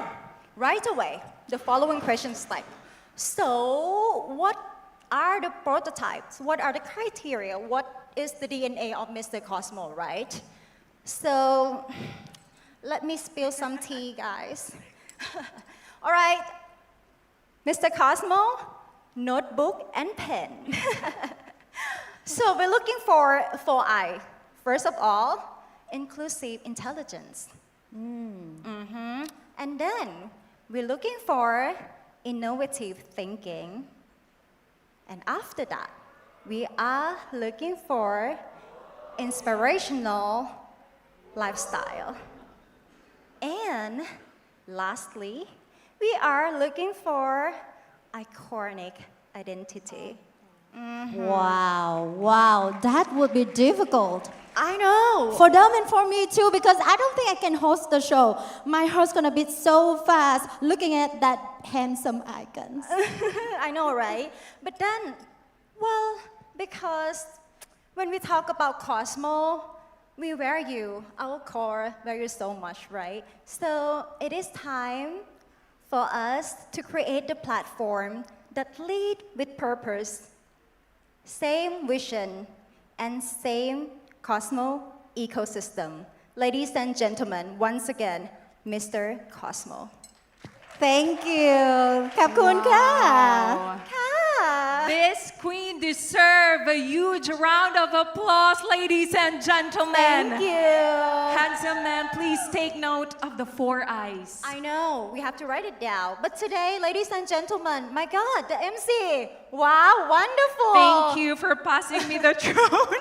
right away, the following question is like, so what are the prototypes? What are the criteria? What is the DNA of Mr. Cosmo, right? So, let me spill some tea, guys. All right, Mr. Cosmo, notebook and pen. So we're looking for 4I. First of all, inclusive intelligence. And then we're looking for innovative thinking. And after that, we are looking for inspirational lifestyle. And lastly, we are looking for iconic identity. Wow, that would be difficult. I know. For them and for me too, because I don't think I can host the show. My heart's gonna beat so fast looking at that handsome icons. I know, right? But then, well, because when we talk about Cosmo, we value our core value so much, right? So it is time for us to create the platform that lead with purpose, same vision, and same Cosmo ecosystem. Ladies and gentlemen, once again, Mr. Cosmo. Thank you. ขอบคุณค่ะ This queen deserves a huge round of applause, ladies and gentlemen. Thank you. Handsome man, please take note of the 4 eyes. I know, we have to write it down. But today, ladies and gentlemen, my God, the MC. Wow, wonderful. Thank you for passing me the throne.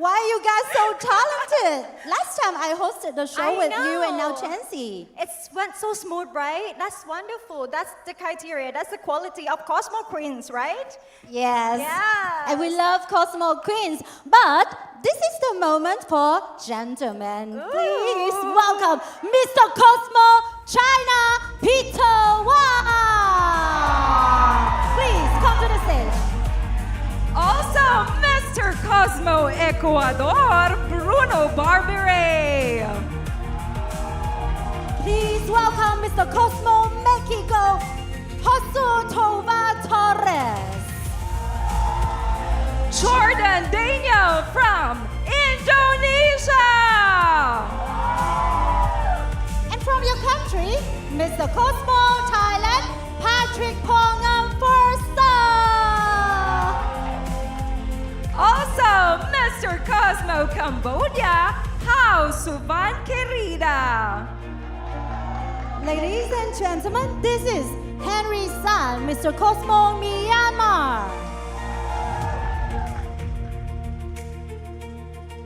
Why you guys so talented? Last time I hosted the show I with you and now know. Chansey. It went so smooth, right? That's wonderful. That's the criteria. That's the quality of Cosmo Queens, right? Yes. Yes. And we love Cosmo Queens. But this is the moment for gentlemen. Please welcome Mr. Cosmo China Peter Wang. Please come to the stage. Also, Mr. Cosmo Ecuador, Bruno Barbere. Please welcome Mr. Cosmo Mexico, Jose Tova Torres. Jordan Daniel from Indonesia. And from your country, Mr. Cosmo Thailand, Patrick Pongam Forster. Also, Mr. Cosmo Cambodia, Hao Suvan Querida. Ladies and gentlemen, this is Henry San, Mr. Cosmo Myanmar.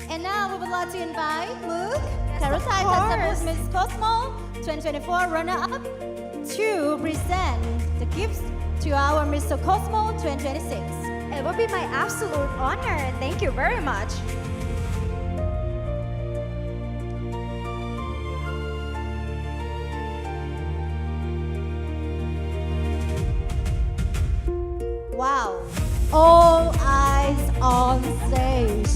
And now we would like to invite Mook, Karutai Kasamus Miss Cosmo 2024 runner-up to present the gifts to our Mr. Cosmo 2026. It would be my absolute honor. Thank you very much. Wow. All eyes on stage.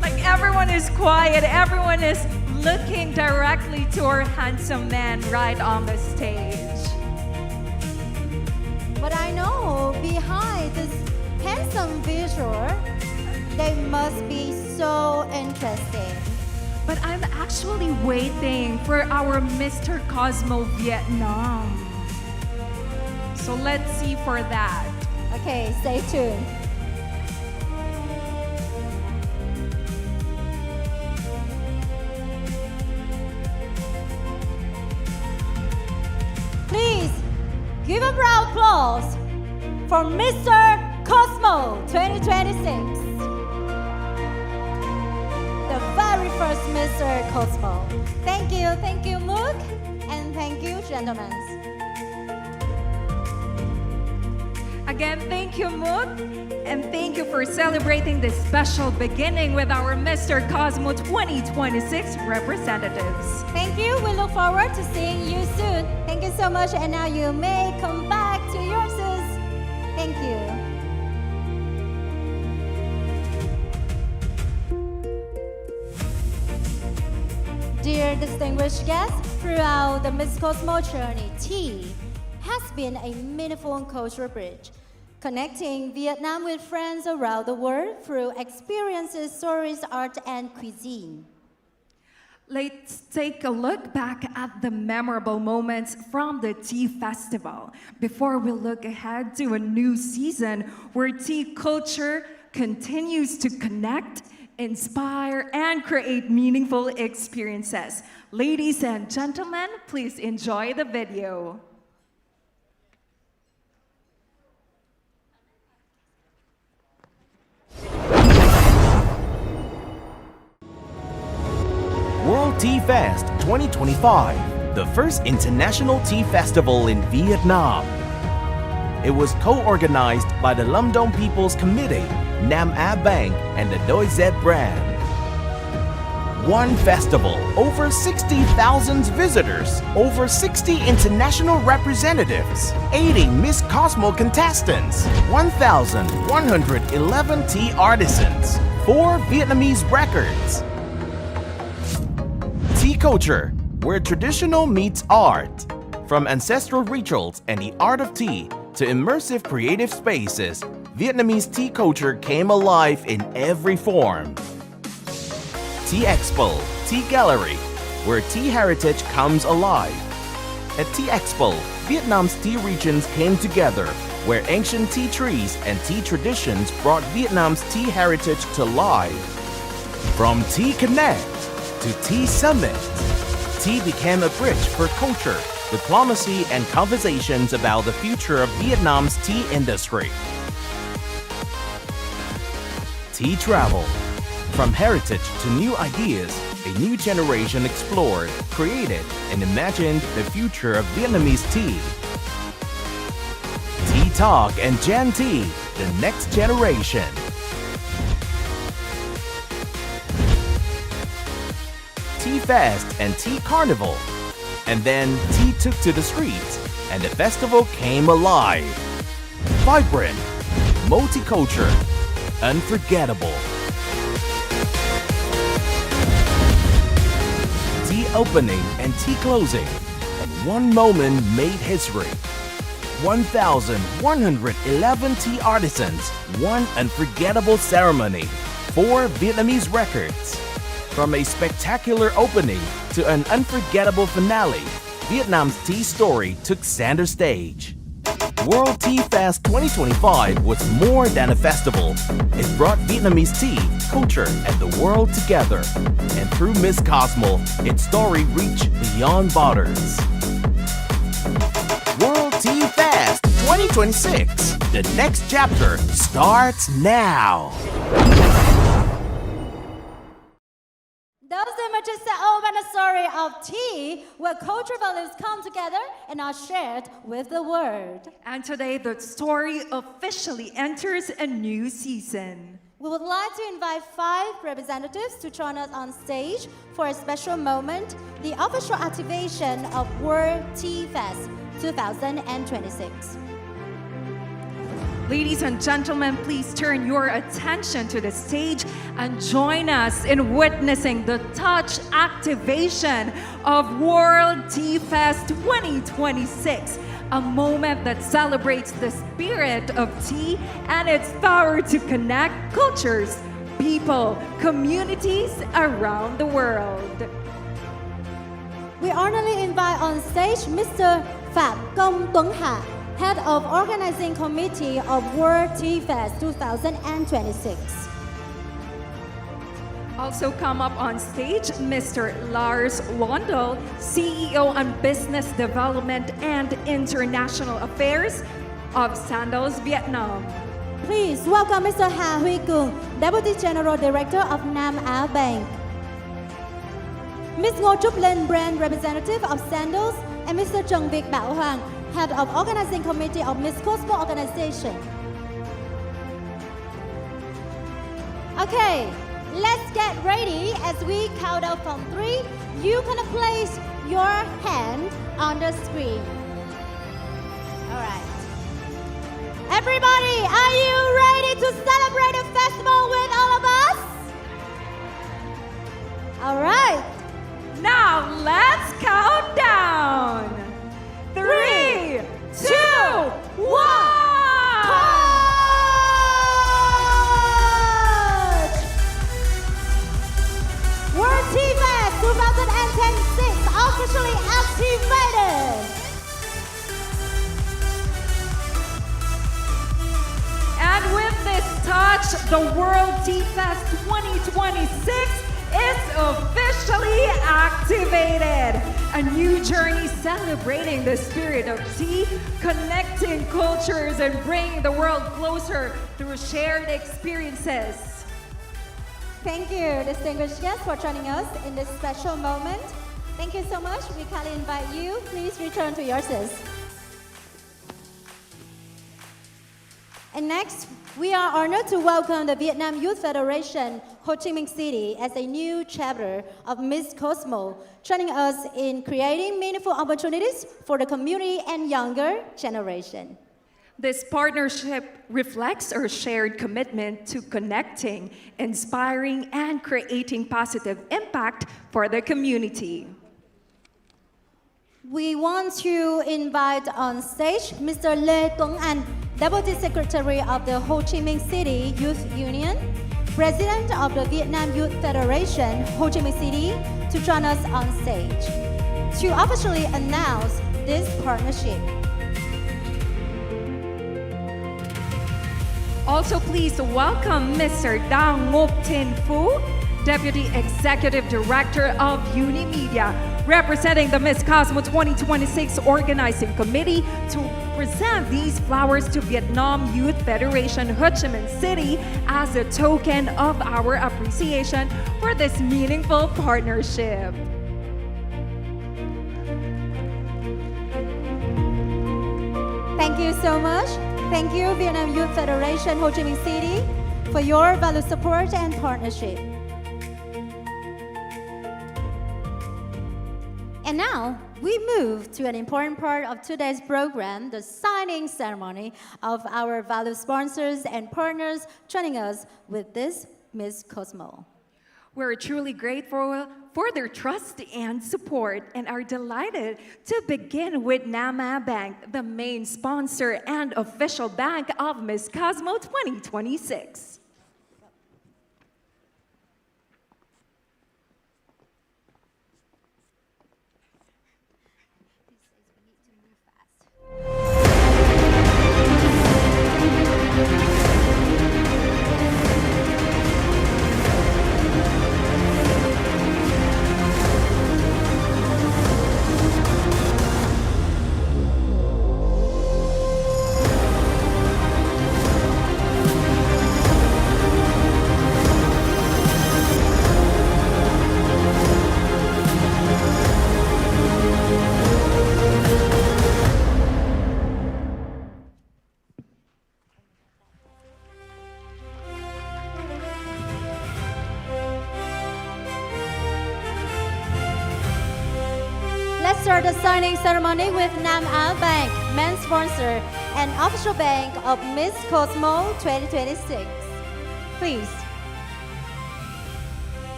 Like everyone is quiet, everyone is looking directly to our handsome man right on the stage. But I know behind this handsome visual, they must be so interesting. But I'm actually waiting for our Mr. Cosmo Vietnam. So let's see for that. Okay, stay tuned. Please give a round of applause for Mr. Cosmo 2026. The very first Mr. Cosmo. Thank you, Mook, and thank you, gentlemen. Again, thank you, Mook, and thank you for celebrating this special beginning with our Mr. Cosmo 2026 representatives. Thank you. We look forward to seeing you soon. Thank you so much. And now you may come back to your seats. Thank you. Dear distinguished guests, throughout the Miss Cosmo journey, tea has been a meaningful and cultural bridge, connecting Vietnam with friends around the world through experiences, stories, art, and cuisine. Let's take a look back at the memorable moments from the Tea Festival before we look ahead to a new season where tea culture continues to connect, inspire, and create meaningful experiences. Ladies and gentlemen, please enjoy the video. Tea Fest 2025, the first international tea festival in Vietnam. It was co-organized by the Lâm Dong People's Committee, Nam A Bank, and the Doi Z brand. One festival, over 60,000 visitors, over 60 international representatives, 80 Miss Cosmo contestants, 1,111 tea artisans, 4 Vietnamese records. Tea culture, where traditional meets art. From ancestral rituals and the art of tea to immersive creative spaces, Vietnamese tea culture came alive in every form. Tea Expo, Tea Gallery, where tea heritage comes alive. At Tea Expo, Vietnam's tea regions came together, where ancient tea trees and tea traditions brought Vietnam's tea heritage to life. From Tea Connect to Tea Summit, tea became a bridge for culture, diplomacy, and conversations about the future of Vietnam's tea industry. Tea Travel. From heritage to new ideas, a new generation explored, created, and imagined the future of Vietnamese tea. Tea Talk and Gen Tea, the next generation. Tea Fest and Tea Carnival. And then tea took to the streets, and the festival came alive. Vibrant, multicultural, unforgettable. Tea opening and tea closing, and one moment made history. 1,111 tea artisans, one unforgettable ceremony, 4 Vietnamese records. From a spectacular opening to an unforgettable finale, Vietnam's tea story took center stage. World Tea Fest 2025 was more than a festival. It brought Vietnamese tea, culture, and the world together. And through Miss Cosmo, its story reached beyond borders. World Tea Fest 2026. The next chapter starts now. Those images that open a story of tea, where cultural values come together and are shared with the world. And today, the story officially enters a new season. We would like to invite 5 representatives to join us on stage for a special moment, the official activation of World Tea Fest 2026. Ladies and gentlemen, please turn your attention to the stage and join us in witnessing the touch activation of World Tea Fest 2026, a moment that celebrates the spirit of tea and its power to connect cultures, people, communities around the world. We honorably invite on stage Mr. Phạm Công Tuấn Hạ, Head of Organizing Committee of World Tea Fest 2026. Also come up on stage, Mr. Lars Londal, CEO on Business Development and International Affairs of Sandals Vietnam. Please welcome Mr. Hà Huy Cường, Deputy General Director of Nam Á Bank. Ms. Ngô Trúc Linh, Brand Representative of Sandals, and Mr. Trần Việt Bảo Hoàng, Head of Organizing Committee of Miss Cosmo organization. Okay, let's get ready as we count down from 3. You can place your hand on the screen. All right. Everybody, are you ready to celebrate the festival with all of us? All right. Now let's count down. 3, 2, 1. World Tea Fest 2026 officially activated. And with this touch, the World Tea Fest 2026 is officially activated. A new journey celebrating the spirit of tea, connecting cultures and bringing the world closer through shared experiences. Thank you, distinguished guests, for joining us in this special moment. Thank you so much. We kindly invite you. Please return to your seats. And next, we are honored to welcome the Vietnam Youth Federation, Ho Chi Minh City, as a new chapter of Miss Cosmo, joining us in creating meaningful opportunities for the community and younger generation. This partnership reflects our shared commitment to connecting, inspiring, and creating positive impact for the community. We want to invite on stage Mr. Lê Tuấn Anh, Deputy Secretary of the Ho Chi Minh City Youth Union, President of the Vietnam Youth Federation, Ho Chi Minh City, to join us on stage to officially announce this partnership. Also, please welcome Mr. Dao Ngop Tin Phu, Deputy Executive Director of Unimedia, representing the Miss Cosmo 2026 Organizing Committee, to present these flowers to Vietnam Youth Federation Ho Chi Minh City as a token of our appreciation for this meaningful partnership. Thank you so much. Thank you, Vietnam Youth Federation Ho Chi Minh City, for your valued support and partnership. And now, we move to an important part of today's program, the signing ceremony of our valued sponsors and partners joining us with this Miss Cosmo. We're truly grateful for their trust and support and are delighted to begin with Nam A Bank, the main sponsor and official bank of Miss Cosmo 2026. Let's start the signing ceremony with Nam A Bank, main sponsor and official bank of Miss Cosmo 2026. Please.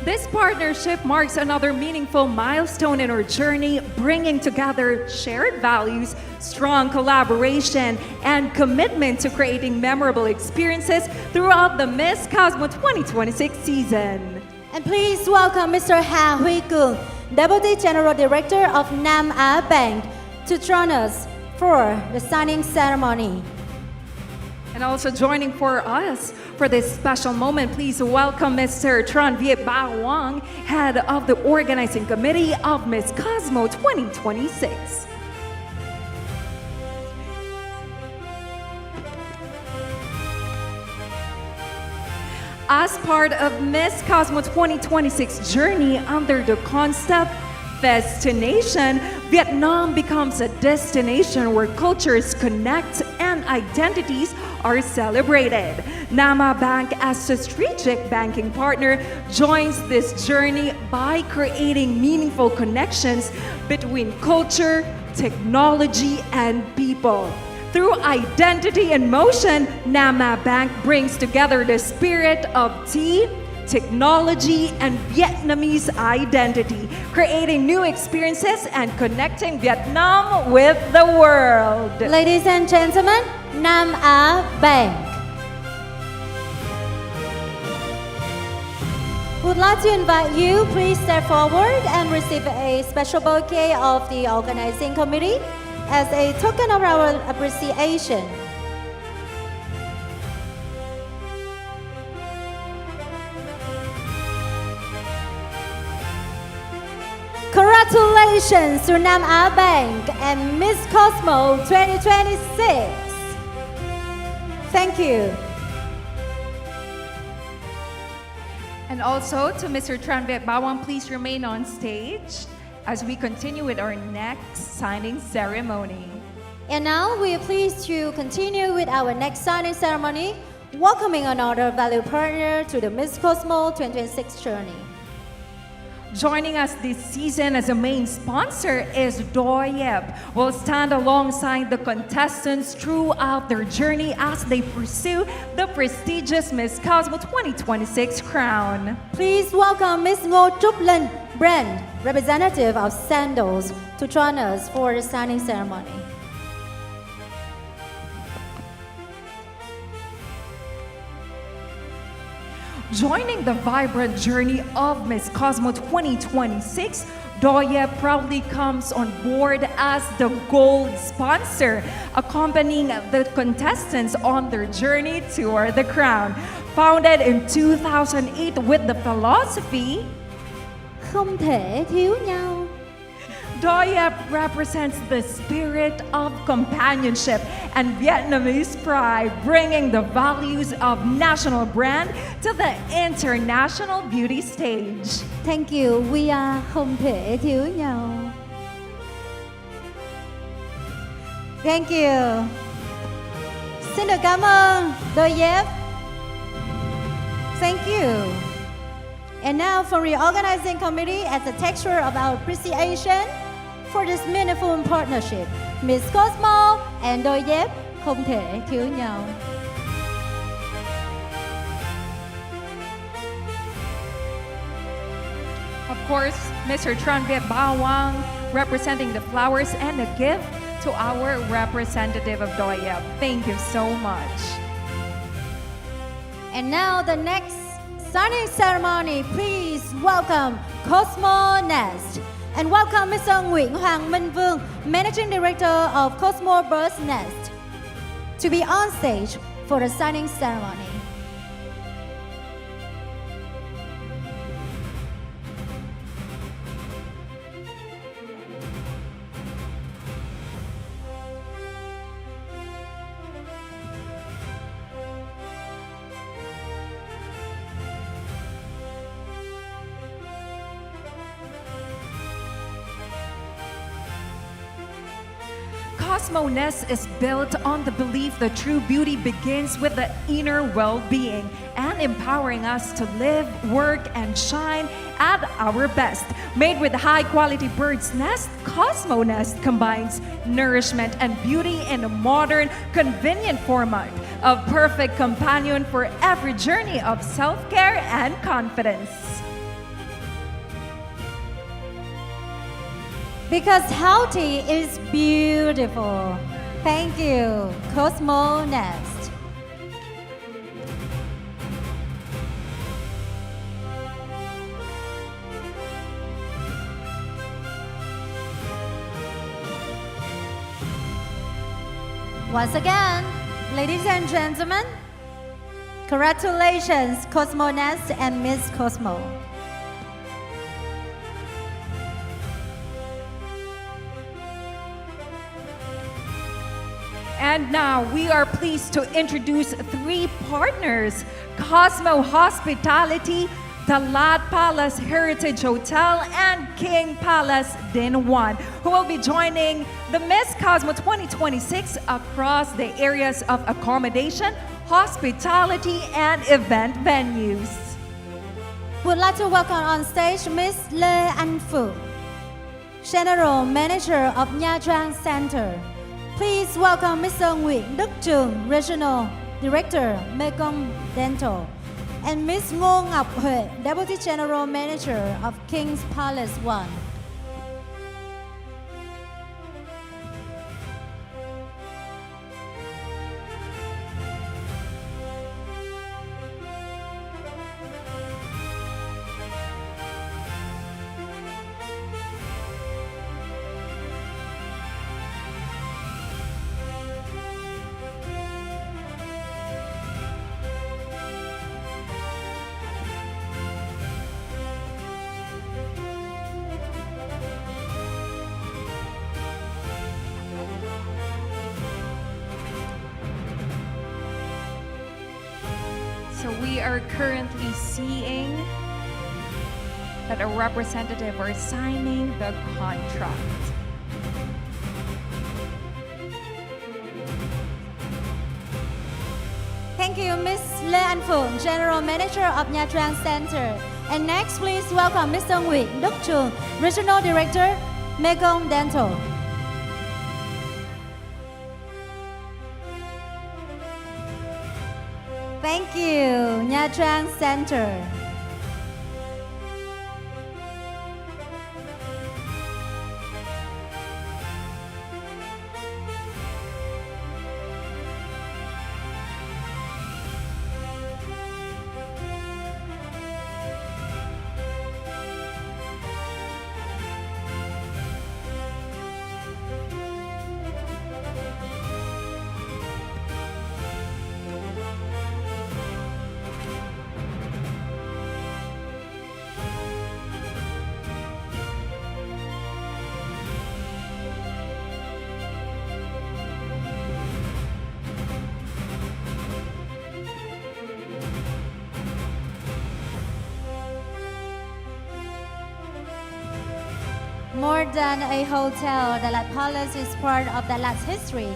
This partnership marks another meaningful milestone in our journey, bringing together shared values, strong collaboration, and commitment to creating memorable experiences throughout the Miss Cosmo 2026 season. And please welcome Mr. Ha Huy Kuong, Deputy General Director of Nam A Bank, to join us for the signing ceremony. And also joining for us for this special moment, please welcome Mr. Tran Viet Ba Wang, Head of the Organizing Committee of Miss Cosmo 2026. As part of Miss Cosmo 2026 journey under the concept Festination, Vietnam becomes a destination where cultures connect and identities are celebrated. Nam A Bank, as a strategic banking partner, joins this journey by creating meaningful connections between culture, technology, and people. Through identity in motion, Nam A Bank brings together the spirit of tea, technology, and Vietnamese identity, creating new experiences and connecting Vietnam with the world. Ladies and gentlemen, Nam A Bank. Would like to invite you, please step forward and receive a special bouquet of the organizing committee as a token of our appreciation. Congratulations to Nam A Bank and Miss Cosmo 2026. Thank you. And also to Mr. Tranviet Bawang, please remain on stage as we continue with our next signing ceremony. And now we are pleased to continue with our next signing ceremony, welcoming another valued partner to the Miss Cosmo 2026 journey. Joining us this season as a main sponsor is Doyeb, who will stand alongside the contestants throughout their journey as they pursue the prestigious Miss Cosmo 2026 crown. Please welcome Miss Ngô Trúc Linh, brand representative of Sandals, to join us for the signing ceremony. Joining the vibrant journey of Miss Cosmo 2026, Doye proudly comes on board as the gold sponsor, accompanying the contestants on their journey toward the crown. Founded in 2008 with the philosophy, không thể thiếu nhau, Doye represents the spirit of companionship and Vietnamese pride, bringing the values of national brand to the international beauty stage. Thank you. We are không thể thiếu nhau. Thank you. Xin được cảm ơn Doye. Thank you. And now from the organizing committee, as a texture of our appreciation for this meaningful partnership, Miss Cosmo and Doye không thể thiếu nhau. Of course, Mr. Tranviet Bawang representing the flowers and a gift to our representative of Doye. Thank you so much. And now the next signing ceremony, please welcome Cosmo Nest. And welcome Mr. Nguyễn Hoàng Minh Vương, Managing Director of Cosmo Birds Nest, to be on stage for the signing ceremony. Cosmo Nest is built on the belief that true beauty begins with the inner well-being and empowering us to live, work, and shine at our best. Made with high-quality bird's nest, Cosmo Nest combines nourishment and beauty in a modern, convenient format, a perfect companion for every journey of self-care and confidence. Because healthy is beautiful. Thank you, Cosmo Nest. Once again, ladies and gentlemen, congratulations, Cosmo Nest and Miss Cosmo. And now we are pleased to introduce three partners: Cosmo Hospitality, Talat Palace Heritage Hotel, and King Palace Din Wan, who will be joining the Miss Cosmo 2026 across the areas of accommodation, hospitality, and event venues. Would like to welcome on stage Miss Lê Anh Phượng, General Manager of Nha Trang Center. Please welcome Mr. Nguyễn Đức Trường, Regional Director, Mekong Dental, and Miss Ngô Ngọc Huệ, Deputy General Manager of King's Palace One. So we are currently seeing that a representative are signing the contract. Thank you, Ms. Lê Anh Phượng, General Manager of Nha Trang Center. And next, please welcome Mr. Nguyễn Đức Trường, Regional Director, Mekong Dental. Thank you, Nha Trang Center. More than a hotel, Dalat Palace is part of Dalat's history,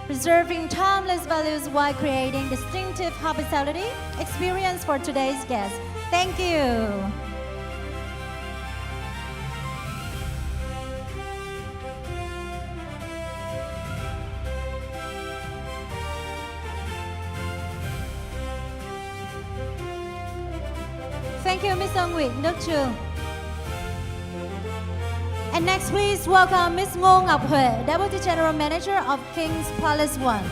preserving timeless values while creating distinctive hospitality experience for today's guests. Thank you. Thank you, Mr. Nguyễn Đức Trường. And next, please welcome Ms. Ngô Ngọc Huệ, Deputy General Manager of King's Palace One.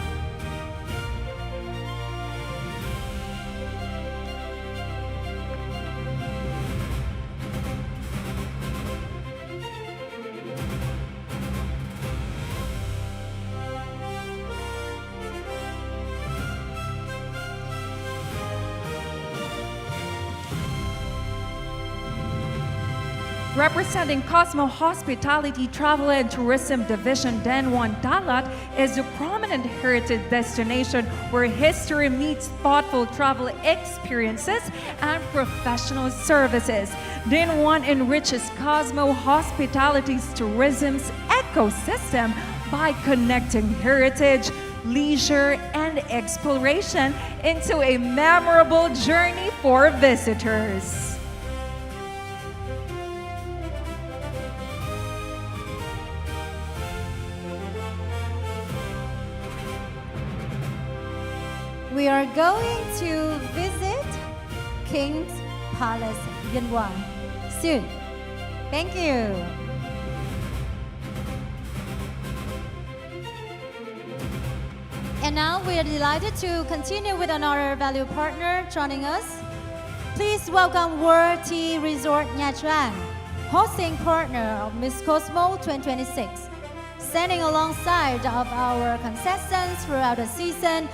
Representing Cosmo Hospitality Travel and Tourism Division Danwan Dalat is a prominent heritage destination where history meets thoughtful travel experiences and professional services. Danwan enriches Cosmo Hospitality's tourism's ecosystem by connecting heritage, leisure, and exploration into a memorable journey for visitors. We are going to visit King's Palace Danwan soon. Thank you. And now we are delighted to continue with another value partner joining us. Please welcome World Tea Resort Nha Trang, hosting partner of Miss Cosmo 2026. Standing alongside of our contestants throughout the season,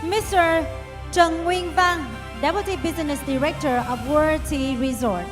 Mr. Trần Nguyên Văn, Deputy Business Director of World Tea Resort.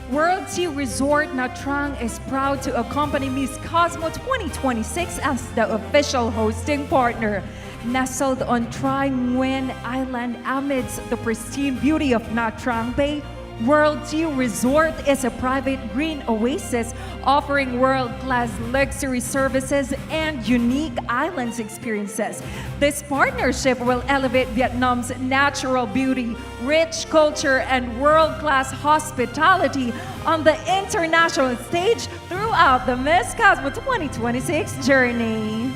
World Tea Resort Nha Trang is proud to accompany Miss Cosmo 2026 as the official hosting partner. Nestled on Tri Nguyen Island amidst the pristine beauty of Nha Trang Bay, World Tea Resort is a private green oasis offering world-class luxury services and unique islands experiences. This partnership will elevate Vietnam's natural beauty, rich culture, and world-class hospitality on the international stage throughout the Miss Cosmo 2026 journey.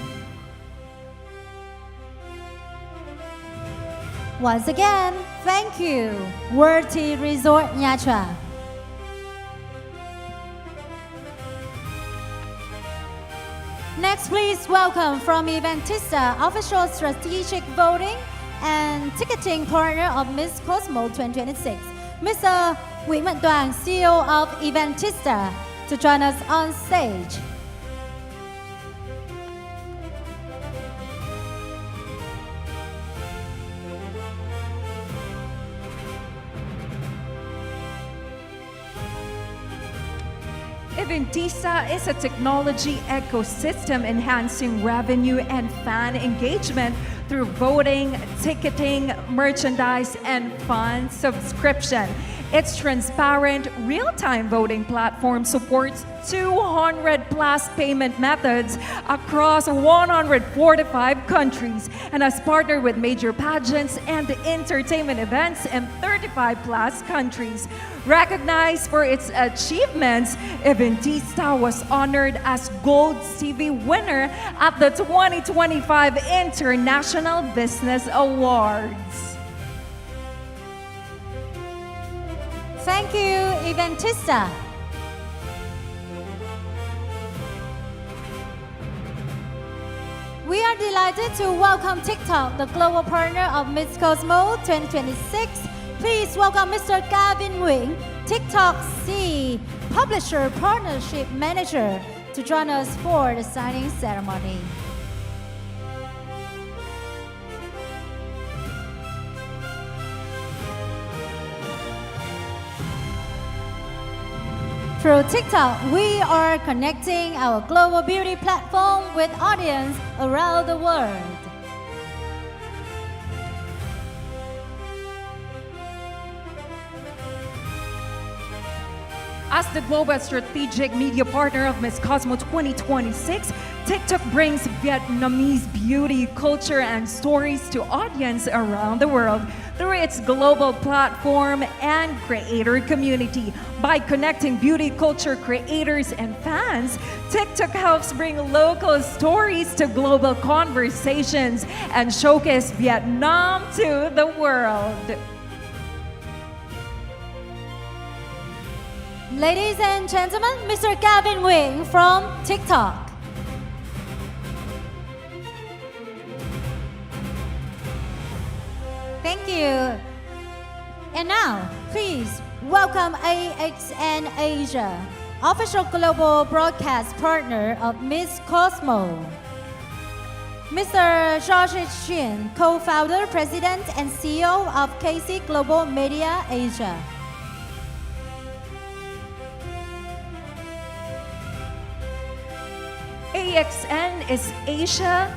Once again, thank you, World Tea Resort Nha Trang. Next, please welcome from Eventista, official strategic voting and ticketing partner of Miss Cosmo 2026, Mr. Nguyễn Mạnh Toàn, CEO of Eventista, to join us on stage. Eventista is a technology ecosystem enhancing revenue and fan engagement through voting, ticketing, merchandise, and fund subscription. Its transparent, real-time voting platform supports 200 plus payment methods across 145 countries and has partnered with major pageants and entertainment events in 35 plus countries. Recognized for its achievements, Eventista was honored as Gold Stevie winner at the 2025 International Business Awards. Thank you, Eventista. We are delighted to welcome TikTok, the global partner of Miss Cosmo 2026. Please welcome Mr. Gavin Nguyen, TikTok C Publisher Partnership Manager, to join us for the signing ceremony. Through TikTok, we are connecting our global beauty platform with audience around the world. As the global strategic media partner of Miss Cosmo 2026, TikTok brings Vietnamese beauty, culture, and stories to audience around the world through its global platform and creator community. By connecting beauty, culture, creators, and fans, TikTok helps bring local stories to global conversations and showcase Vietnam to the world. Ladies and gentlemen, Mr. Gavin Nguyen from TikTok. Thank you. And now, please welcome AXN Asia, official global broadcast partner of Miss Cosmo. Mr. George Chin, co-founder, president, and CEO of KC Global Media Asia. AXN Asia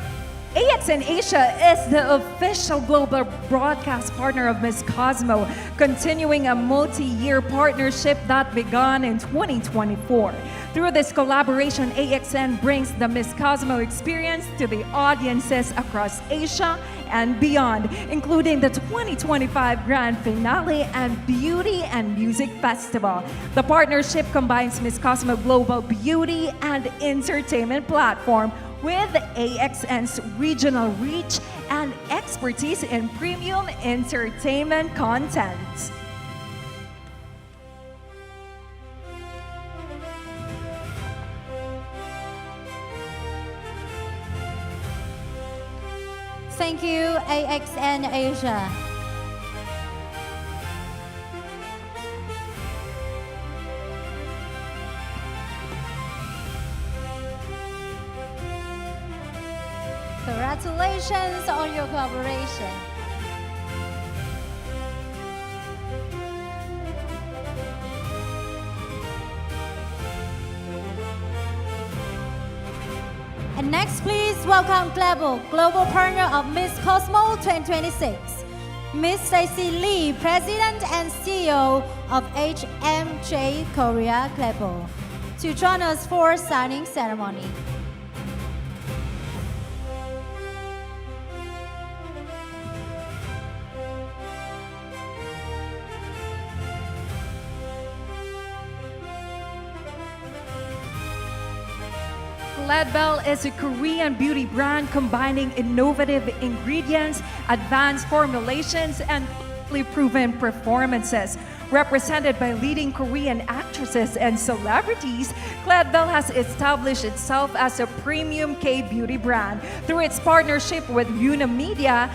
is the official global broadcast partner of Miss Cosmo, continuing a multi-year partnership that began in 2024. Through this collaboration, AXN brings the Miss Cosmo experience to the audiences across Asia and beyond, including the 2025 Grand Finale and Beauty and Music Festival. The partnership combines Miss Cosmo Global Beauty and Entertainment Platform with AXN's regional reach and expertise in premium entertainment content. Thank you, AXN Asia. Congratulations on your collaboration. And next, please welcome global partner of Miss Cosmo 2026, Miss Stacy Lee, President and CEO of HMJ Korea Global, to join us for signing ceremony. Bell is a Korean beauty brand combining innovative ingredients, advanced formulations, and proven performances. Represented by leading Korean actresses and celebrities, Bell has established itself as a premium K-beauty brand. Through its partnership with Unimedia,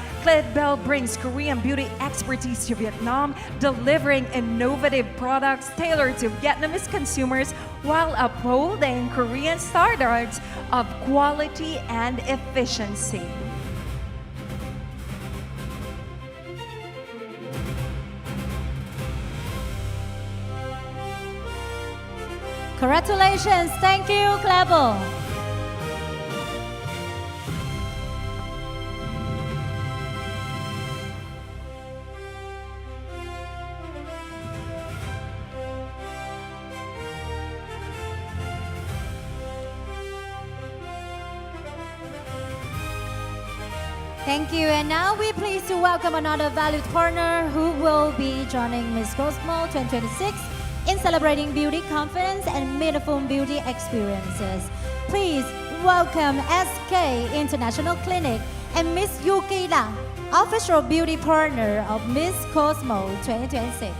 Bell brings Korean beauty expertise to Vietnam, delivering innovative products tailored to Vietnamese consumers while upholding Korean standards of quality and efficiency. Congratulations. Thank you, Clever. Thank you. And now we're pleased to welcome another valued partner who will be joining Miss Cosmo 2026 in celebrating beauty confidence and meaningful beauty experiences. Please welcome SK International Clinic and Miss Yolina, official beauty partner of Miss Cosmo 2026.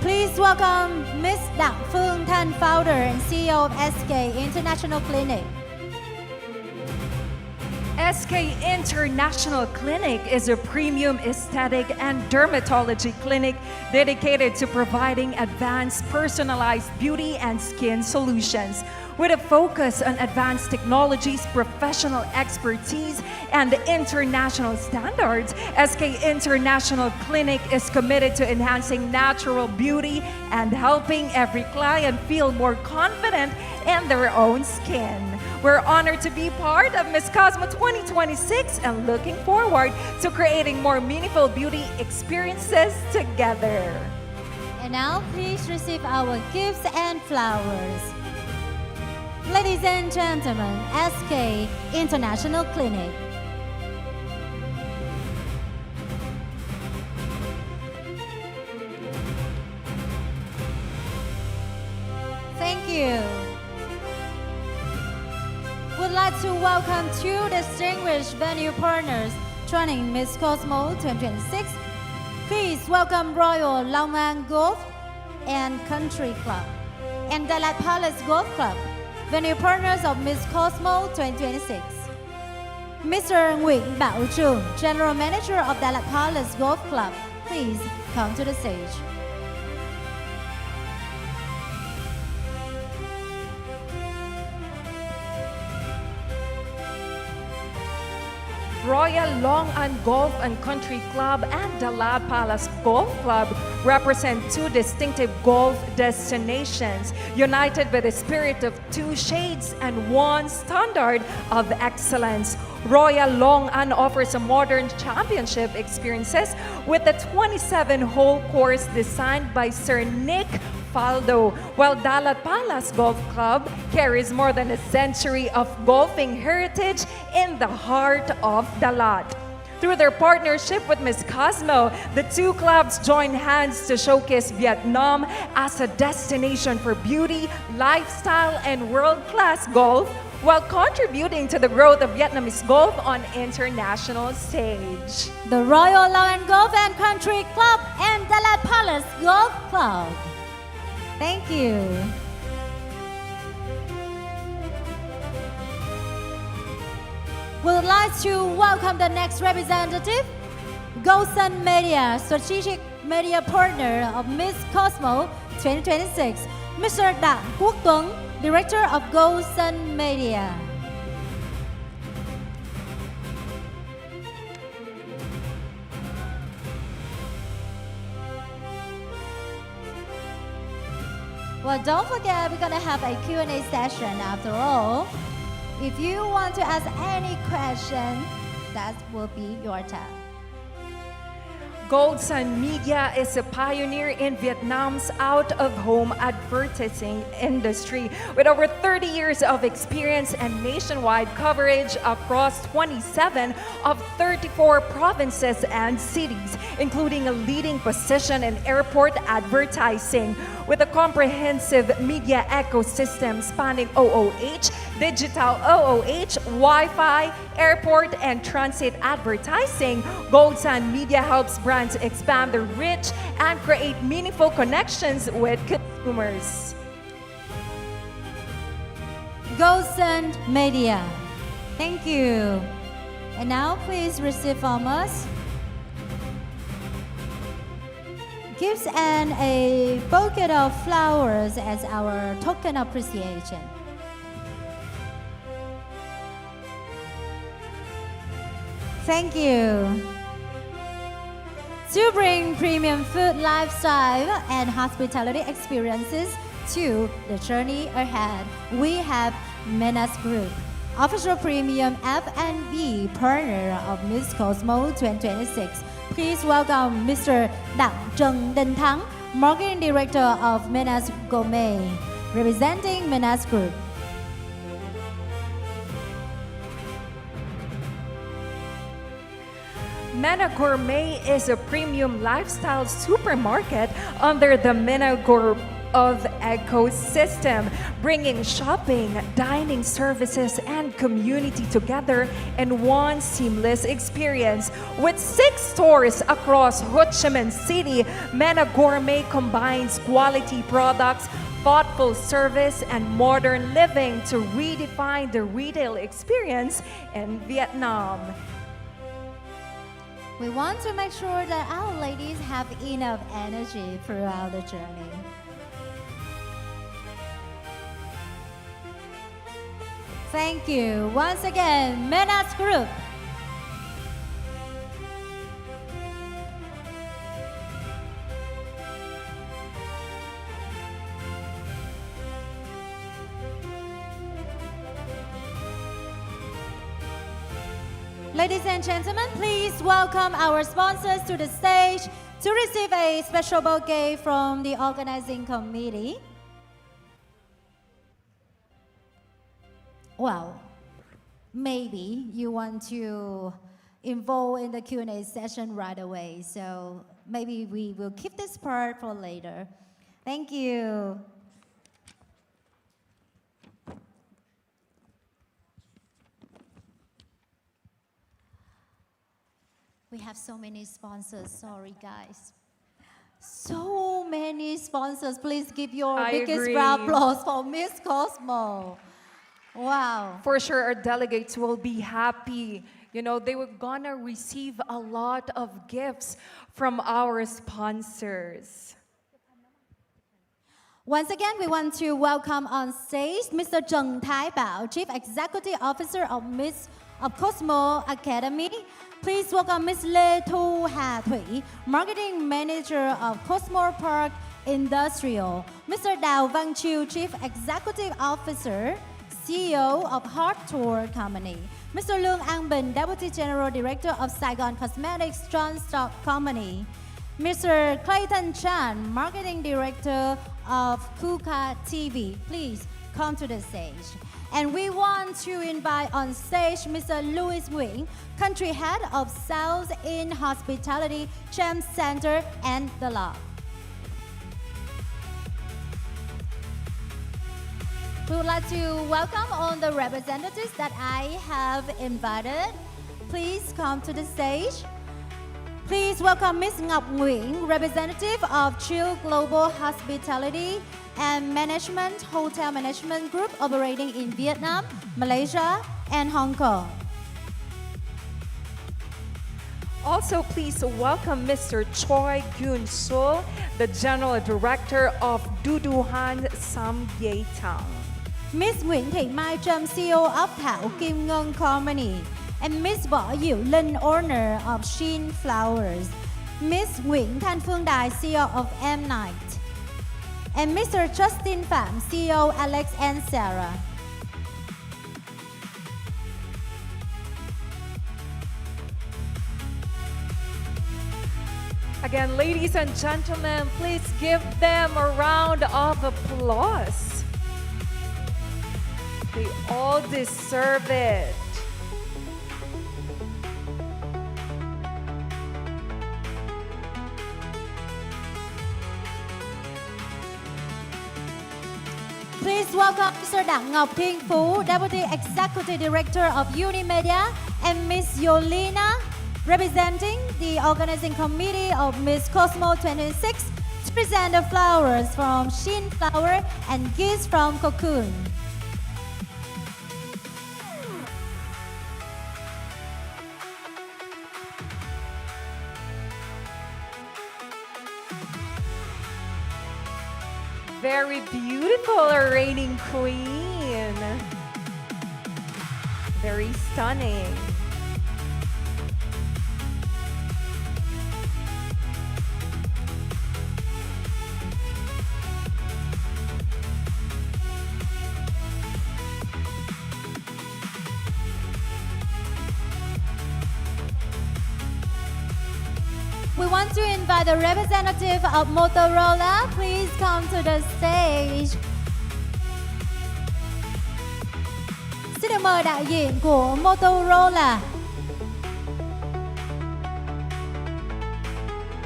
Please welcome Miss Đặng Phương Thanh, founder and CEO of SK International Clinic. SK International Clinic is a premium aesthetic and dermatology clinic dedicated to providing advanced personalized beauty and skin solutions. With a focus on advanced technologies, professional expertise, and international standards, SK International Clinic is committed to enhancing natural beauty and helping every client feel more confident in their own skin. We're honored to be part of Miss Cosmo 2026 and looking forward to creating more meaningful beauty experiences together. And now, please receive our gifts and flowers. Ladies and gentlemen, SK International Clinic. Thank you. Would like to welcome two distinguished venue partners joining Miss Cosmo 2026. Please welcome Royal Long An Golf and Country Club and Đà Lạt Palace Golf Club, venue partners of Miss Cosmo 2026. Mr. Nguyễn Bảo Trường, General Manager of Đà Lạt Palace Golf Club, please come to the stage. Royal Long An Golf and Country Club and Đà Lạt Palace Golf Club represent two distinctive golf destinations, united by the spirit of two shades and one standard of excellence. Royal Long An offers a modern championship experiences with a 27-hole course designed by Sir Nick Faldo, while Đà Lạt Palace Golf Club carries more than a century of golfing heritage in the heart of Đà Lạt. Through their partnership with Miss Cosmo, the two clubs join hands to showcase Vietnam as a destination for beauty, lifestyle, and world-class golf, while contributing to the growth of Vietnamese golf on international stage. The Royal Long An Golf and Country Club and Đà Lạt Palace Golf Club. Thank you. We'd like to welcome the next representative, Golson Media, strategic media partner of Miss Cosmo 2026, Mr. Đặng Quốc Tuấn, Director of Golson Media. Well, don't forget, we're gonna have a Q&A session after all. If you want to ask any question, that will be your time. Golson Media is a pioneer in Vietnam's out-of-home advertising industry with over 30 years of experience and nationwide coverage across 27 of 34 provinces and cities, including a leading position in airport advertising. With a comprehensive media ecosystem spanning OOH, digital OOH, Wi-Fi, airport, and transit advertising, Golson Media helps brands expand their reach and create meaningful connections with consumers. Golson Media. Thank you. And now please receive from us gifts and a bouquet of flowers as our token of appreciation. Thank you. To bring premium food lifestyle and hospitality experiences to the journey ahead, we have Menas Group, official premium F&B partner of Miss Cosmo 2026. Please welcome Mr. Đặng Trần Đình Thắng, Marketing Director of Menas Gourmet, representing Menas Group. Mena Gourmet is a premium lifestyle supermarket under the Mena Gourmet of ecosystem, bringing shopping, dining services, and community together in one seamless experience. With 6 stores across Ho Chi Minh City, Mena Gourmet combines quality products, thoughtful service, and modern living to redefine the retail experience in Vietnam. We want to make sure that our ladies have enough energy throughout the journey. Thank you. Once again, Menas Group. Ladies and gentlemen, please welcome our sponsors to the stage to receive a special bouquet from the organizing committee. Well, maybe you want to involve in the Q&A session right away, so maybe we will keep this part for later. Thank you. We have so many sponsors, sorry guys. So many sponsors. Please give your biggest round of applause for Miss Cosmo. Wow. For sure, our delegates will be happy. You know, they were gonna receive a lot of gifts from our sponsors. Once again, we want to welcome on stage Mr. Trần Thái Bảo, Chief Executive Officer of Cosmo Academy. Please welcome Ms. Lê Thu Hà Thủy, Marketing Manager of Cosmo Park Industrial. Mr. Đào Văn Chiêu, Chief Executive Officer, CEO of Heart Tour Company. Mr. Lương An Bình, Deputy General Director of Saigon Cosmetics John Stock Company. Mr. Clayton Chan, Marketing Director of Kuka TV. Please come to the stage. And we want to invite on stage Mr. Louis Nguyen, Country Head of Sales in Hospitality, Chem Center, and The Lab. We would like to welcome all the representatives that I have invited. Please come to the stage. Please welcome Ms. Ngọc Nguyễn, representative of Chill Global Hospitality and Management Hotel Management Group operating in Vietnam, Malaysia, and Hong Kong. Also, please welcome Mr. Choi Gyun Sul, the General Director of Duduhan Samgyetang. Ms. Nguyễn Thị Mai Trâm, CEO of Thảo Kim Ngân Company, and Ms. Võ Diệu Linh, owner of Sheen Flowers. Ms. Nguyễn Thanh Phương Đài, CEO of M Night. And Mr. Justin Phạm, CEO Alex and Sarah. Again, ladies and gentlemen, please give them a round of applause. They all deserve it. Please welcome Mr. Đặng Ngọc Thiên Phú, Deputy Executive Director of Unimedia, and Miss Yolina, representing the organizing committee of Miss Cosmo 26, to present the flowers from Sheen Flower and gifts from Cocoon. Very beautiful, reigning queen. Very stunning. We want to invite the representative of Motorola. Please come to the stage. Xin được mời đại diện của Motorola.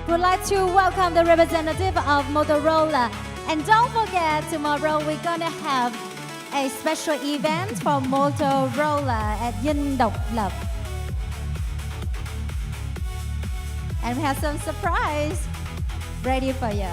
We'd like to welcome the representative of Motorola. And don't forget, tomorrow we're gonna have a special event for Motorola at Dinh Độc Lập. And we have some surprise ready for you.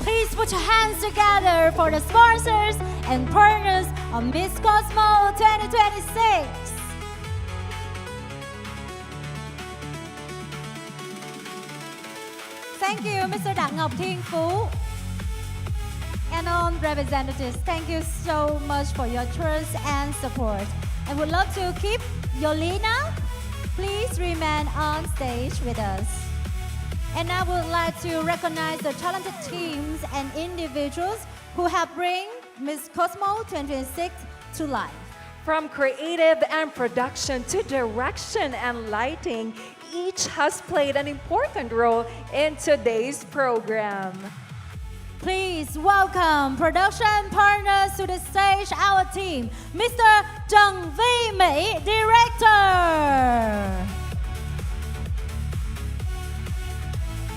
Please put your hands together for the sponsors and partners of Miss Cosmo 2026. Thank you, Mr. Đặng Ngọc Thiên Phú. And all representatives, thank you so much for your trust and support. I would love to keep Yolina. Please remain on stage with us. And I would like to recognize the talented teams and individuals who have bring Miss Cosmo 2026 to life. From creative and production to direction and lighting, each has played an important role in today's program. Please welcome production partners to the stage, our team, Mr. Trần Vi Mỹ, Director.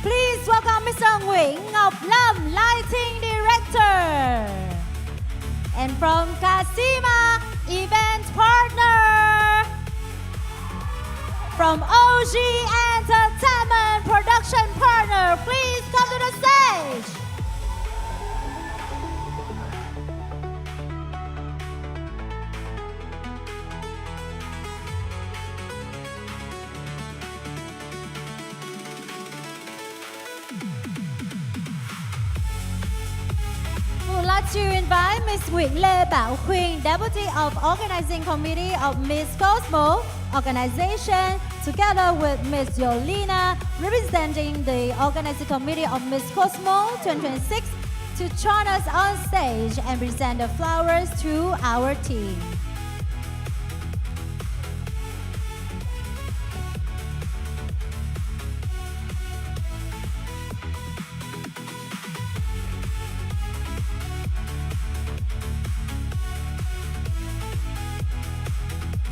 Please welcome Mr. Nguyễn Ngọc Lâm, Lighting Director. And from Casima, Event Partner. From OG Entertainment, Production Partner, please come to the stage. We'd like to invite Ms. Nguyễn Lê Bảo Khuyên, Deputy of Organizing Committee of Miss Cosmo Organization, together with Ms. Yolina, representing the Organizing Committee of Miss Cosmo 2026, to join us on stage and present the flowers to our team.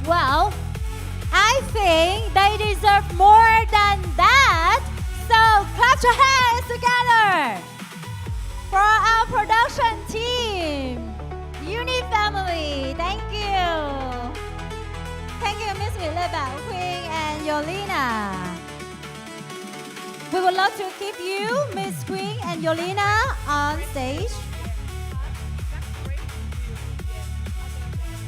Well, I think they deserve more than that. So clap your hands together for our production team, Uni Family. Thank you. Thank you, Ms. Nguyễn Lê Bảo Khuyên and Yolina. We would love to keep you, Ms. Queen and Yolina, on stage.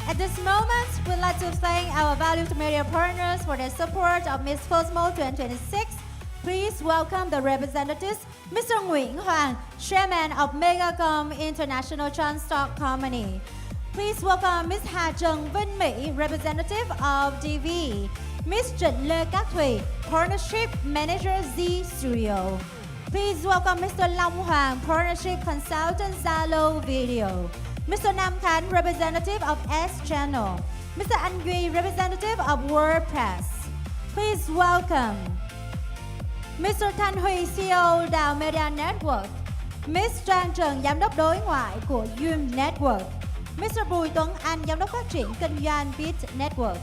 At this moment, we'd like to thank our valued media partners for their support of Miss Cosmo 2026. Please welcome the representatives, Mr. Nguyễn Hoàng, Chairman of Megacom International Transtock Company. Please welcome Ms. Hà Trần Vinh Mỹ, Representative of TV. Ms. Trịnh Lê Cát Thùy, Partnership Manager Z Studio. Please welcome Mr. Long Hoàng, Partnership Consultant Zalo Video. Mr. Nam Khánh, Representative of S Channel. Mr. Anh Duy, Representative of WordPress. Please welcome Mr. Thanh Huy, CEO Đào Media Network. Ms. Trang Trần, Giám đốc đối ngoại của Zoom Network. Mr. Bùi Tuấn Anh, Giám đốc phát triển kinh doanh Bit Network.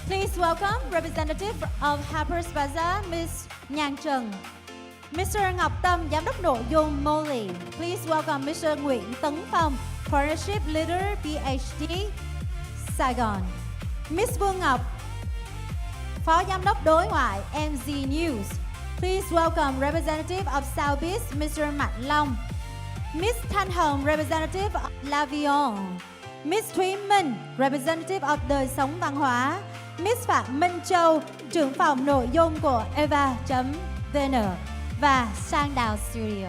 Please welcome Representative of Harper's Bazaar, Ms. Nhàn Trần. Mr. Ngọc Tâm, Giám đốc nội dung Molly. Please welcome Mr. Nguyễn Tấn Phong, Partnership Leader PhD, Saigon. Ms. Vương Ngọc, Phó Giám đốc đối ngoại MZ News. Please welcome Representative of Southeast, Mr. Mạnh Long. Miss Thanh Hồng, representative of L'Avion. Miss Thúy Minh, representative of Đời Sống Văn hóa. Miss Phạm Minh Châu, trưởng phòng nội dung của Eva.vn và Sang Đào Studio.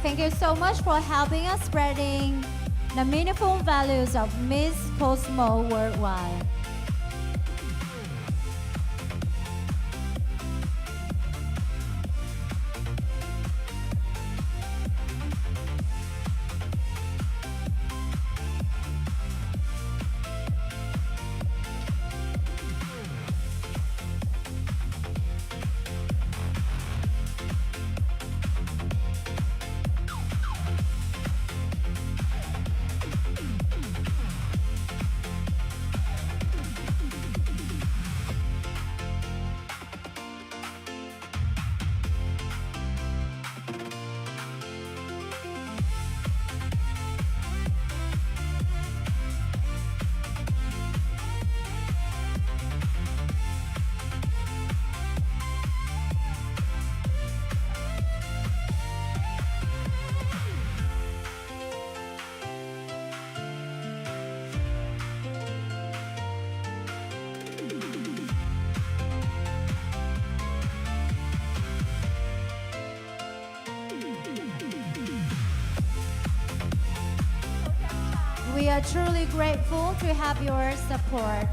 Thank you so much for helping us spreading the meaningful values of Miss Cosmo worldwide. We are truly grateful to have your support.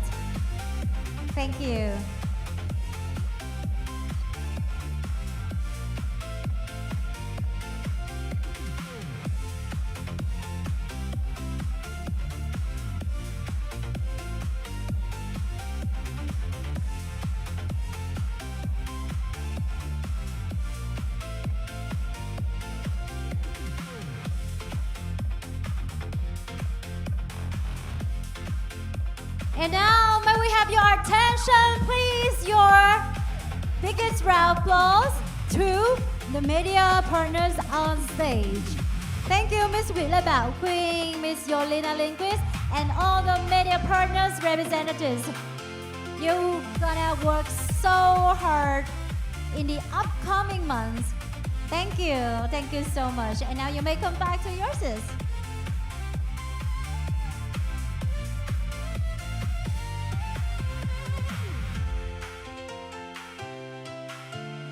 Thank you. And now, may we have your attention, please? Your biggest round of applause to the media partners on stage. Thank you, Miss Willa Bảo Queen, Miss Yolina Lindquist, and all the media partners representatives. You're gonna work so hard in the upcoming months. Thank you so much. And now you may come back to your seats.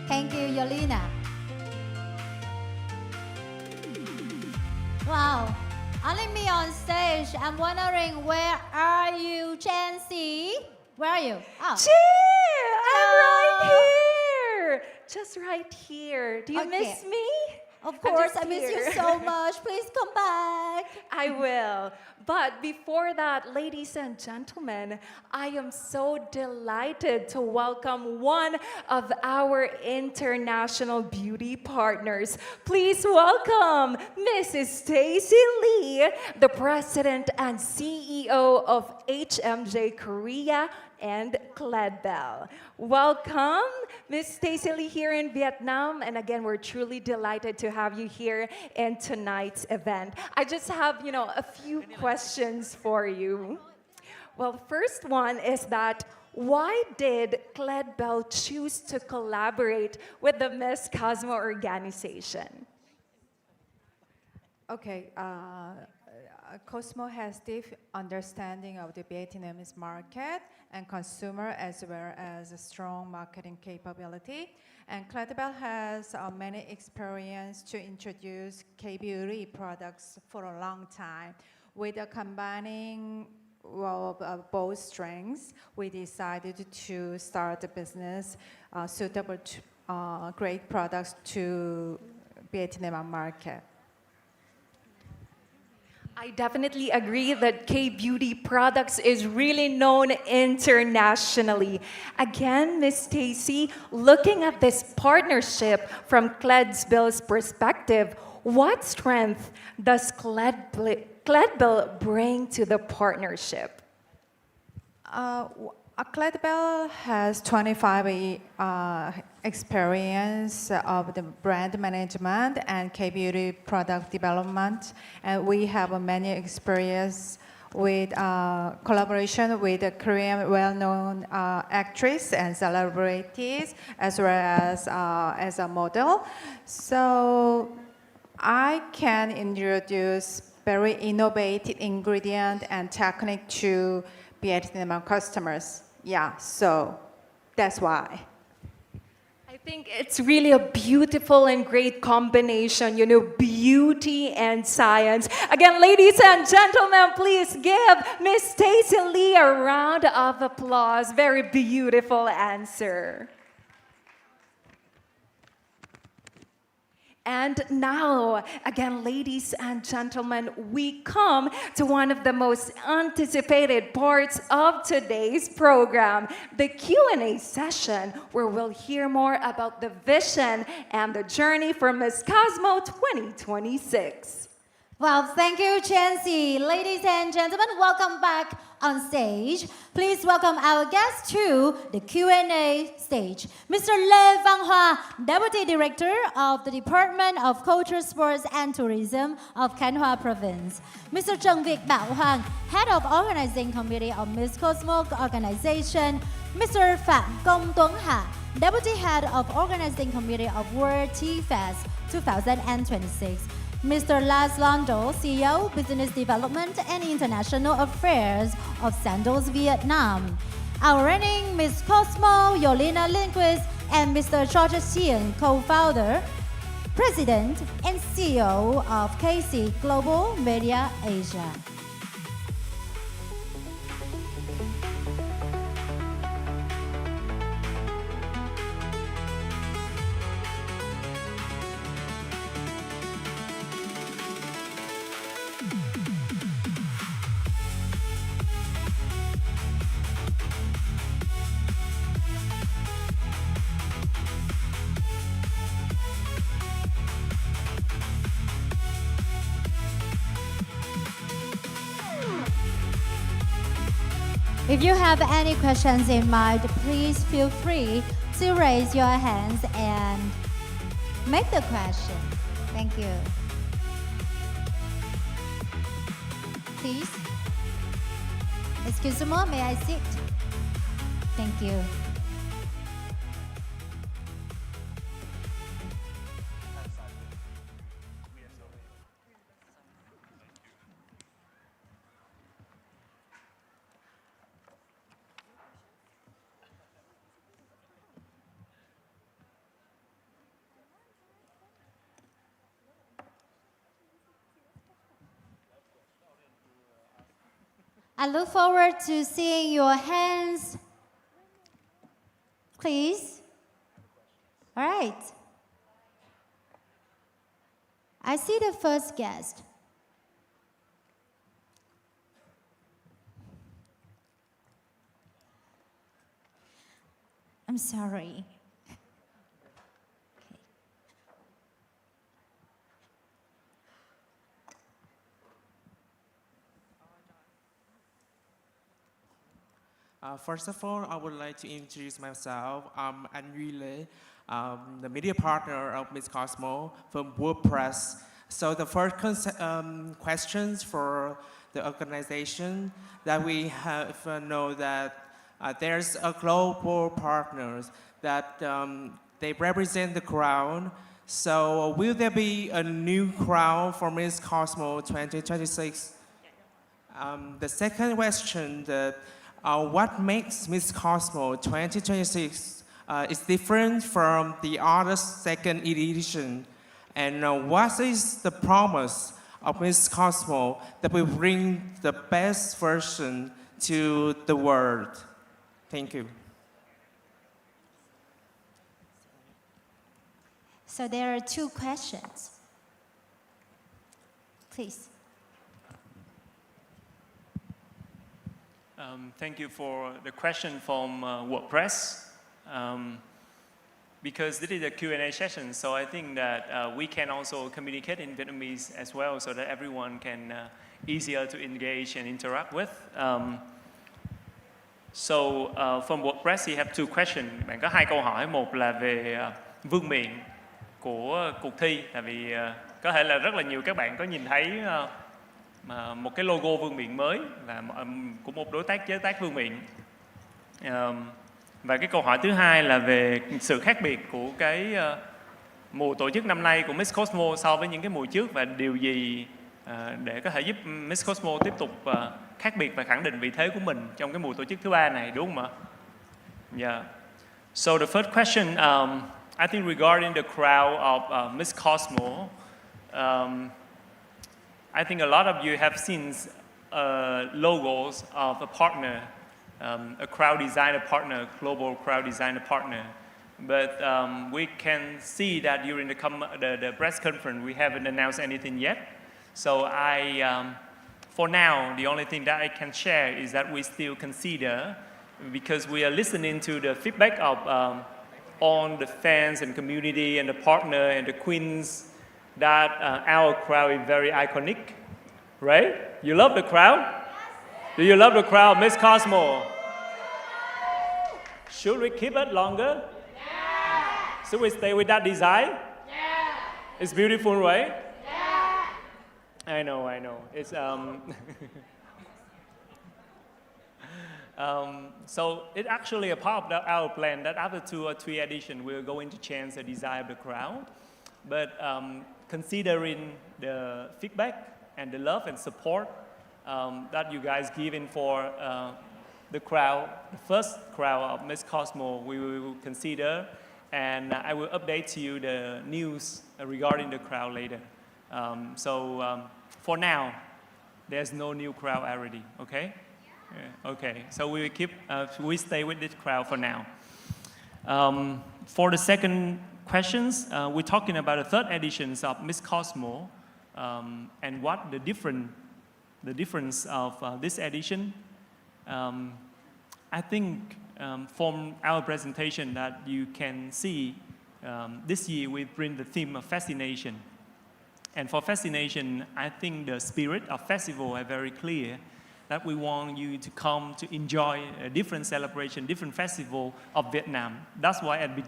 Thank you, Yolina. Wow, only me on stage. I'm wondering, where are you, Chancy? Where are you? Oh. I'm right here. Just right here. Do you miss me? Of course, I miss you so much. Please come back. I will. But before that, ladies and gentlemen, I am so delighted to welcome one of our international beauty partners. Please welcome Mrs. Stacy Lee, the president and CEO of HMJ Korea and Cledbell. Welcome, Miss Stacy Lee here in Vietnam. And again, we're truly delighted to have you here in tonight's event. I just have, a few questions for you. Well, the first one is that why did Cledbell choose to collaborate with the Miss Cosmo organization? Okay, Cosmo has deep understanding of the Vietnamese market and consumer, as well as a strong marketing capability. And Cledbell has many experience to introduce K-beauty products for a long time. With a combining both strengths, we decided to start a business suitable to great products to Vietnam market. I definitely agree that K-beauty products is really known internationally. Again, Miss Stacy, looking at this partnership from Cledbell's perspective, what strength does Cledbell bring to the partnership? Cledbell has 25 experience of the brand management and K-beauty product development, and we have many experience with collaboration with a Korean well-known actress and celebrities, as well as a model. So I can introduce very innovative ingredient and technique to Vietnam customers. Yeah, so that's why. I think it's really a beautiful and great combination, you know, beauty and science. Again, ladies and gentlemen, please give Miss Stacy Lee a round of applause. Very beautiful answer. And now, again, ladies and gentlemen, we come to one of the most anticipated parts of today's program, the Q&A session, where we'll hear more about the vision and the journey for Miss Cosmo 2026. Well, thank you, Chancy. Ladies and gentlemen, welcome back on stage. Please welcome our guest to the Q&A stage. Mr. Lê Văn Hoa, Deputy Director of the Department of Culture, Sports and Tourism of Khánh Hòa Province. Mr. Trần Việt Bảo Hoàng, Head of Organizing Committee of Miss Cosmo Organization. Mr. Phạm Công Tuấn Hạ, Deputy Head of Organizing Committee of World Tea Fest 2026. Mr. Lars Londo, CEO, Business Development and International Affairs of Sandals Vietnam. Our reigning Miss Cosmo, Yolina Lindquist, and Mr. George Chien, co-founder, President and CEO of KC Global Media Asia. If you have any questions in mind, please feel free to raise your hands and make the question. Thank you. Please. Excuse me, may I sit? Thank you. I look forward to seeing your hands. Please. All right. I see the first guest. I'm sorry. First of all, I would like to introduce myself. I'm Anrile, the media partner of Miss Cosmo from WordPress. So the first questions for the organization that we have know that there's a global partners that they represent the crown. So will there be a new crown for Miss Cosmo 2026? The second question that what makes Miss Cosmo 2026 is different from the other second edition? And what is the promise of Miss Cosmo that will bring the best version to the world? Thank you. So there are two questions. Please. Thank you for the question from WordPress. Because this is a Q&A session, so I think that we can also communicate in Vietnamese as well so that everyone can easier to engage and interact with. From WordPress, you have two questions. Bạn có hai câu hỏi, một là về vương miện của cuộc thi, tại vì có thể là rất là nhiều các bạn có nhìn thấy một cái logo vương miện mới và của một đối tác chế tác vương miện. Và cái câu hỏi thứ hai là về sự khác biệt của cái mùa tổ chức năm nay của Miss Cosmo so với những cái mùa trước và điều gì để có thể giúp Miss Cosmo tiếp tục khác biệt và khẳng định vị thế của mình trong cái mùa tổ chức thứ 3 này, đúng không ạ? Yeah. So the first question, I think regarding the crowd of Miss Cosmo, I think a lot of you have seen logos of a partner, a crowd designer partner, global crowd designer partner. But we can see that during the press conference, we haven't announced anything yet. So for now, the only thing that I can share is that we still consider, because we are listening to the feedback of all the fans and community and the partner and the queens, that our crowd is very iconic, right? You love the crowd? Do you love the crowd, Miss Cosmo? Should we keep it longer? Yeah. Should we stay with that design? Yeah. It's beautiful, right? Yeah. I know. It's so it's actually a part of our plan that after 2 or 3 editions, we're going to change the design of the crowd. But considering the feedback and the love and support that you guys given for the crowd, the first crowd of Miss Cosmo, we will consider, and I will update to you the news regarding the crowd later. For now, there's no new crowd already, okay? Yeah, okay, so we will keep, we stay with this crowd for now. For the second questions, we're talking about the third editions of Miss Cosmo, and what the difference of this edition. I think from our presentation that you can see this year we bring the theme of fascination. And for fascination, I think the spirit of festival is very clear, that we want you to come to enjoy a different celebration, different festival of Vietnam. That's why at the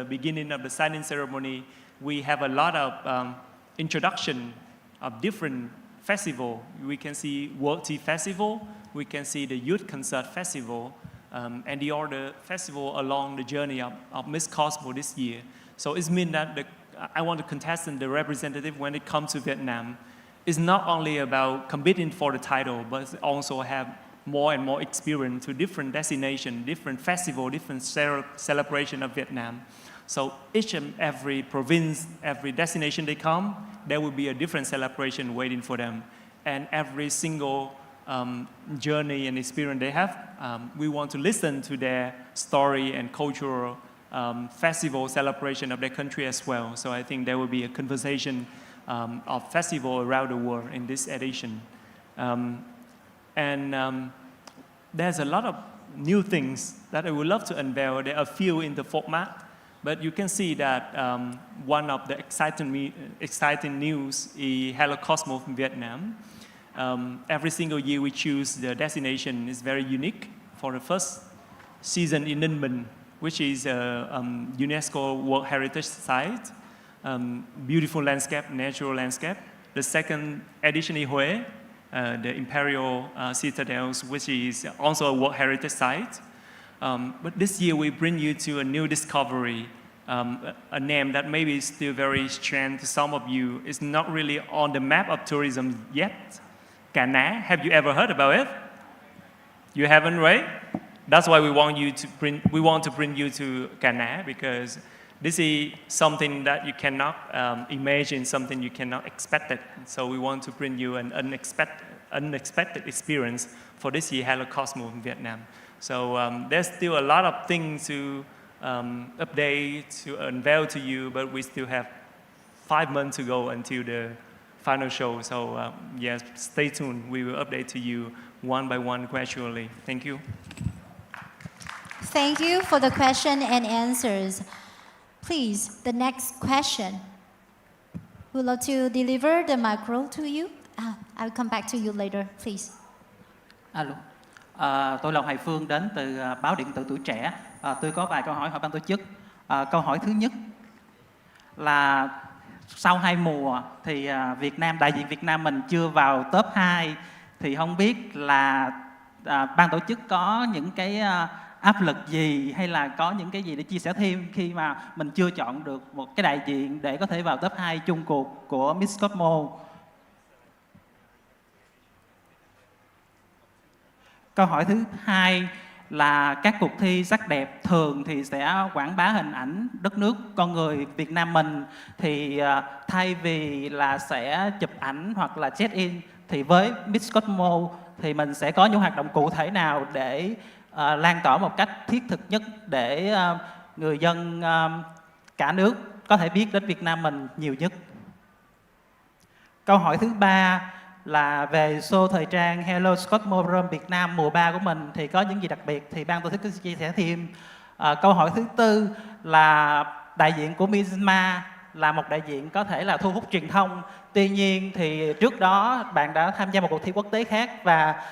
beginning of the signing ceremony, we have a lot of introduction of different festival. We can see World Tea Festival, we can see the Youth Concert Festival, and the other festival along the journey of Miss Cosmo this year. So it means that I want to contest the representative when it comes to Vietnam. It's not only about competing for the title, but also have more and more experience to different destinations, different festivals, different celebration of Vietnam. So each and every province, every destination they come, there will be a different celebration waiting for them. And every single journey and experience they have, we want to listen to their story and cultural festival celebration of their country as well. So I think there will be a conversation of festival around the world in this edition. There's a lot of new things that I would love to unveil. There are a few in the format, but you can see that one of the exciting news is Hello Cosmo from Vietnam. Every single year we choose the destination is very unique. For the first season in Ninh, which is a UNESCO World Heritage Site, beautiful landscape, natural landscape. The second edition in Hue, the Imperial Citadels, which is also a World Heritage Site. But this year we bring you to a new discovery, a name that maybe is still very strange to some of you. It's not really on the map of tourism yet. Cà Ná, have you ever heard about it? You haven't, right? That's why we want to bring you to Cà Ná, because this is something that you cannot imagine, something you cannot expect it. So we want to bring you an unexpected experience for this year Hello Cosmo in Vietnam. So there's still a lot of things to update, to unveil to you, but we still have 5 months to go until the final show. So yes, stay tuned. We will update to you one by one gradually. Thank you. Thank you for the question and answers. Please, the next question. Would love to deliver the micro to you. I'll come back to you later, please. Alo. Tôi là Hoài Phương đến từ báo điện tử Tuổi Trẻ. Tôi có vài câu hỏi hỏi ban tổ chức. Câu hỏi thứ nhất là sau 2 mùa thì đại diện Việt Nam mình chưa vào top 2, thì không biết là ban tổ chức có những cái áp lực gì hay là có những cái gì để chia sẻ thêm khi mà mình chưa chọn được một cái đại diện để có thể vào top 2 chung cuộc của Miss Cosmo. Câu hỏi thứ hai là các cuộc thi sắc đẹp thường thì sẽ quảng bá hình ảnh đất nước con người Việt Nam mình, thì thay vì là sẽ chụp ảnh hoặc là check in thì với Miss Cosmo thì mình sẽ có những hoạt động cụ thể nào để lan tỏa một cách thiết thực nhất để người dân cả nước có thể biết đến Việt Nam mình nhiều nhất. Câu hỏi thứ ba là về show thời trang Hello Cosmo Room Việt Nam mùa 3 của mình thì có những gì đặc biệt, thì ban tổ chức có chia sẻ thêm. Câu hỏi thứ tư là đại diện của Myanmar là một đại diện có thể là thu hút truyền thông, tuy nhiên thì trước đó bạn đã tham gia một cuộc thi quốc tế khác và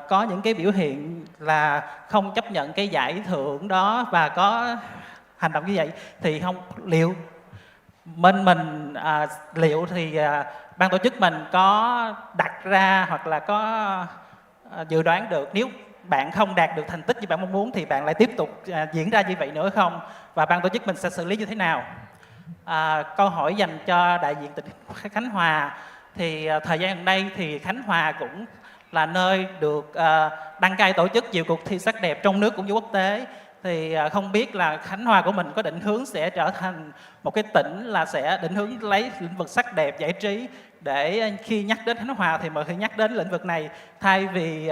có những cái biểu hiện là không chấp nhận cái giải thưởng đó và có hành động như vậy, thì liệu liệu thì ban tổ chức mình có đặt ra hoặc là có dự đoán được nếu bạn không đạt được thành tích như bạn mong muốn thì bạn lại tiếp tục diễn ra như vậy nữa không, và ban tổ chức mình sẽ xử lý như thế nào? Câu hỏi dành cho đại diện tỉnh Khánh Hòa, thì thời gian gần đây thì Khánh Hòa cũng là nơi được đăng cai tổ chức nhiều cuộc thi sắc đẹp trong nước cũng như quốc tế, thì không biết là Khánh Hòa của mình có định hướng sẽ trở thành một cái tỉnh là sẽ định hướng lấy lĩnh vực sắc đẹp giải trí, để khi nhắc đến Khánh Hòa thì mọi người nhắc đến lĩnh vực này, thay vì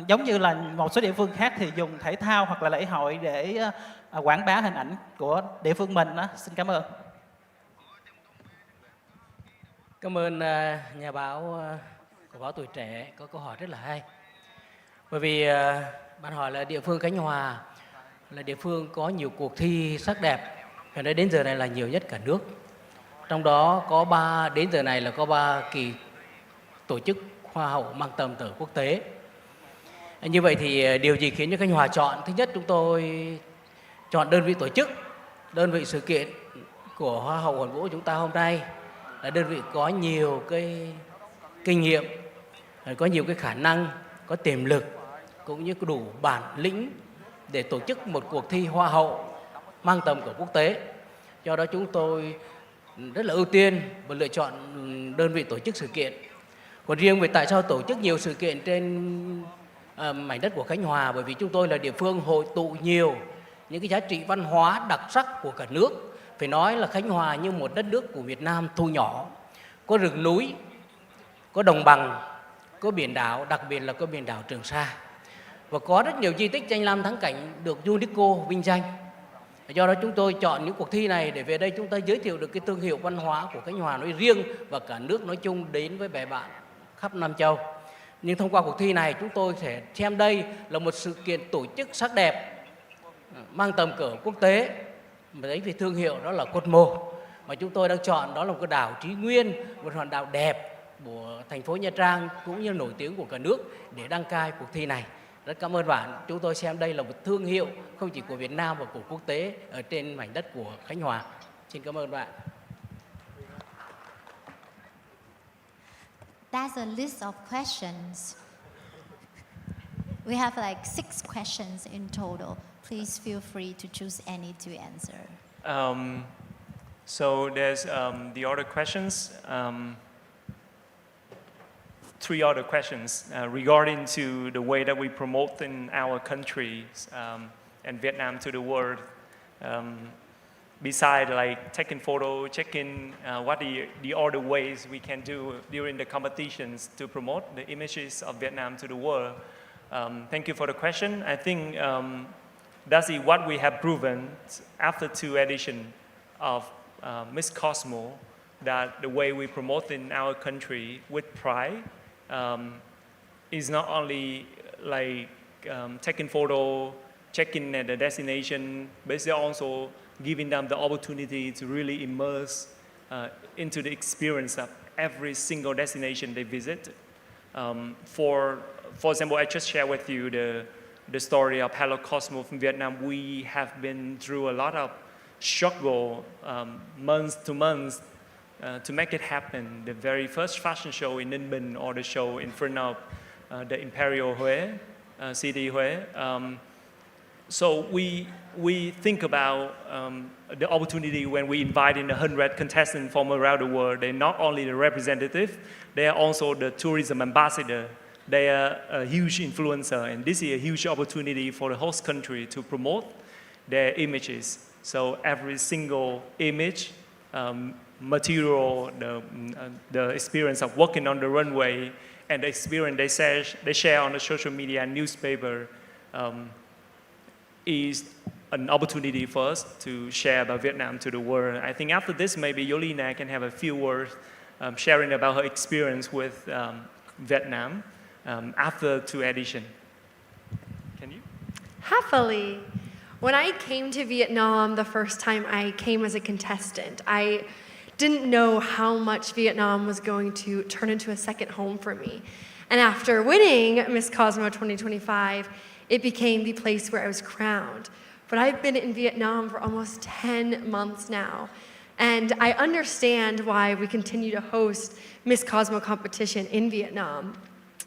giống như là một số địa phương khác thì dùng thể thao hoặc là lễ hội để quảng bá hình ảnh của địa phương mình đó. Xin cảm ơn. Cảm ơn nhà báo của báo Tuổi Trẻ có câu hỏi rất là hay. Bởi vì bạn hỏi là địa phương Khánh Hòa là địa phương có nhiều cuộc thi sắc đẹp, phải nói đến giờ này là nhiều nhất cả nước. Trong đó đến giờ này là có 3 kỳ tổ chức hoa hậu mang tầm cỡ quốc tế. Như vậy thì điều gì khiến cho Khánh Hòa chọn? Thứ nhất, chúng tôi chọn đơn vị tổ chức, đơn vị sự kiện của hoa hậu hoàn vũ chúng ta hôm nay là đơn vị có nhiều cái kinh nghiệm, có nhiều cái khả năng, có tiềm lực cũng như có đủ bản lĩnh để tổ chức một cuộc thi hoa hậu mang tầm cỡ quốc tế. Do đó chúng tôi rất là ưu tiên và lựa chọn đơn vị tổ chức sự kiện. Còn riêng về tại sao tổ chức nhiều sự kiện trên mảnh đất của Khánh Hòa, bởi vì chúng tôi là địa phương hội tụ nhiều những cái giá trị văn hóa đặc sắc của cả nước. Phải nói là Khánh Hòa như một đất nước của Việt Nam thu nhỏ, có rừng núi, có đồng bằng, có biển đảo, đặc biệt là có biển đảo Trường Sa, và có rất nhiều di tích danh lam thắng cảnh được UNESCO vinh danh. Do đó chúng tôi chọn những cuộc thi này để về đây chúng ta giới thiệu được cái thương hiệu văn hóa của Khánh Hòa nói riêng và cả nước nói chung đến với bè bạn khắp Nam Châu. Nhưng thông qua cuộc thi này chúng tôi sẽ xem đây là một sự kiện tổ chức sắc đẹp mang tầm cỡ quốc tế, mà đấy về thương hiệu đó là Cosmo, mà chúng tôi đang chọn đó là một cái đảo Trí Nguyên, một hòn đảo đẹp của thành phố Nha Trang cũng như nổi tiếng của cả nước để đăng cai cuộc thi này. Rất cảm ơn bạn. Chúng tôi xem đây là một thương hiệu không chỉ của Việt Nam mà của quốc tế ở trên mảnh đất của Khánh Hòa. Xin cảm ơn bạn. That's a list of questions. We have like 6 questions in total. Please feel free to choose any to answer. So there's the other questions. 3 other questions regarding to the way that we promote in our country and Vietnam to the world. Besides like taking photo, checking what the other ways we can do during the competitions to promote the images of Vietnam to the world. Thank you for the question. I think that's what we have proven after 2 editions of Miss Cosmo, that the way we promote in our country with pride is not only like taking photo, checking at the destination, but it's also giving them the opportunity to really immerse into the experience of every single destination they visit. For example, I just share with you the story of Hello Cosmo from Vietnam. We have been through a lot of struggle months to months to make it happen, the very first fashion show in Ninh Bình or the show in front of the Imperial Huế, city Huế. So we think about the opportunity when we invite in 100 contestants from around the world. They're not only the representative, they are also the tourism ambassador. They are a huge influencer, and this is a huge opportunity for the host country to promote their images. So every single image, material, the experience of walking on the runway, and the experience they share on the social media and newspaper is an opportunity for us to share about Vietnam to the world. I think after this, maybe Yolina can have a few words sharing about her experience with Vietnam after 2 editions. Can you? Happily. When I came to Vietnam the first time I came as a contestant, I didn't know how much Vietnam was going to turn into a second home for me. And after winning Miss Cosmo 2025, it became the place where I was crowned. But I've been in Vietnam for almost 10 months now. And I understand why we continue to host Miss Cosmo competition in Vietnam.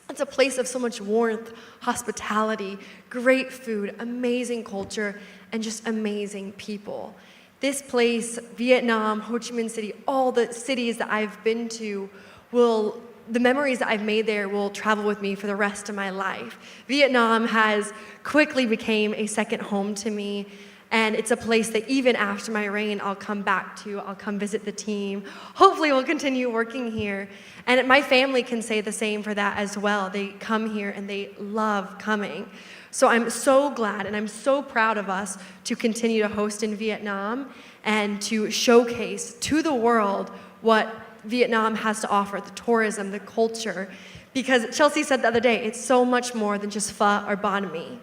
It's a place of so much warmth, hospitality, great food, amazing culture, and just amazing people. This place, Vietnam, Ho Chi Minh City, all the cities that I've been to, the memories that I've made there will travel with me for the rest of my life. Vietnam has quickly become a second home to me, and it's a place that even after my reign, I'll come back to. I'll come visit the team. Hopefully we'll continue working here. And my family can say the same for that as well. They come here and they love coming. So I'm so glad and I'm so proud of us to continue to host in Vietnam and to showcase to the world what Vietnam has to offer, the tourism, the culture. Because Chelsea said the other day, it's so much more than just pho or banh mi.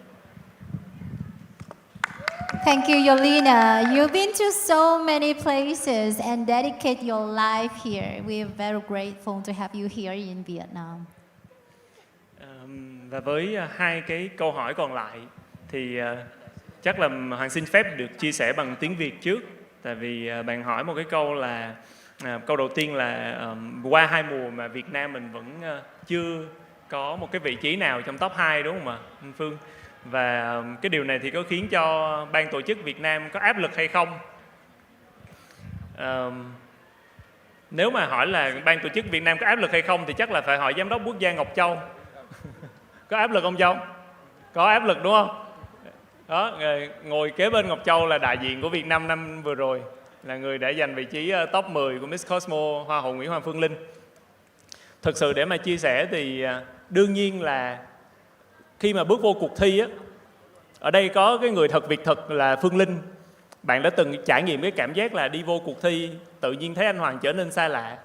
Thank you, Yolina. You've been to so many places and dedicate your life here. We are very grateful to have you here in Vietnam. Và với 2 cái câu hỏi còn lại thì chắc là Hoàng xin phép được chia sẻ bằng tiếng Việt trước. Tại vì bạn hỏi một cái câu là câu đầu tiên là qua 2 mùa mà Việt Nam mình vẫn chưa có một cái vị trí nào trong top 2, đúng không ạ, anh Phương? Và cái điều này thì có khiến cho ban tổ chức Việt Nam có áp lực hay không? Nếu mà hỏi là ban tổ chức Việt Nam có áp lực hay không thì chắc là phải hỏi giám đốc quốc gia Ngọc Châu. Có áp lực không Châu? Có áp lực đúng không? Đó, ngồi kế bên Ngọc Châu là đại diện của Việt Nam năm vừa rồi, là người đã giành vị trí top 10 của Miss Cosmo Hoa hậu Nguyễn Hoàng Phương Linh. Thực sự để mà chia sẻ thì đương nhiên là khi mà bước vô cuộc thi á, ở đây có cái người thật việc thật là Phương Linh. Bạn đã từng trải nghiệm cái cảm giác là đi vô cuộc thi tự nhiên thấy anh Hoàng trở nên xa lạ.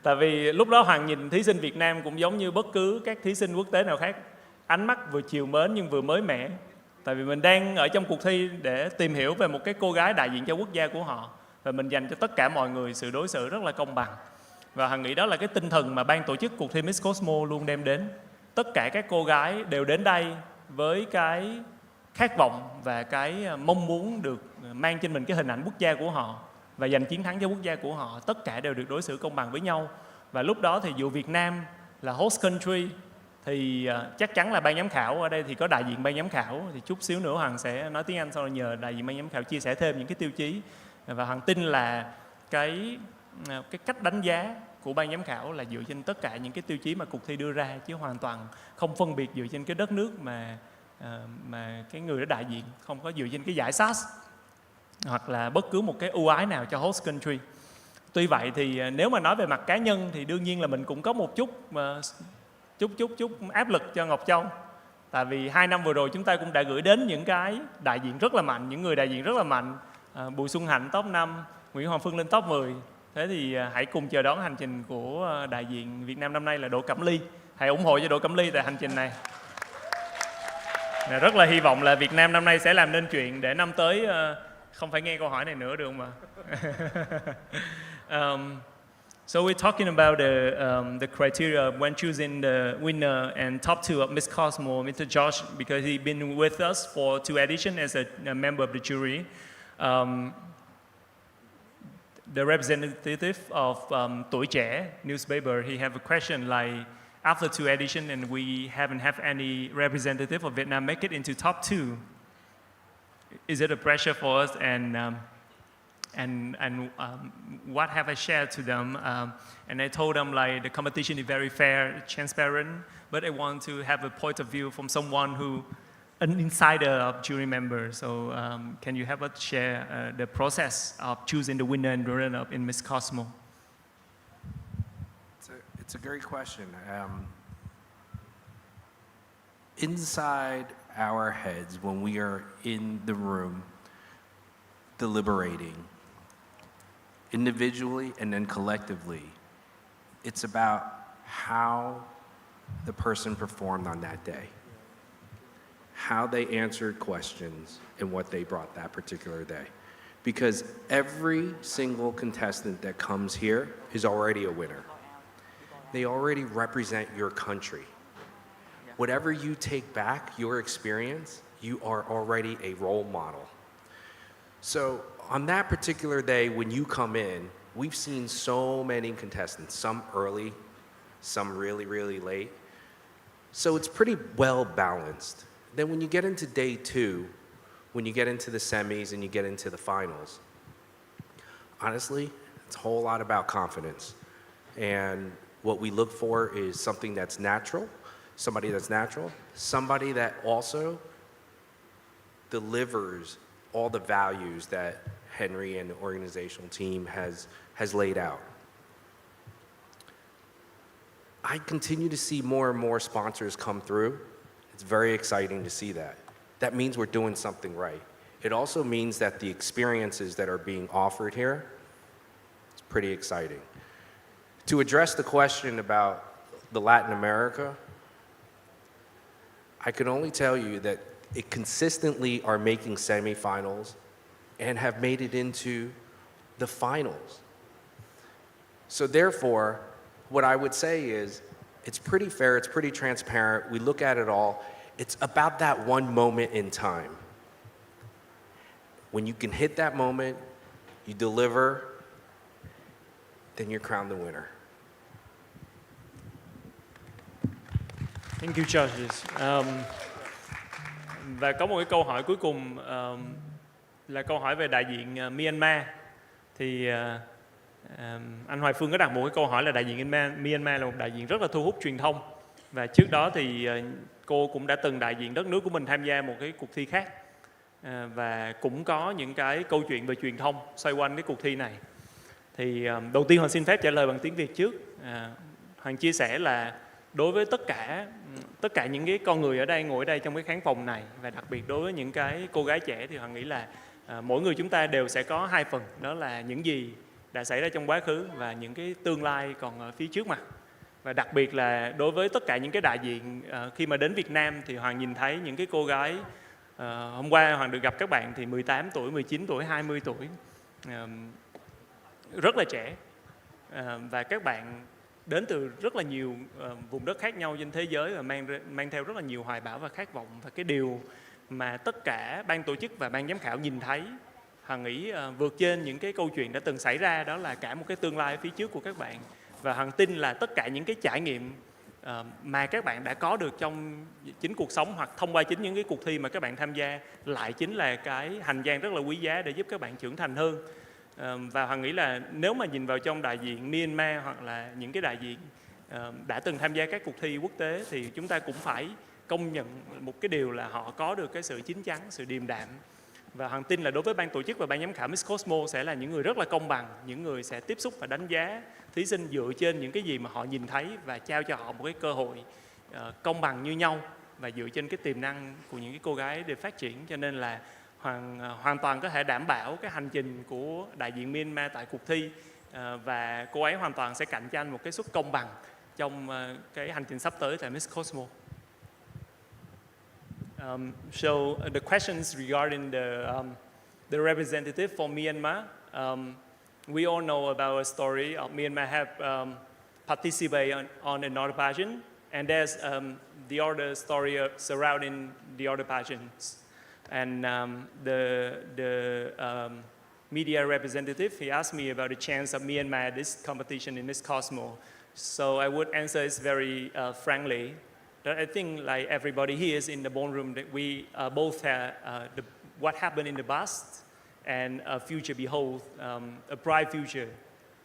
Tại vì lúc đó Hoàng nhìn thí sinh Việt Nam cũng giống như bất cứ các thí sinh quốc tế nào khác. Ánh mắt vừa trìu mến nhưng vừa mới mẻ. Tại vì mình đang ở trong cuộc thi để tìm hiểu về một cái cô gái đại diện cho quốc gia của họ. Và mình dành cho tất cả mọi người sự đối xử rất là công bằng. Và Hoàng nghĩ đó là cái tinh thần mà ban tổ chức cuộc thi Miss Cosmo luôn đem đến. Tất cả các cô gái đều đến đây với cái khát vọng và cái mong muốn được mang trên mình cái hình ảnh quốc gia của họ và giành chiến thắng cho quốc gia của họ. Tất cả đều được đối xử công bằng với nhau. Và lúc đó thì dù Việt Nam là host country thì chắc chắn là ban giám khảo ở đây thì có đại diện ban giám khảo. Thì chút xíu nữa Hoàng sẽ nói tiếng Anh, sau đó nhờ đại diện ban giám khảo chia sẻ thêm những cái tiêu chí. Và Hoàng tin là cái cách đánh giá của ban giám khảo là dựa trên tất cả những cái tiêu chí mà cuộc thi đưa ra, chứ hoàn toàn không phân biệt dựa trên cái đất nước mà cái người đó đại diện, không có dựa trên cái giải SAS hoặc là bất cứ một cái ưu ái nào cho host country. Tuy vậy thì nếu mà nói về mặt cá nhân thì đương nhiên là mình cũng có một chút áp lực cho Ngọc Châu. Tại vì 2 năm vừa rồi chúng ta cũng đã gửi đến những cái đại diện rất là mạnh, những người đại diện rất là mạnh. Bùi Xuân Hạnh top 5, Nguyễn Hoàng Phương Linh top 10. Thế thì hãy cùng chờ đón hành trình của đại diện Việt Nam năm nay là Đỗ Cẩm Ly. Hãy ủng hộ cho Đỗ Cẩm Ly tại hành trình này. Rất là hy vọng là Việt Nam năm nay sẽ làm nên chuyện để năm tới không phải nghe câu hỏi này nữa được không ạ? So we're talking about the criteria when choosing the winner and top 2 of Miss Cosmo, Mr. Josh, because he's been with us for 2 editions as a member of the jury. the representative of Tuổi Trẻ newspaper, he have a question like, after 2 editions and we haven't have any representative of Vietnam make it into top 2. Is it a pressure for us, and what have I shared to them? And I told them like the competition is very fair, transparent, but I want to have a point of view from someone who, an insider of jury member. So can you help us share the process of choosing the winner and runner-up in Miss Cosmo? It's a great question. Inside our heads, when we are in the room deliberating, individually and then collectively, it's about how the person performed on that day, how they answered questions, and what they brought that particular day. Because every single contestant that comes here is already a winner. They already represent your country. Whatever you take back, your experience, you are already a role model. So on that particular day, when you come in, we've seen so many contestants, some early, some really, really late. So it's pretty well balanced. Then when you get into day 2, when you get into the semis and you get into the finals, honestly, it's a whole lot about confidence. And what we look for is something that's natural, somebody that also delivers all the values that Henry and the organizational team has laid out. I continue to see more and more sponsors come through. It's very exciting to see that. That means we're doing something right. It also means that the experiences that are being offered here, it's pretty exciting. To address the question about the Latin America, I can only tell you that it consistently are making semifinals and have made it into the finals. So therefore, what I would say is, it's pretty fair, it's pretty transparent, we look at it all. It's about that one moment in time. When you can hit that moment, you deliver, then you're crowned the winner. Thank you, judges. Và có một cái câu hỏi cuối cùng là câu hỏi về đại diện Myanmar. Thì anh Hoài Phương có đặt một cái câu hỏi là đại diện Myanmar là một đại diện rất là thu hút truyền thông. Và trước đó thì cô cũng đã từng đại diện đất nước của mình tham gia một cái cuộc thi khác. Và cũng có những cái câu chuyện về truyền thông xoay quanh cái cuộc thi này. Thì đầu tiên Hoàng xin phép trả lời bằng tiếng Việt trước. Hoàng chia sẻ là đối với tất cả những cái con người ở đây, ngồi ở đây trong cái khán phòng này, và đặc biệt đối với những cái cô gái trẻ, thì Hoàng nghĩ là mỗi người chúng ta đều sẽ có 2 phần. Đó là những gì đã xảy ra trong quá khứ và những cái tương lai còn ở phía trước mặt. Và đặc biệt là đối với tất cả những cái đại diện khi mà đến Việt Nam thì Hoàng nhìn thấy những cái cô gái, hôm qua Hoàng được gặp các bạn thì 18 tuổi, 19 tuổi, 20 tuổi, rất là trẻ. Và các bạn đến từ rất là nhiều vùng đất khác nhau trên thế giới và mang theo rất là nhiều hoài bão và khát vọng. Và cái điều mà tất cả ban tổ chức và ban giám khảo nhìn thấy, Hoàng nghĩ vượt trên những cái câu chuyện đã từng xảy ra, đó là cả một cái tương lai phía trước của các bạn. Và Hoàng tin là tất cả những cái trải nghiệm mà các bạn đã có được trong chính cuộc sống hoặc thông qua chính những cái cuộc thi mà các bạn tham gia lại chính là cái hành trang rất là quý giá để giúp các bạn trưởng thành hơn. Và Hoàng nghĩ là nếu mà nhìn vào trong đại diện Myanmar hoặc là những cái đại diện đã từng tham gia các cuộc thi quốc tế thì chúng ta cũng phải công nhận một cái điều là họ có được cái sự chín chắn, sự điềm đạm. Và Hoàng tin là đối với ban tổ chức và ban giám khảo Miss Cosmo sẽ là những người rất là công bằng, những người sẽ tiếp xúc và đánh giá thí sinh dựa trên những cái gì mà họ nhìn thấy và trao cho họ một cái cơ hội công bằng như nhau và dựa trên cái tiềm năng của những cái cô gái để phát triển. Cho nên là hoàn toàn có thể đảm bảo cái hành trình của đại diện Myanmar tại cuộc thi và cô ấy hoàn toàn sẽ cạnh tranh một cái suất công bằng trong cái hành trình sắp tới tại Miss Cosmo. So the questions regarding the representative for Myanmar, we all know about a story of Myanmar have participated on another pageant, and there's the other story surrounding the other pageants. And the media representative, he asked me about the chance of Myanmar at this competition in Miss Cosmo. So I would answer it very frankly. That I think like everybody here is in the ballroom, that we both have what happened in the past and a future behold, a bright future.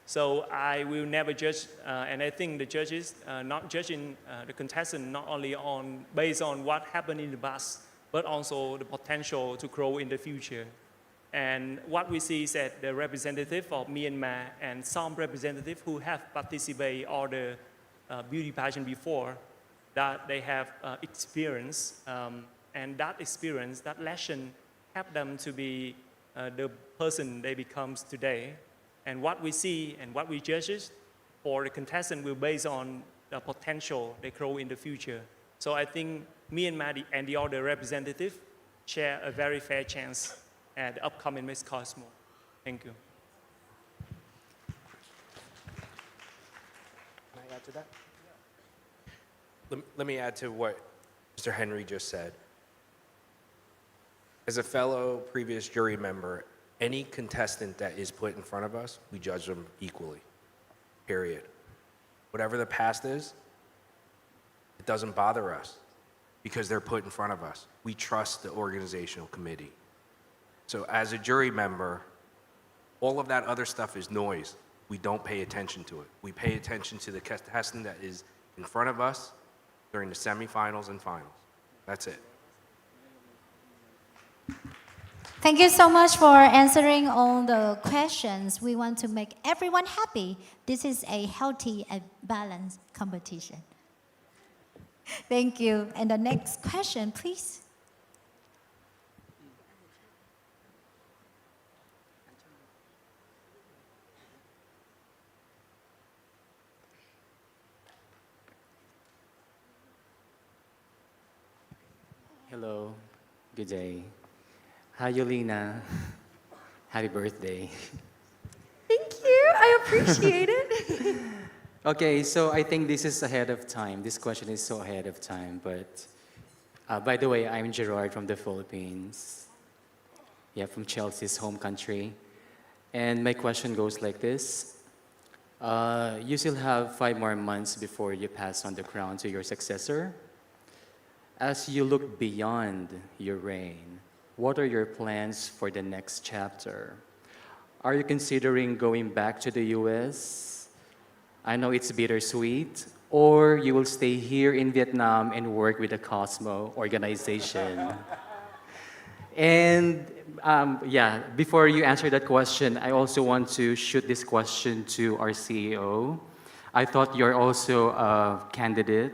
So I will never judge, and I think the judges not judging the contestant not only based on what happened in the past, but also the potential to grow in the future. And what we see is that the representative of Myanmar and some representatives who have participated in the beauty pageant before, that they have experience, and that experience, that lesson, help them to be the person they become today. And what we see and what we judge for the contestant will based on the potential they grow in the future. So I think Myanmar and the other representatives share a very fair chance at the upcoming Miss Cosmo. Thank you. Can I add to that? Let me add to what Mr. Henry just said. As a fellow previous jury member, any contestant that is put in front of us, we judge them equally, period. Whatever the past is, it doesn't bother us because they're put in front of us. We trust the organizational committee. So as a jury member, all of that other stuff is noise. We don't pay attention to it. We pay attention to the contestant that is in front of us during the semifinals and finals. That's it. Thank you so much for answering all the questions. We want to make everyone happy. This is a healthy and balanced competition. Thank you. And the next question, please. Hello, good day. Hi, Yolina. Happy birthday. Thank you. I appreciate it. Okay, so I think this is ahead of time. This question is so ahead of time, but by the way, I'm Gerard from the Philippines. Yeah, from Chelsea's home country. And my question goes like this. You still have 5 more months before you pass on the crown to your successor. As you look beyond your reign, what are your plans for the next chapter? Are you considering going back to the US? I know it's bittersweet. Or you will stay here in Vietnam and work with the Cosmo organization? And yeah, before you answer that question, I also want to shoot this question to our CEO. I thought you're also a candidate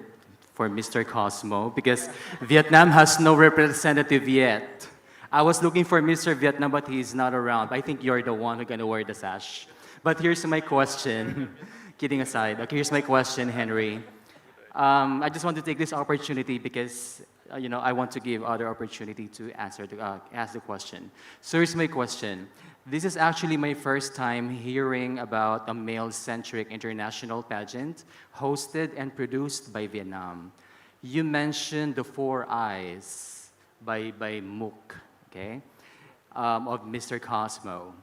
for Mr. Cosmo because Vietnam has no representative yet. I was looking for Mr. Vietnam, but he's not around. I think you're the one who's gonna wear the sash. But here's my question. Kidding aside, okay, here's my question, Henry. I just want to take this opportunity because I want to give other opportunity to ask the question. So here's my question. This is actually my first time hearing about a male-centric international pageant hosted and produced by Vietnam. You mentioned the 4 Eyes by Mook, okay, of Mr. Cosmo.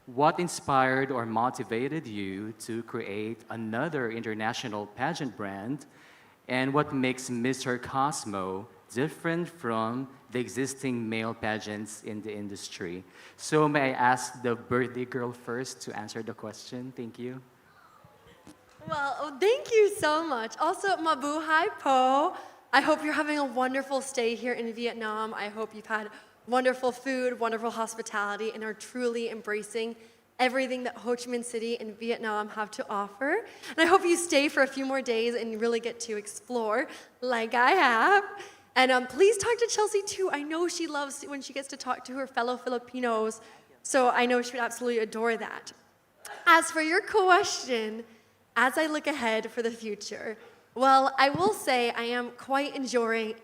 What inspired or motivated you to create another international pageant brand, and what makes Mr. Cosmo different from the existing male pageants in the industry? So may I ask the birthday girl first to answer the question? Thank you. Well, thank you so much. Also, mabuhay po. I hope you're having a wonderful stay here in Vietnam. I hope you've had wonderful food, wonderful hospitality, and are truly embracing everything that Ho Chi Minh City and Vietnam have to offer. And I hope you stay for a few more days and really get to explore like I have. And please talk to Chelsea too. I know she loves when she gets to talk to her fellow Filipinos. So I know she would absolutely adore that. As for your question, as I look ahead for the future, well, I will say I am quite enjoying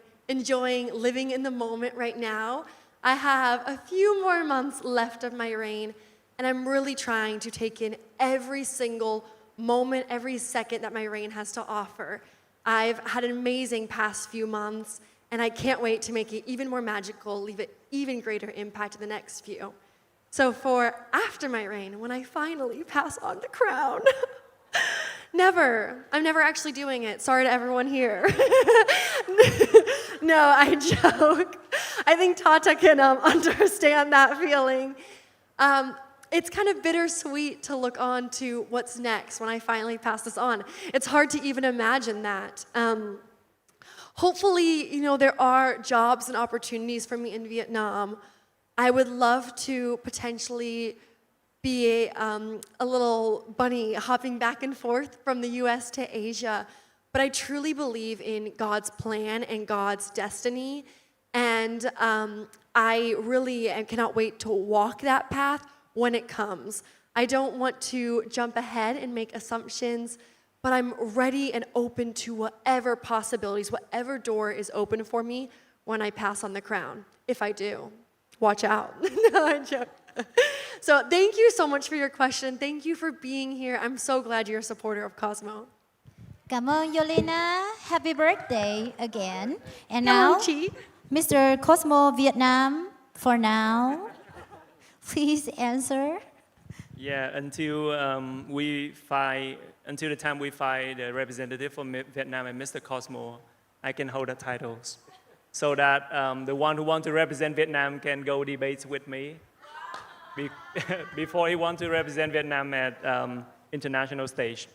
living in the moment right now. I have a few more months left of my reign, and I'm really trying to take in every single moment, every second that my reign has to offer. I've had an amazing past few months, and I can't wait to make it even more magical, leave an even greater impact in the next few. So for after my reign, when I finally pass on the crown, never. I'm never actually doing it. Sorry to everyone here. No, I joke. I think Tata can understand that feeling. It's kind of bittersweet to look on to what's next when I finally pass this on. It's hard to even imagine that. Hopefully, there are jobs and opportunities for me in Vietnam. I would love to potentially be a little bunny hopping back and forth from the US to Asia. But I truly believe in God's plan and God's destiny. And I really cannot wait to walk that path when it comes. I don't want to jump ahead and make assumptions, but I'm ready and open to whatever possibilities, whatever door is open for me when I pass on the crown, if I do. Watch out. No, I joke. So thank you so much for your question. Thank you for being here. I'm so glad you're a supporter of Cosmo. Cảm ơn Yolina. Happy birthday again. And Hello, now, Chi. Mr. Cosmo Vietnam, for now, please answer. Yeah, until the time we find the representative from Vietnam and Mr. Cosmo, I can hold the titles, so that the one who wants to represent Vietnam can go debate with me before he wants to represent Vietnam at international stage.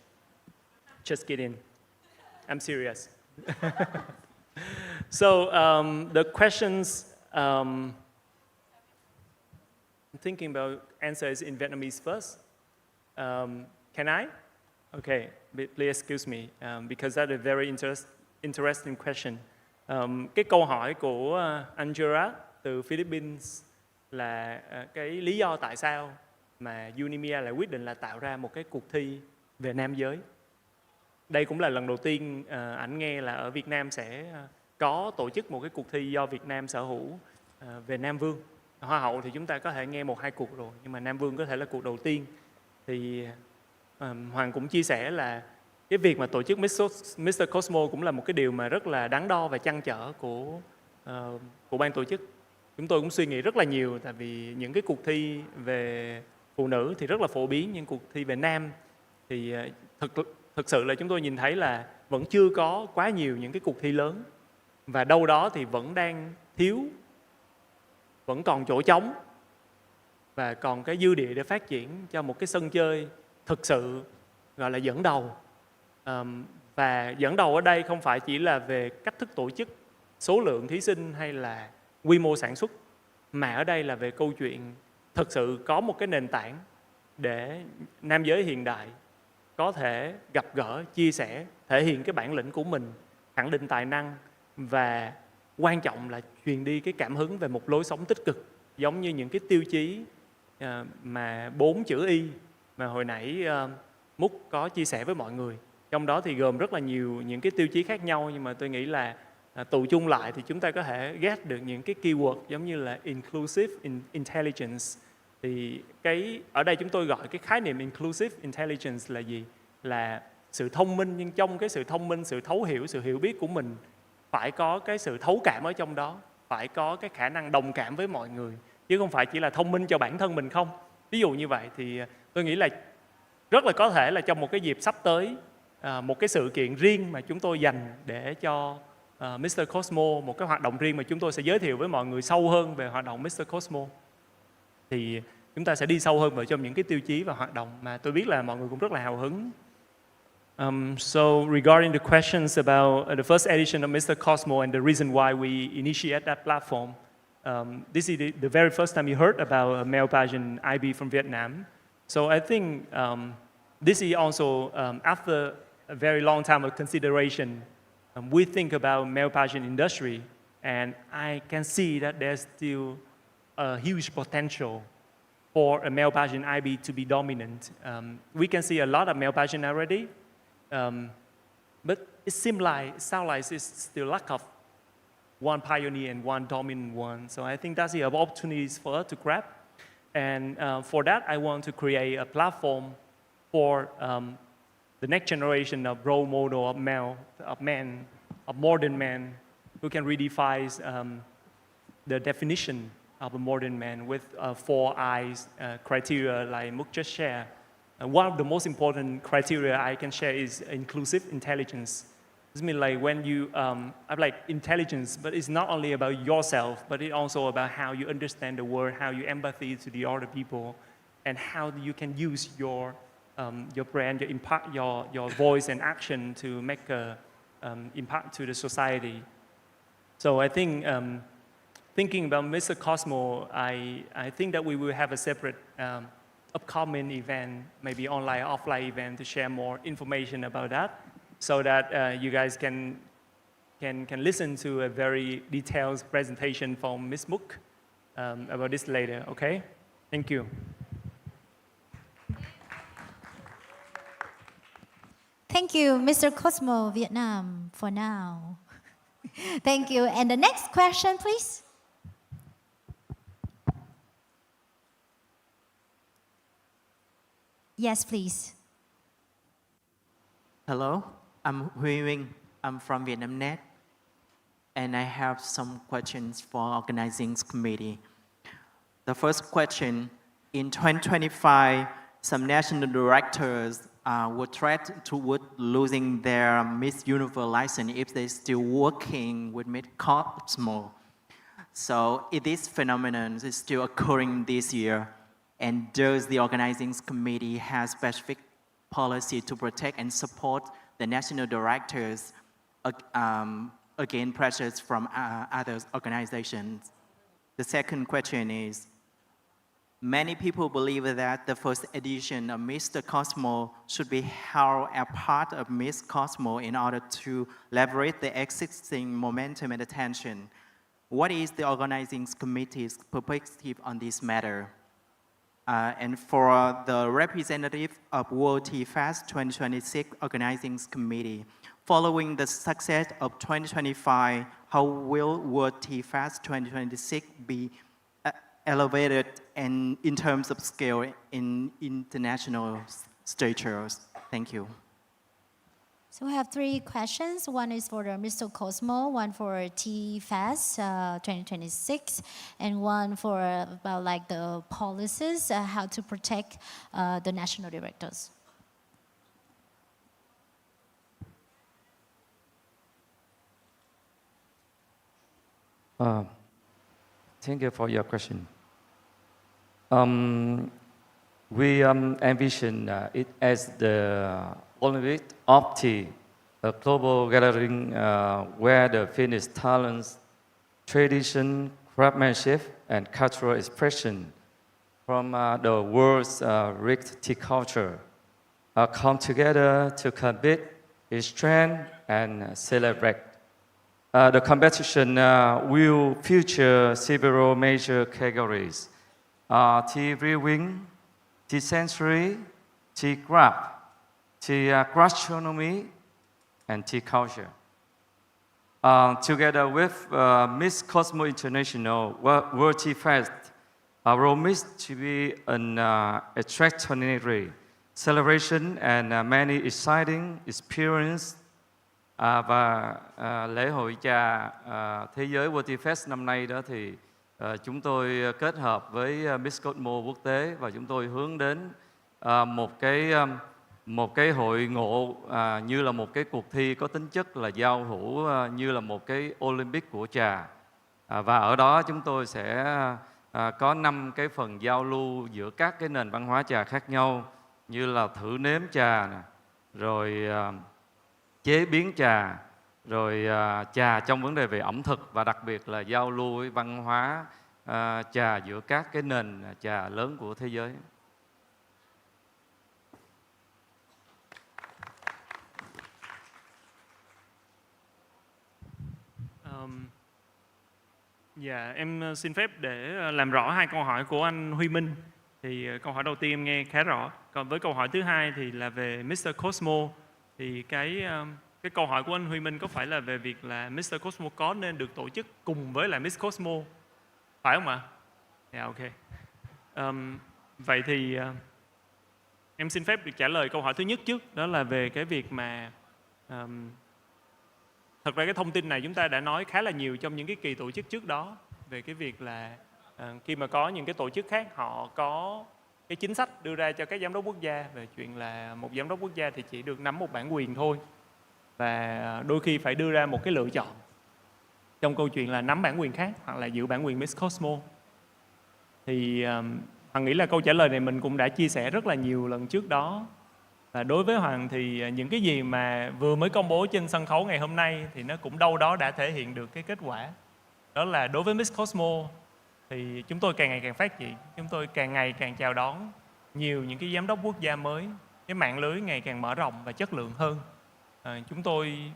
Just kidding. I'm serious. So the questions, I'm thinking about answers in Vietnamese first. Can I? Okay, please excuse me, because that's a very interesting question. Cái câu hỏi của anh Gerard từ Philippines là cái lý do tại sao mà Unimia lại quyết định là tạo ra một cái cuộc thi về nam giới. Đây cũng là lần đầu tiên ảnh nghe là ở Việt Nam sẽ có tổ chức một cái cuộc thi do Việt Nam sở hữu về Nam Vương. Hoa hậu thì chúng ta có thể nghe 1-2 cuộc rồi, nhưng mà Nam Vương có thể là cuộc đầu tiên. Thì Hoàng cũng chia sẻ là cái việc mà tổ chức Mr. Cosmo cũng là một cái điều mà rất là đắn đo và trăn trở của ban tổ chức. Chúng tôi cũng suy nghĩ rất là nhiều, tại vì những cái cuộc thi về phụ nữ thì rất là phổ biến, nhưng cuộc thi về nam thì thực sự là chúng tôi nhìn thấy là vẫn chưa có quá nhiều những cái cuộc thi lớn, và đâu đó thì vẫn đang thiếu, vẫn còn chỗ trống và còn cái dư địa để phát triển cho một cái sân chơi thực sự gọi là dẫn đầu. Và dẫn đầu ở đây không phải chỉ là về cách thức tổ chức, số lượng thí sinh hay là quy mô sản xuất, mà ở đây là về câu chuyện thực sự có một cái nền tảng để nam giới hiện đại có thể gặp gỡ, chia sẻ, thể hiện cái bản lĩnh của mình, khẳng định tài năng, và quan trọng là truyền đi cái cảm hứng về một lối sống tích cực, giống như những cái tiêu chí mà 4 chữ Y mà hồi nãy Múc có chia sẻ với mọi người. Trong đó thì gồm rất là nhiều những cái tiêu chí khác nhau, nhưng mà tôi nghĩ là tụ chung lại thì chúng ta có thể get được những cái keyword giống như là inclusive intelligence. Thì ở đây chúng tôi gọi cái khái niệm inclusive intelligence là gì? Là sự thông minh, nhưng trong cái sự thông minh, sự thấu hiểu, sự hiểu biết của mình phải có cái sự thấu cảm ở trong đó, phải có cái khả năng đồng cảm với mọi người, chứ không phải chỉ là thông minh cho bản thân mình không. Ví dụ như vậy thì tôi nghĩ là rất là có thể là trong một cái dịp sắp tới, một cái sự kiện riêng mà chúng tôi dành để cho Mr. Cosmo, một cái hoạt động riêng mà chúng tôi sẽ giới thiệu với mọi người sâu hơn về hoạt động Mr. Cosmo. Thì chúng ta sẽ đi sâu hơn vào trong những cái tiêu chí và hoạt động mà tôi biết là mọi người cũng rất là hào hứng. So regarding the questions about the first edition of Mr. Cosmo and the reason why we initiate that platform, this is the very first time you heard about a male pageant IB from Vietnam. So I think this is also after a very long time of consideration, we think about male pageant industry, and I can see that there's still a huge potential for a male pageant IB to be dominant. We can see a lot of male pageant already, but it sounds like it's still lack of one pioneer and one dominant one. So I think that's the opportunities for us to grab. And for that, I want to create a platform for the next generation of role model of modern men, who can redefine the definition of a modern man with 4 eyes criteria like Mook just shared. One of the most important criteria I can share is inclusive intelligence. This means like when you have like intelligence, but it's not only about yourself, but it's also about how you understand the world, how you empathy to the other people, and how you can use your brand, your impact, your voice and action to make a impact to the society. So I think thinking about Mr. Cosmo, I think that we will have a separate upcoming event, maybe online, offline event to share more information about that, so that you guys can listen to a very detailed presentation from Ms. Mook about this later, okay? Thank you. Thank you, Mr. Cosmo, Vietnam, for now. Thank you. And the next question, please. Yes, please. Hello, I'm Huy Minh. I'm from Vietnamnet, and I have some questions for organizing committee. The first question, in 2025, some national directors were threatened toward losing their Miss Universe license if they're still working with Miss Cosmo. So if this phenomenon is still occurring this year, and does the organizing committee have specific policy to protect and support the national directors against pressures from other organizations? The second question is, many people believe that the first edition of Mr. Cosmo should be held as part of Miss Cosmo in order to leverage the existing momentum and attention. What is the organizing committee's perspective on this matter? And for the representative of World Tea Fest 2026 Organizing Committee, following the success of 2025, how will World Tea Fest 2026 be elevated in terms of scale in international statures? Thank you. So we have 3 questions. One is for Mr. Cosmo, one for Tea Fest 2026, and one for about like the policies, how to protect the national directors. Thank you for your question. We envision it as the Olympic of Tea, a global gathering where the Finnish talents, tradition, craftsmanship, and cultural expression from the world's rich tea culture come together to compete, strengthen, and celebrate. The competition will feature several major categories: tea brewing, tea sensory, tea craft, tea gastronomy, and tea culture. Together with Miss Cosmo International World Tea Fest, promise to be an extraordinary celebration and many exciting experiences. Và lễ hội trà thế giới World Tea Fest năm nay đó thì chúng tôi kết hợp với Miss Cosmo quốc tế và chúng tôi hướng đến một cái hội ngộ như là một cái cuộc thi có tính chất là giao hữu, như là một cái Olympic của trà. Và ở đó chúng tôi sẽ có 5 cái phần giao lưu giữa các cái nền văn hóa trà khác nhau, như là thử nếm trà nè, rồi chế biến trà, rồi trà trong vấn đề về ẩm thực, và đặc biệt là giao lưu với văn hóa trà giữa các cái nền trà lớn của thế giới. Dạ, em xin phép để làm rõ 2 câu hỏi của anh Huy Minh. Thì câu hỏi đầu tiên em nghe khá rõ. Còn với câu hỏi thứ hai thì là về Mr. Cosmo. Thì cái câu hỏi của anh Huy Minh có phải là về việc là Mr. Cosmo có nên được tổ chức cùng với lại Miss Cosmo, phải không ạ? Dạ, ok. Vậy thì em xin phép được trả lời câu hỏi thứ nhất trước. Đó là về cái việc mà thật ra cái thông tin này chúng ta đã nói khá là nhiều trong những cái kỳ tổ chức trước đó, về cái việc là Khi mà có những cái tổ chức khác họ có cái chính sách đưa ra cho các giám đốc quốc gia về chuyện là một giám đốc quốc gia thì chỉ được nắm một bản quyền thôi, và đôi khi phải đưa ra một cái lựa chọn trong câu chuyện là nắm bản quyền khác hoặc là giữ bản quyền Miss Cosmo. Thì Hoàng nghĩ là câu trả lời này mình cũng đã chia sẻ rất là nhiều lần trước đó. Và đối với Hoàng thì những cái gì mà vừa mới công bố trên sân khấu ngày hôm nay thì nó cũng đâu đó đã thể hiện được cái kết quả. Đó là đối với Miss Cosmo thì chúng tôi càng ngày càng phát triển, chúng tôi càng ngày càng chào đón nhiều những cái giám đốc quốc gia mới, cái mạng lưới ngày càng mở rộng và chất lượng hơn. Chúng tôi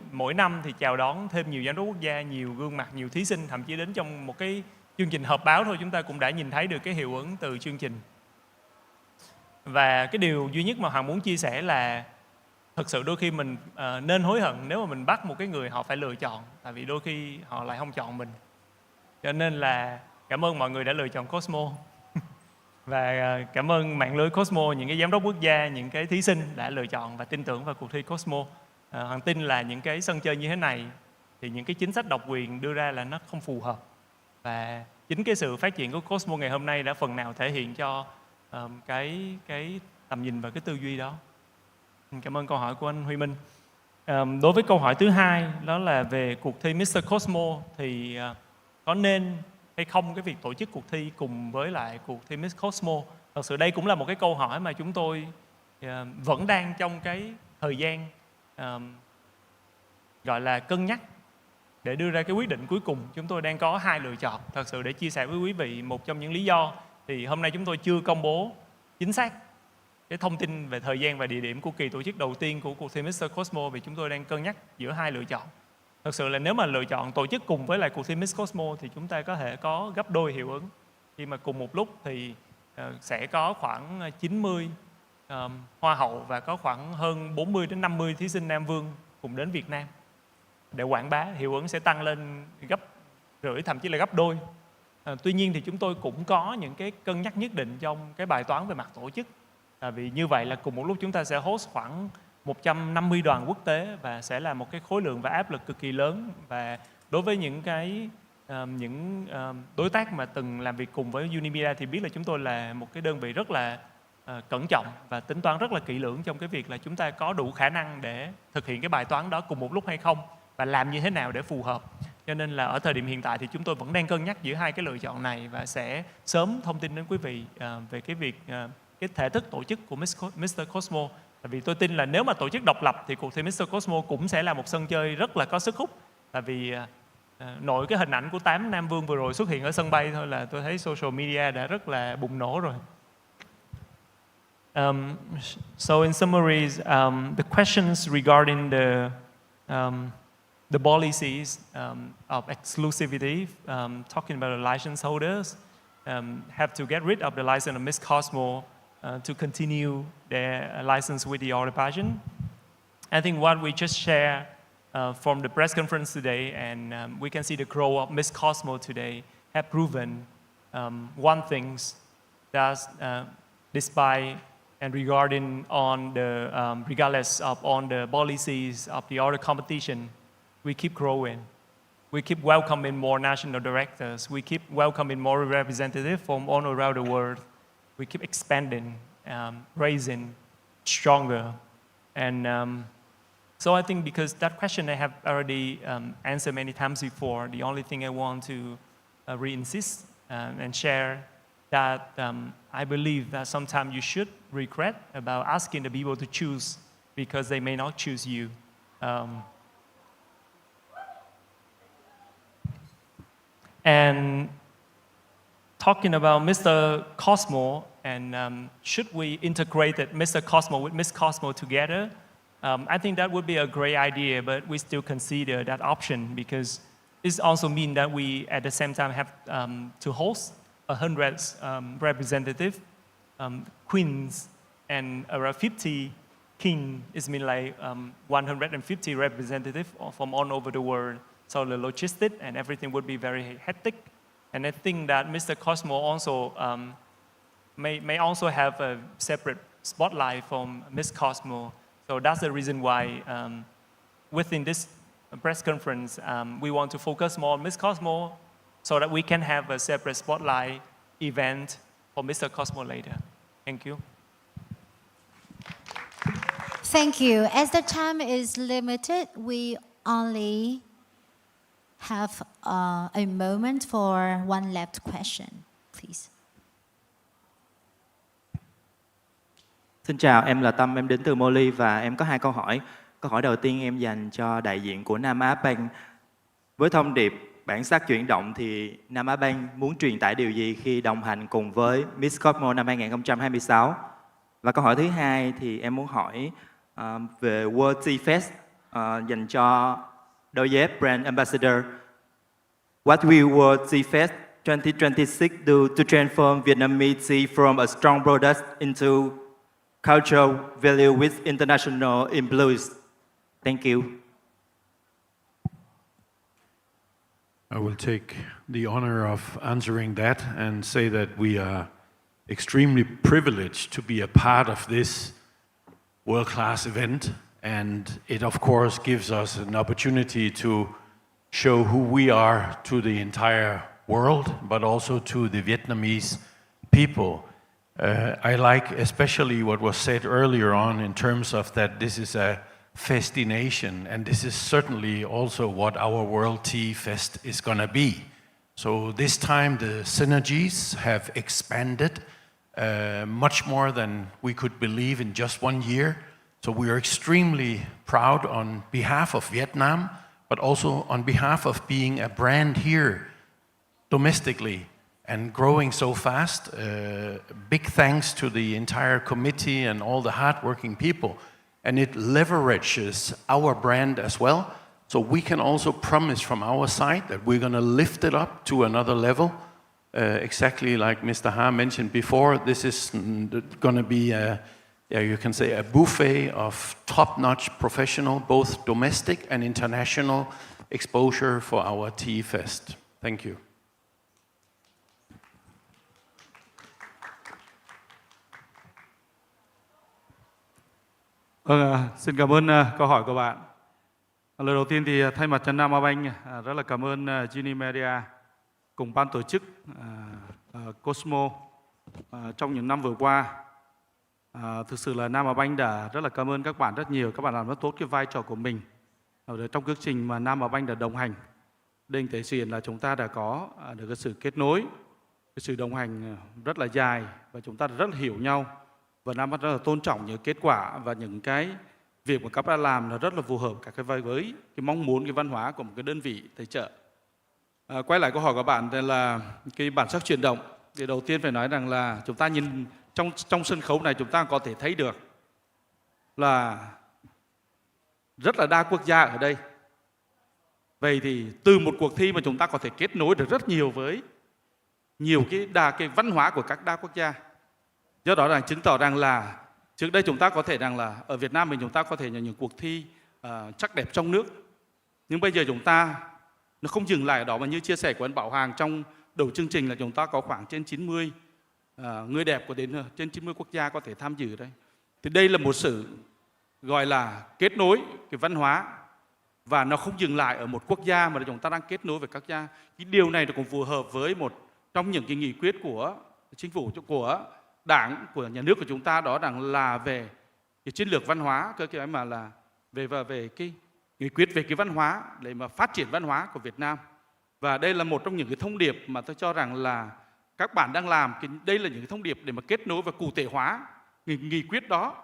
mỗi năm thì chào đón thêm nhiều giám đốc quốc gia, nhiều gương mặt, nhiều thí sinh, thậm chí đến trong một cái chương trình họp báo thôi chúng ta cũng đã nhìn thấy được cái hiệu ứng từ chương trình. Và cái điều duy nhất mà Hoàng muốn chia sẻ là thực sự đôi khi mình nên hối hận nếu mà mình bắt một cái người họ phải lựa chọn, tại vì đôi khi họ lại không chọn mình. Cho nên là cảm ơn mọi người đã lựa chọn Cosmo. Và cảm ơn mạng lưới Cosmo, những cái giám đốc quốc gia, những cái thí sinh đã lựa chọn và tin tưởng vào cuộc thi Cosmo. Hoàng tin là những cái sân chơi như thế này thì những cái chính sách độc quyền đưa ra là nó không phù hợp. Và chính cái sự phát triển của Cosmo ngày hôm nay đã phần nào thể hiện cho cái tầm nhìn và cái tư duy đó. Cảm ơn câu hỏi của anh Huy Minh. Đối với câu hỏi thứ hai, đó là về cuộc thi Mr. Cosmo thì có nên hay không cái việc tổ chức cuộc thi cùng với lại cuộc thi Miss Cosmo. Thật sự đây cũng là một cái câu hỏi mà chúng tôi vẫn đang trong cái thời gian gọi là cân nhắc để đưa ra cái quyết định cuối cùng. Chúng tôi đang có hai lựa chọn. Thật sự để chia sẻ với quý vị một trong những lý do thì hôm nay chúng tôi chưa công bố chính xác cái thông tin về thời gian và địa điểm của kỳ tổ chức đầu tiên của cuộc thi Mr. Cosmo, vì chúng tôi đang cân nhắc giữa hai lựa chọn. Thật sự là nếu mà lựa chọn tổ chức cùng với lại cuộc thi Miss Cosmo thì chúng ta có thể có gấp đôi hiệu ứng. Khi mà cùng một lúc thì sẽ có khoảng 90 hoa hậu và có khoảng hơn 40 đến 50 thí sinh Nam Vương cùng đến Việt Nam để quảng bá, hiệu ứng sẽ tăng lên gấp rưỡi, thậm chí là gấp đôi. Tuy nhiên thì chúng tôi cũng có những cái cân nhắc nhất định trong cái bài toán về mặt tổ chức. Vì như vậy là cùng một lúc chúng ta sẽ host khoảng 150 đoàn quốc tế và sẽ là một cái khối lượng và áp lực cực kỳ lớn. Và đối với những đối tác mà từng làm việc cùng với Unimedia thì biết là chúng tôi là một cái đơn vị rất là cẩn trọng và tính toán rất là kỹ lưỡng trong cái việc là chúng ta có đủ khả năng để thực hiện cái bài toán đó cùng một lúc hay không và làm như thế nào để phù hợp. Cho nên là ở thời điểm hiện tại thì chúng tôi vẫn đang cân nhắc giữa hai cái lựa chọn này và sẽ sớm thông tin đến quý vị về cái việc cái thể thức tổ chức của Mr. Cosmo. Tại vì tôi tin là nếu mà tổ chức độc lập thì cuộc thi Mr. Cosmo cũng sẽ là một sân chơi rất là có sức hút. Tại vì nội cái hình ảnh của 8 Nam Vương vừa rồi xuất hiện ở sân bay thôi là tôi thấy social media đã rất là bùng nổ rồi. So in summary, the questions regarding the policies of exclusivity, talking about the license holders, have to get rid of the license of Miss Cosmo to continue their license with the other pageant. I think what we just shared from the press conference today, and we can see the growth of Miss Cosmo today, have proven one thing, that despite and regarding on the regardless of on the policies of the other competition, we keep growing. We keep welcoming more national directors. We keep welcoming more representatives from all around the world. We keep expanding, raising stronger. And so I think because that question I have already answered many times before, the only thing I want to re-insist and share that I believe that sometimes you should regret about asking the people to choose because they may not choose you. And talking about Mr. Cosmo and should we integrate Mr. Cosmo with Miss Cosmo together? I think that would be a great idea, but we still consider that option because it also means that we at the same time have to host 100 representative queens and around 50 king. It means like 150 representatives from all over the world. So the logistics and everything would be very hectic. And I think that Mr. Cosmo also may also have a separate spotlight from Miss Cosmo. So that's the reason why within this press conference, we want to focus more on Miss Cosmo so that we can have a separate spotlight event for Mr. Cosmo later. Thank you. Thank you. As the time is limited, we only have a moment for one last question, please. Xin chào, em là Tâm, em đến từ Moli và em có 2 câu hỏi. Câu hỏi đầu tiên em dành cho đại diện của Nam Á Bank. Với thông điệp bản sắc chuyển động thì Nam Á Bank muốn truyền tải điều gì khi đồng hành cùng với Miss Cosmo năm 2026? Và câu hỏi thứ hai thì em muốn hỏi về World Tea Fest dành cho đôi dép Brand Ambassador. What will World Tea Fest 2026 do to transform Vietnamese tea from a strong product into cultural value with international influence? Thank you. I will take the honor of answering that and say that we are extremely privileged to be a part of this world-class event, and it of course gives us an opportunity to show who we are to the entire world, but also to the Vietnamese people. I like especially what was said earlier on in terms of that this is a festination, and this is certainly also what our World Tea Fest is going to be. So this time the synergies have expanded much more than we could believe in just 1 year. So we are extremely proud on behalf of Vietnam, but also on behalf of being a brand here domestically and growing so fast. Big thanks to the entire committee and all the hardworking people. And it leverages our brand as well. So we can also promise from our side that we're going to lift it up to another level. Exactly like Mr. Ha mentioned before, this is going to be you can say a buffet of top-notch professional, both domestic and international exposure for our Tea Fest. Thank you. Xin cảm ơn câu hỏi của bạn. Lời đầu tiên thì thay mặt cho Nam Á Bank rất là cảm ơn Genie Media cùng ban tổ chức Cosmo trong những năm vừa qua. Thực sự là Nam Á Bank đã rất là cảm ơn các bạn rất nhiều. Các bạn làm rất tốt cái vai trò của mình trong chương trình mà Nam Á Bank đã đồng hành. Đây thể hiện là chúng ta đã có được cái sự kết nối, cái sự đồng hành rất là dài và chúng ta rất là hiểu nhau. Và Nam Á rất là tôn trọng những kết quả và những cái việc mà các bạn làm là rất là phù hợp cả với cái mong muốn, cái văn hóa của một cái đơn vị tài trợ. Quay lại câu hỏi của bạn là cái bản sắc chuyển động. Thì đầu tiên phải nói rằng là chúng ta nhìn trong sân khấu này chúng ta có thể thấy được là rất là đa quốc gia ở đây. Vậy thì từ một cuộc thi mà chúng ta có thể kết nối được rất nhiều với nhiều cái văn hóa của các đa quốc gia. Do đó là chứng tỏ rằng là trước đây chúng ta có thể rằng là ở Việt Nam mình chúng ta có thể là những cuộc thi sắc đẹp trong nước. Nhưng bây giờ chúng ta nó không dừng lại ở đó, mà như chia sẻ của anh Bảo Hoàng trong đầu chương trình là chúng ta có khoảng trên 90 người đẹp của đến trên 90 quốc gia có thể tham dự đây. Thì đây là một sự gọi là kết nối cái văn hóa và nó không dừng lại ở một quốc gia mà chúng ta đang kết nối với các gia. Cái điều này nó cũng phù hợp với một trong những cái nghị quyết của chính phủ, của Đảng, của nhà nước của chúng ta, đó là về cái chiến lược văn hóa, cái mà là về cái nghị quyết về cái văn hóa để mà phát triển văn hóa của Việt Nam. Và đây là một trong những cái thông điệp mà tôi cho rằng là các bạn đang làm. Đây là những cái thông điệp để mà kết nối và cụ thể hóa nghị quyết đó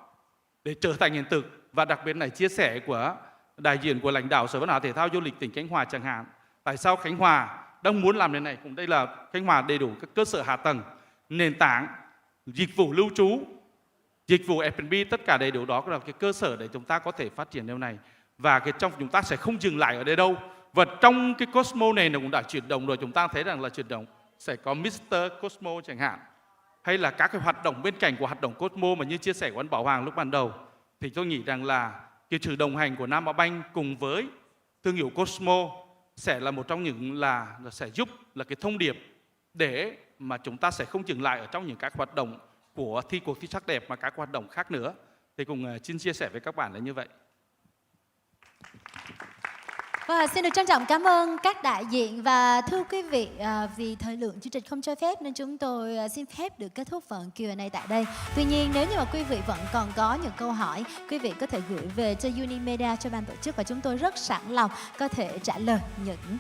để trở thành hiện thực. Và đặc biệt này chia sẻ của đại diện của lãnh đạo Sở Văn hóa Thể thao Du lịch tỉnh Khánh Hòa chẳng hạn. Tại sao Khánh Hòa đang muốn làm thế này? Cũng đây là Khánh Hòa đầy đủ các cơ sở hạ tầng, nền tảng, dịch vụ lưu trú, dịch vụ F&B, tất cả đầy đủ đó là cái cơ sở để chúng ta có thể phát triển điều này. Và trong chúng ta sẽ không dừng lại ở đây đâu. Và trong cái Cosmo này nó cũng đã chuyển động rồi. Chúng ta thấy rằng là chuyển động sẽ có Mr. Cosmo chẳng hạn, hay là các cái hoạt động bên cạnh của hoạt động Cosmo mà như chia sẻ của anh Bảo Hoàng lúc ban đầu. Thì tôi nghĩ rằng là cái sự đồng hành của Nam Á Bank cùng với thương hiệu Cosmo sẽ là một trong những là sẽ giúp là cái thông điệp để mà chúng ta sẽ không dừng lại ở trong những các hoạt động của cuộc thi sắc đẹp mà các hoạt động khác nữa. Thì cùng xin chia sẻ với các bạn là như vậy. Và xin được trân trọng cảm ơn các đại diện và thưa quý vị, vì thời lượng chương trình không cho phép nên chúng tôi xin phép được kết thúc phần Q&A tại đây. Tuy nhiên nếu như mà quý vị vẫn còn có những câu hỏi, quý vị có thể gửi về cho Unimedia, cho ban tổ chức và chúng tôi rất sẵn lòng có thể trả lời những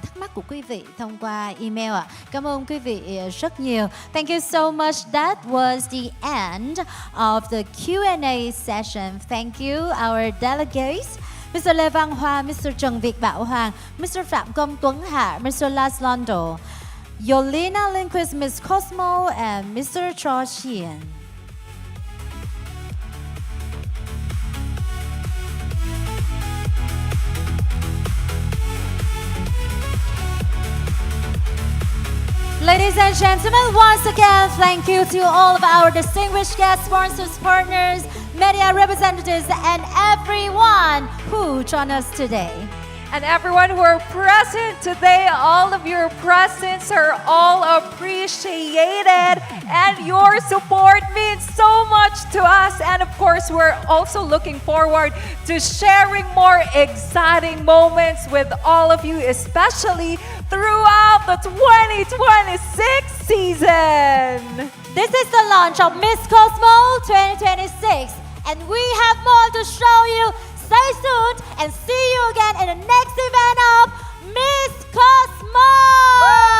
thắc mắc của quý vị thông qua email ạ. Cảm ơn quý vị rất nhiều. Thank you so much. That was the end of the Q&A session. Thank you our delegates. Mr. Lê Văn Hoa, Mr. Trần Việt Bảo Hoàng, Mr. Phạm Công Tuấn Hạ, Mr. Lars Londo, Yolina, Lindquist, Miss Cosmo, and Mr. Cho Chien. Ladies and gentlemen, once again, thank you to all of our distinguished guest sponsors, partners, media representatives, and everyone who joined us today. And everyone who are present today, all of your presence are all appreciated, and your support means so much to us. And of course, we're also looking forward to sharing more exciting moments with all of you, especially throughout the 2026 season. This is the launch of Miss Cosmo 2026, and we have more to show you. Stay tuned and see you again in the next event of Miss Cosmo!